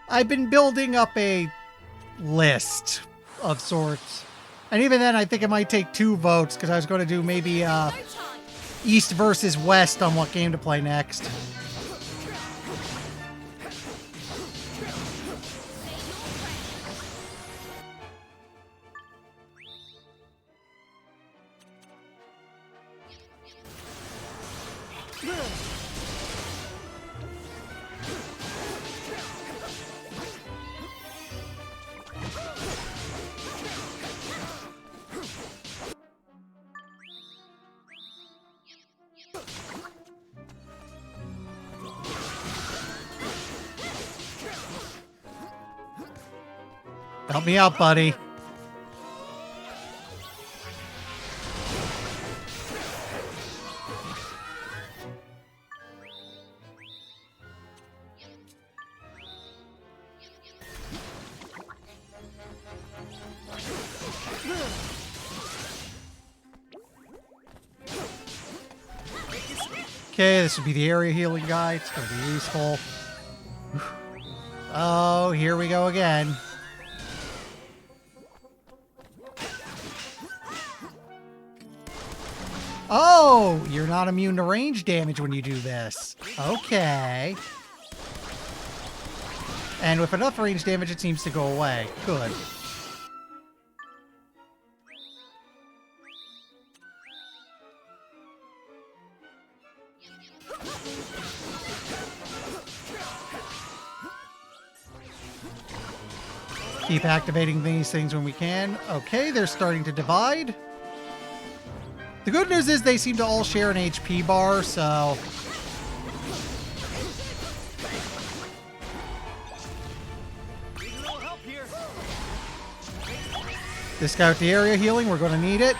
I've been building up a list of sorts. And even then, I think it might take 2 votes, because I was going to do maybe No time. East versus West on what game to play next. Help me out, buddy. Okay, this would be the area healing guy. It's going to be useful. Oh, here we go again. Oh, you're not immune to range damage when you do this. Okay. And with enough range damage, it seems to go away. Good. Keep activating these things when we can. Okay, they're starting to divide. The good news is they seem to all share an HP bar, so... Need a little help here. This guy with the area healing, we're going to need it.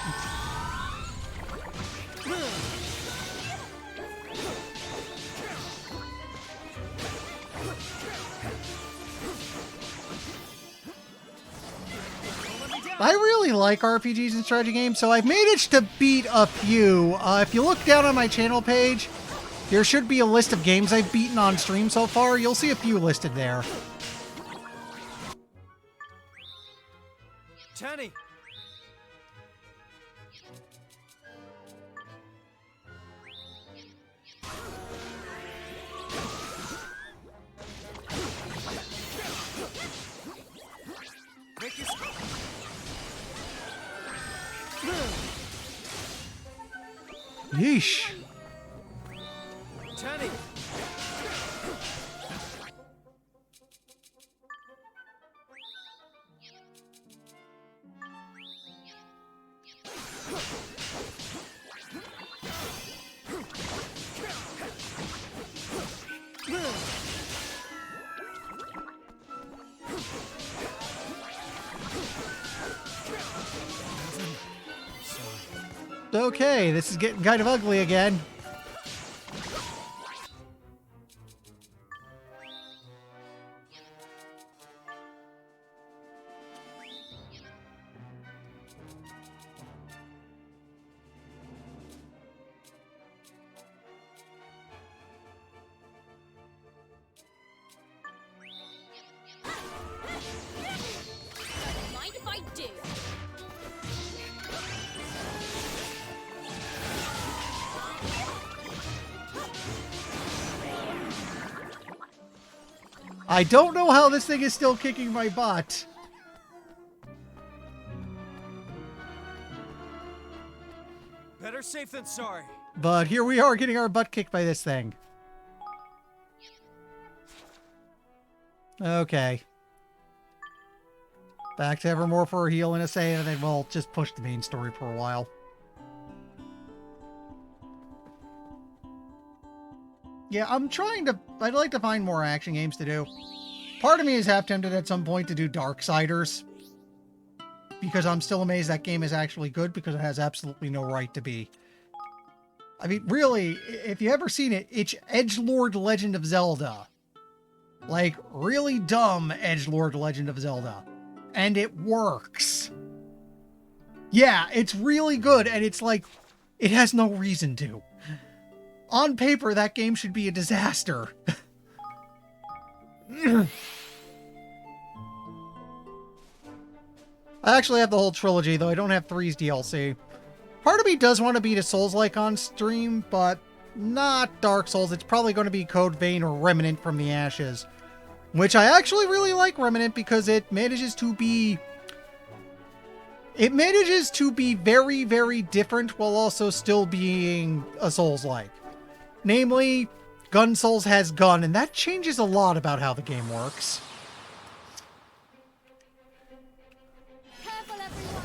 I really like RPGs and strategy games, so I've managed to beat a few. If you look down on my channel page, there should be a list of games I've beaten on stream so far. You'll see a few listed there. Tanny. Make it. Yeesh. Tanny. Okay, this is getting kind of ugly again. Mind if I do? I don't know how this thing is still kicking my butt. Better safe than sorry. But here we are getting our butt kicked by this thing. Okay. Back to Evermore for a heal and a save, and then we'll just push the main story for a while. Yeah, I'd like to find more action games to do. Part of me is half tempted at some point to do Darksiders, because I'm still amazed that game is actually good, because it has absolutely no right to be. I mean, really, if you've ever seen it, it's Edgelord Legend of Zelda. Like, really dumb Edgelord Legend of Zelda. And it works. Yeah, it's really good, and it's like, it has no reason to. On paper, that game should be a disaster. I actually have the whole trilogy, though I don't have 3's DLC. Part of me does want to beat a Souls-like on stream, but not Dark Souls. It's probably going to be Code Vein or Remnant from the Ashes. Which I actually really like Remnant because it manages to be very, very different while also still being a Souls-like. Namely, Gun Souls has gun, and that changes a lot about how the game works. Careful, everyone.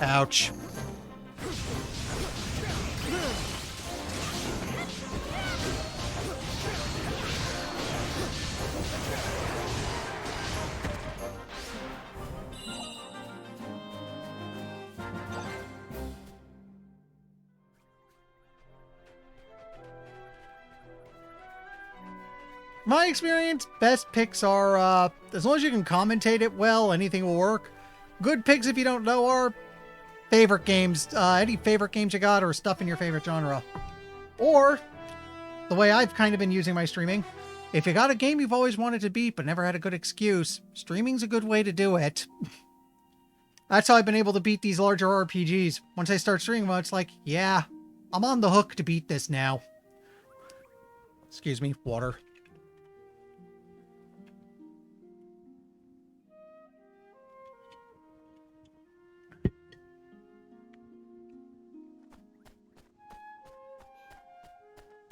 Ouch. My experience, best picks are, as long as you can commentate it well, anything will work. Good picks, if you don't know, are favorite games. Any favorite games you got or stuff in your favorite genre. Or, the way I've kind of been using my streaming, if you got a game you've always wanted to beat but never had a good excuse, streaming's a good way to do it. That's how I've been able to beat these larger RPGs. Once I start streaming them, it's like, yeah, I'm on the hook to beat this now. Excuse me, water.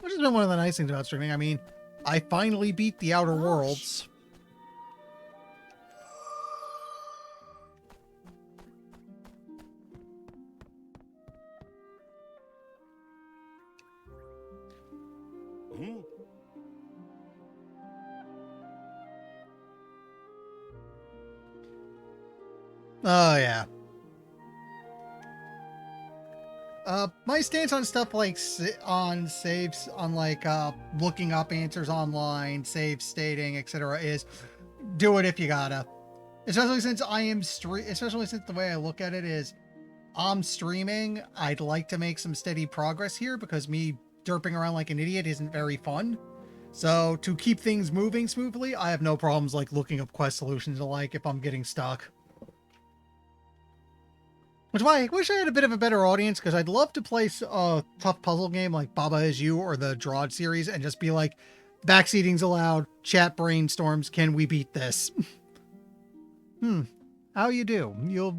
Which has been one of the nice things about streaming. I mean, I finally beat The Outer Worlds. Oh, yeah. My stance on stuff like on saves, on like looking up answers online, save stating, etc. is do it if you gotta. Especially since especially since the way I look at it is I'm streaming, I'd like to make some steady progress here because me derping around like an idiot isn't very fun. So to keep things moving smoothly, I have no problems like looking up quest solutions alike if I'm getting stuck. Which is why I wish I had a bit of a better audience, because I'd love to play a tough puzzle game like Baba Is You or the Drawed series and just be like, backseating's allowed, chat brainstorms, can we beat this? How you do? You'll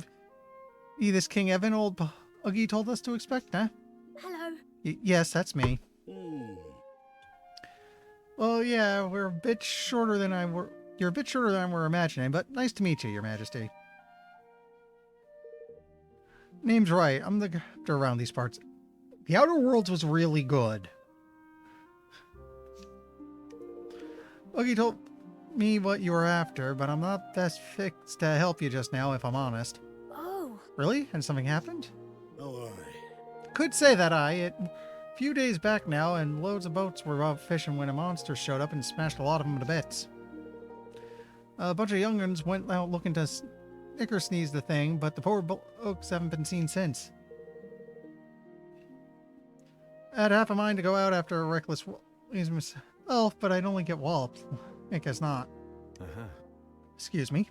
be this King Evan old Uggy told us to expect, huh? Hello. Yes, that's me. Well, yeah, you're a bit shorter than I were imagining, but nice to meet you, Your Majesty. Name's right. I'm the doctor around these parts. The Outer Worlds was really good. Uggy told me what you were after, but I'm not best fixed to help you just now, if I'm honest. Oh. Really? And something happened? Oh, aye. Could say that a few days back now, and loads of boats were out fishing when a monster showed up and smashed a lot of them to bits. A bunch of young'uns went out looking to sneeze the thing, but the poor oaks haven't been seen since. I had half a mind to go out after a reckless myself, but I'd only get walloped. I guess not. Excuse me.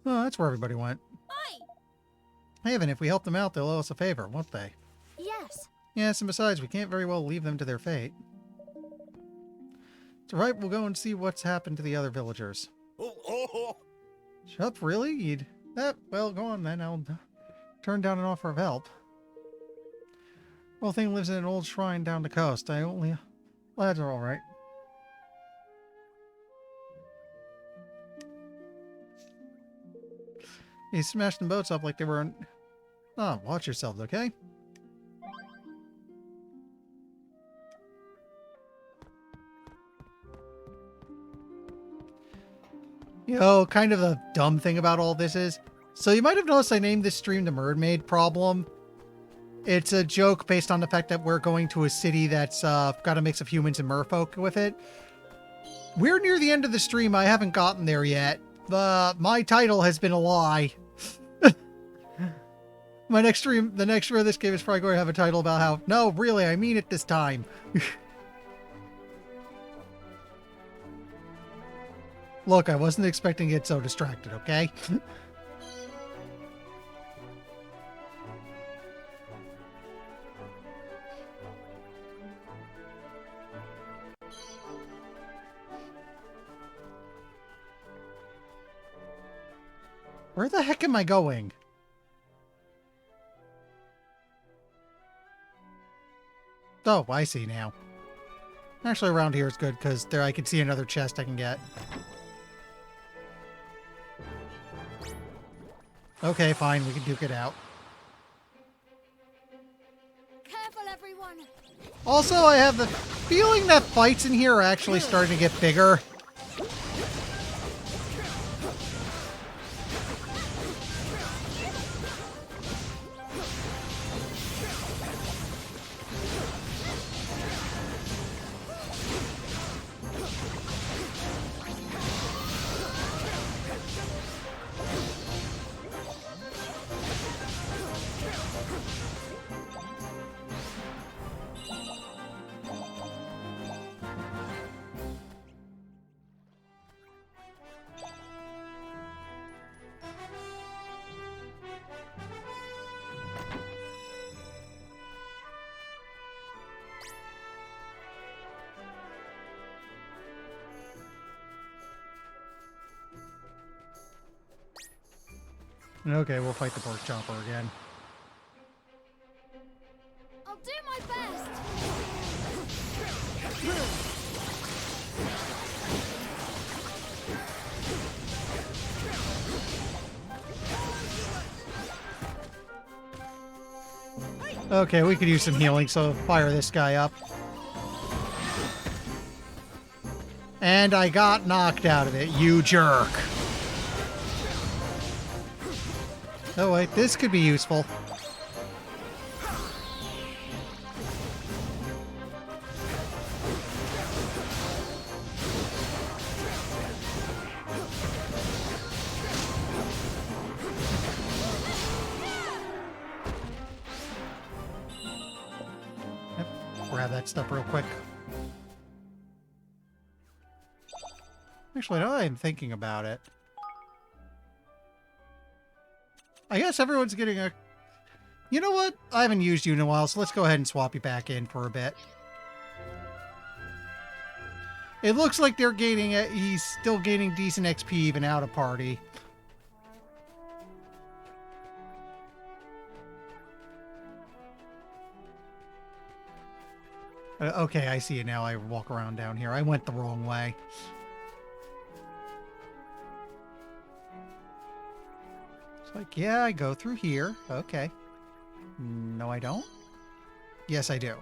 Oh, that's where everybody went. Oi! Haven, if we help them out, they'll owe us a favor, won't they? Yes. Yes, and besides, we can't very well leave them to their fate. It's alright, we'll go and see what's happened to the other villagers. Oh. Shut up, really? You'd... well, go on then. I'll turn down an offer of help. Well, thing lives in an old shrine down the coast. Lads are alright. He smashed the boats up like they were... Oh, watch yourselves, okay? You know, kind of the dumb thing about all this is... So you might have noticed I named this stream the Mermaid Problem. It's a joke based on the fact that we're going to a city that's got a mix of humans and merfolk with it. We're near the end of the stream. I haven't gotten there yet. My title has been a lie. My next stream, the next where this game is probably going to have a title about how, no, really, I mean it this time. Look, I wasn't expecting to get so distracted, okay? Where the heck am I going? Oh, I see now. Actually, around here is good, because there I can see another chest I can get. Okay, fine, we can duke it out. Careful, everyone. Also, I have the feeling that fights in here are actually starting to get bigger. Okay, we'll fight the pork chopper again. I'll do my best. Okay, we could use some healing, so fire this guy up. And I got knocked out of it, you jerk. Oh wait, this could be useful. Yep, grab that stuff real quick. Actually, now I'm thinking about it. I guess everyone's getting a... You know what? I haven't used you in a while, so let's go ahead and swap you back in for a bit. It looks like they're gaining... He's still gaining decent XP even out of party. Okay, I see it now. I walk around down here. I went the wrong way. Like, yeah, I go through here. Okay. No, I don't? Yes, I do.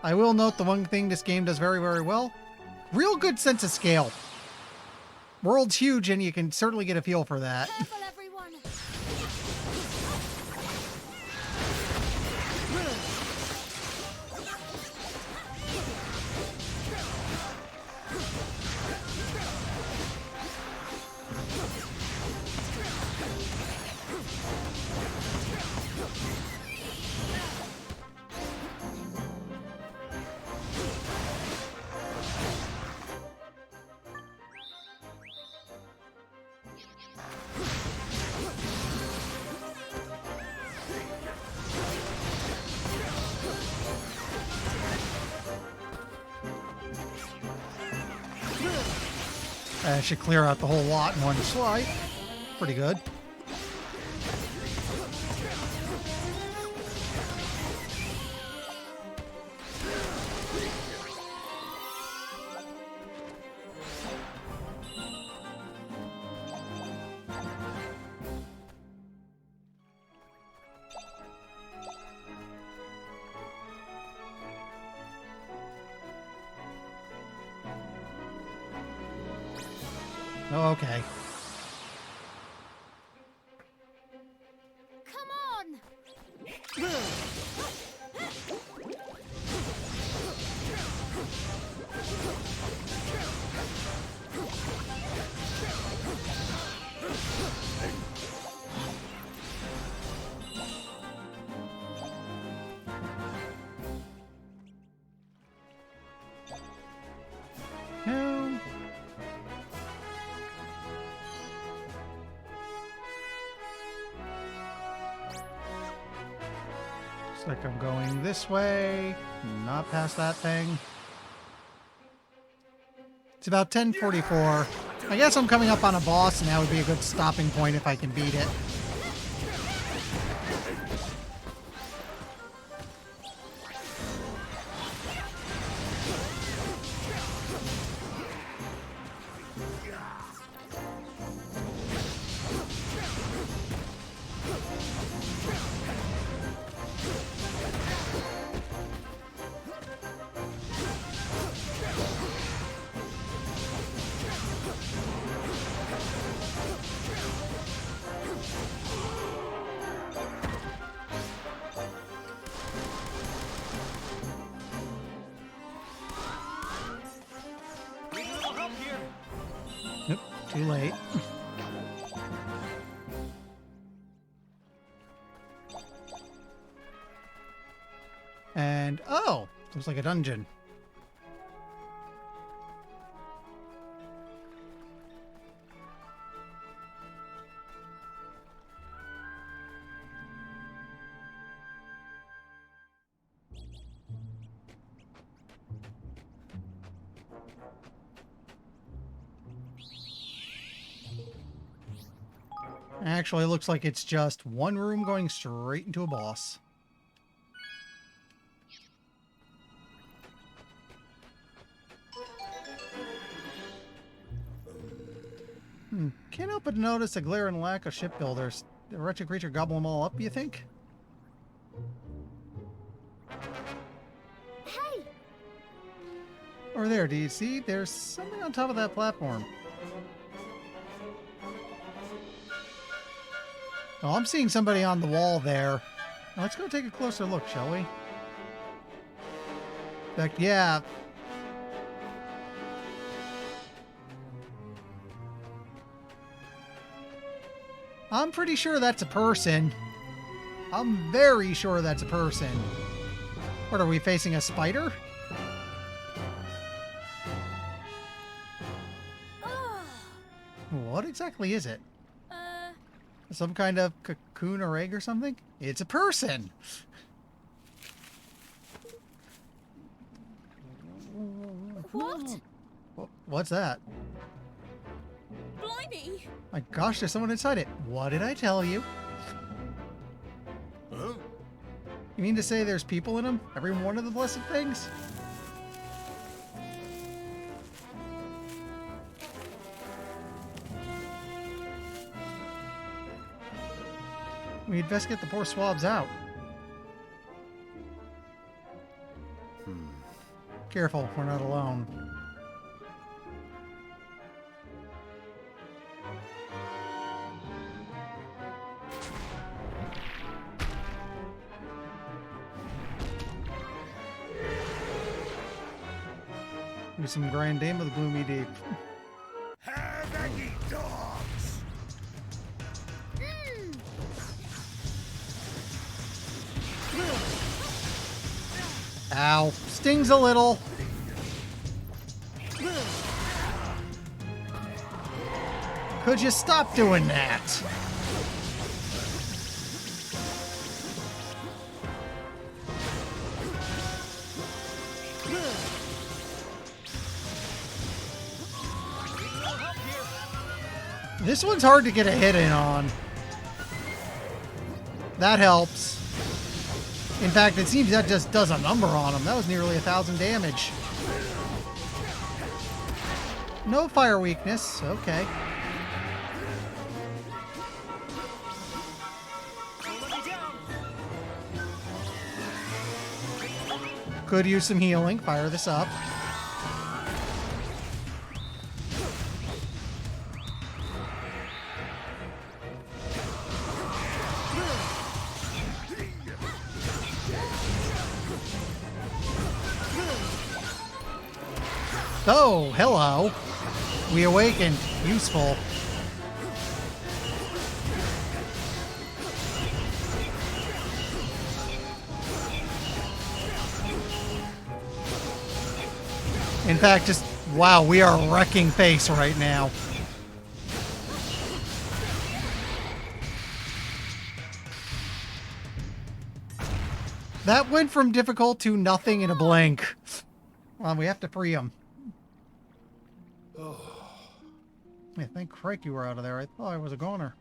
I will note the one thing this game does very, very well. Real good sense of scale. World's huge, and you can certainly get a feel for that. Careful, everyone. Should clear out the whole lot in one swipe. Pretty good. Oh, okay. Come on! No. Looks like I'm going this way, not past that thing. It's about 10:44. I guess I'm coming up on a boss, and that would be a good stopping point if I can beat it. Need a little help here. Nope, too late. And, oh, looks like a dungeon. Actually, it looks like it's just one room going straight into a boss. Can't help but notice a glaring lack of shipbuilders. The wretched creature gobble them all up, you think? Hey! Over there, do you see? There's something on top of that platform. Oh, I'm seeing somebody on the wall there. Now let's go take a closer look, shall we? In fact, yeah. I'm pretty sure that's a person. I'm very sure that's a person. What, are we facing a spider? Ugh. What exactly is it? Some kind of cocoon or egg or something? It's a person! What? What's that? Blimey! My gosh, there's someone inside it. What did I tell you? Huh? You mean to say there's people in them? Every one of the blessed things? We'd best get the poor swabs out. Careful, we're not alone. Do some grand dame of the gloomy deep. Have at ye, dogs! Ow. Stings a little. Could you stop doing that? This one's hard to get a hit in on. That helps. In fact, it seems that just does a number on him. That was nearly 1,000 damage. No fire weakness. Okay. Don't let me down. Could use some healing. Fire this up. Oh, hello. We awakened. Useful. In fact, just, wow, we are wrecking face right now. That went from difficult to nothing in a blink. Well, we have to free him. Yeah, thank Crike you were out of there. I thought I was a goner.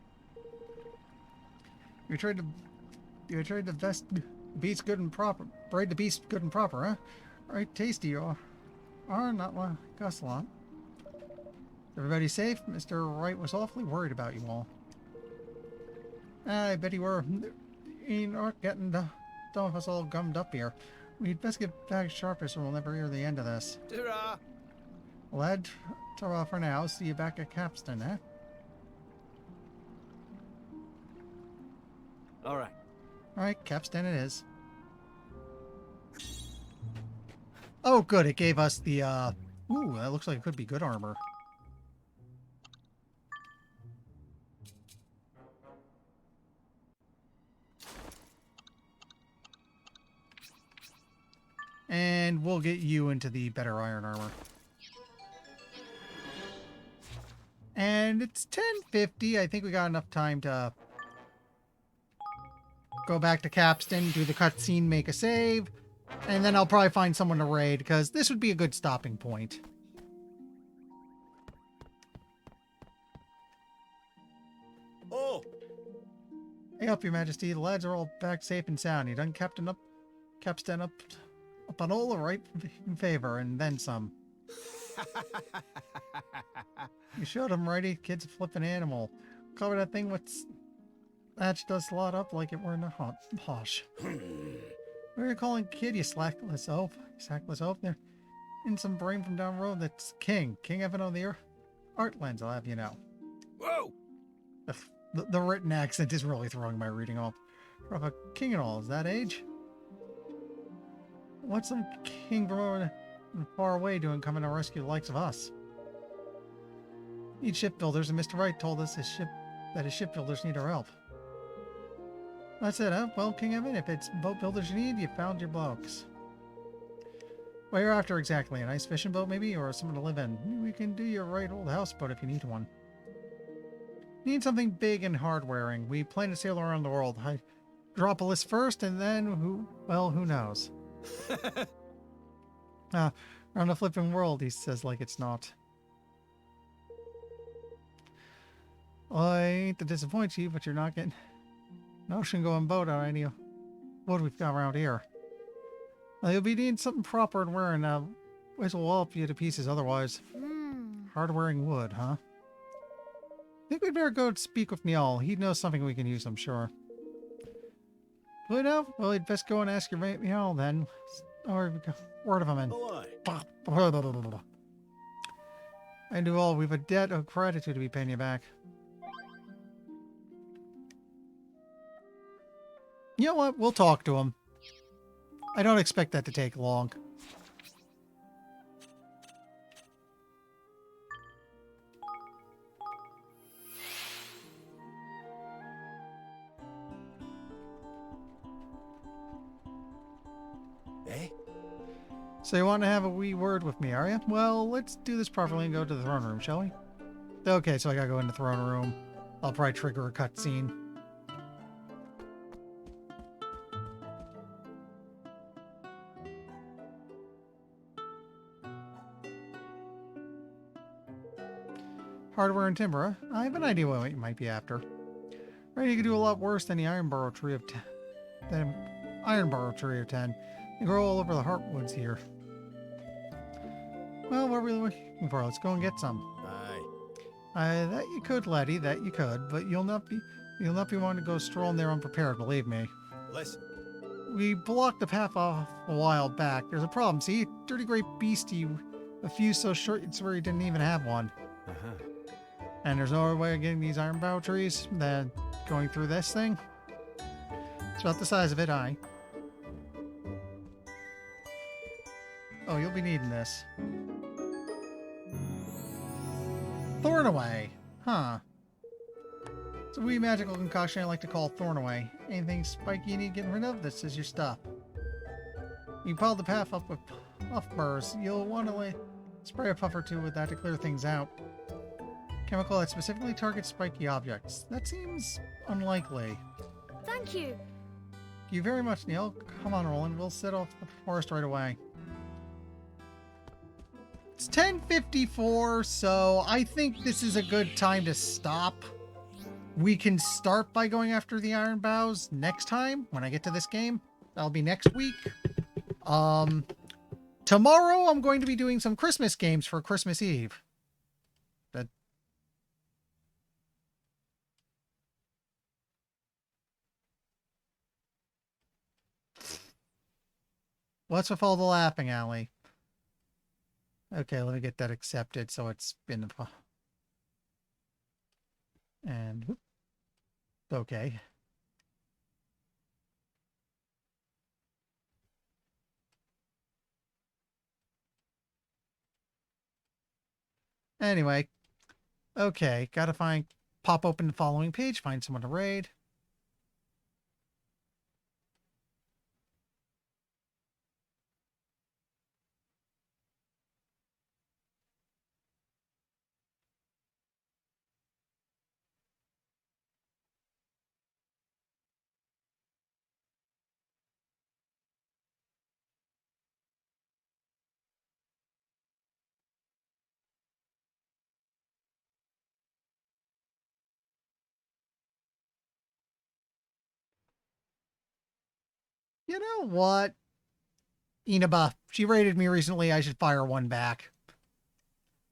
You tried to vest beast good and proper. Braid the beast good and proper, huh? Right, tasty you are. Not like us a lot. Everybody safe? Mr. Wright was awfully worried about you all. I bet you were. You aren't getting some of us all gummed up here. We'd best get back sharpish or we'll never hear the end of this. Ta-ra. Lad, ta-ra for now. See you back at Capstan, eh? All right. Alright, Capstan it is. Oh, good. It gave us the, ooh, that looks like it could be good armor. And we'll get you into the better iron armor. And it's 10:50. I think we got enough time to go back to Capstan, do the cutscene, make a save, and then I'll probably find someone to raid, because this would be a good stopping point. Oh, Hey up, Your Majesty. The lads are all back safe and sound. You done Capstan up on all the right in favor, and then some. You showed him righty. Kid's a flippin' animal. Cover that thing with thatch does slot up like it were in a posh. What are you calling kid, you slackless oaf? Sackless oaf? There in some brain from down the road that's King. King Evan on the art lens, I'll have you know. whoa! The written accent is really throwing my reading off. Of a king and all, is that age? What's some king from over far away doing coming to rescue the likes of us? Need shipbuilders, and Mr. Wright told us that his shipbuilders need our help. That's it, huh? Well, King Evan, if it's boat builders you need, you found your blokes. What you're after exactly? A nice fishing boat, maybe? Or something to live in? We can do your right old houseboat if you need one. Need something big and hard-wearing. We plan to sail around the world. I drop a list first, and then who knows? Around the flipping world, he says like it's not. Well, I ain't to disappoint you, but you're not getting an ocean-going boat on any boat we've got around here. You'll be needing something proper and wearing. Which will help you to pieces otherwise. Hard-wearing wood, huh? Think we'd better go speak with Niall. He'd know something we can use, I'm sure. Well, you'd best go and ask your mate Niall then. Or word of him in. Oh, And do all, we've a debt of gratitude to be paying you back. You know what? We'll talk to him. I don't expect that to take long. eh? So you want to have a wee word with me, are you? Well, let's do this properly and go to the throne room, shall we? Okay, so I gotta go in the throne room. I'll probably trigger a cutscene. Hardware and timber. Huh? I have an idea what you might be after. Right, you could do a lot worse than the Ironbarrow tree of 10. Than Ironbarrow tree of 10. They grow all over the Heartwoods here. Well, what are we looking for? Let's go and get some. Aye. That you could, laddie, that you could, but you'll not be wanting to go strolling there unprepared, believe me. Listen. We blocked the path off a while back. There's a problem. See, dirty great beastie, a fuse so short it's where he didn't even have one. And there's no other way of getting these Ironbarrow trees than going through this thing. It's about the size of it, aye. Oh, you'll be needing this. Thornaway. Huh. It's a wee magical concoction I like to call Thornaway. Anything spiky you need getting rid of, this is your stuff. You pile the path up with puff burrs. You'll want to spray a puff or two with that to clear things out. Chemical that specifically targets spiky objects. That seems unlikely. Thank you. Thank you very much, Neil. Come on, Roland. We'll set off the forest right away. It's 10:54, so I think this is a good time to stop. We can start by going after the Iron Boughs next time when I get to this game. That'll be next week. Tomorrow I'm going to be doing some Christmas games for Christmas Eve. What's with all the laughing, Allie? Okay, let me get that accepted so it's been... And... whoop. Okay. Anyway. Okay, gotta pop open the following page, find someone to raid. You know what? Inaba, she raided me recently. I should fire one back.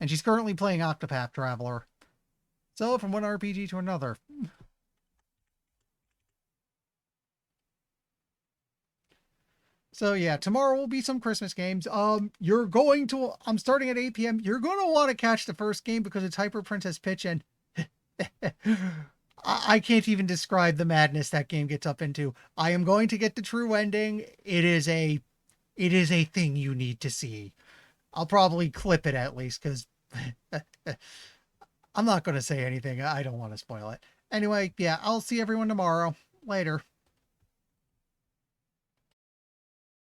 And she's currently playing Octopath Traveler. So, from one RPG to another. So, yeah, tomorrow will be some Christmas games. I'm starting at 8 p.m. You're going to want to catch the first game because it's Hyper Princess Pitch, and I can't even describe the madness that game gets up into. I am going to get the true ending. It is a thing you need to see. I'll probably clip it at least because I'm not going to say anything. I don't want to spoil it. Anyway, yeah, I'll see everyone tomorrow. Later.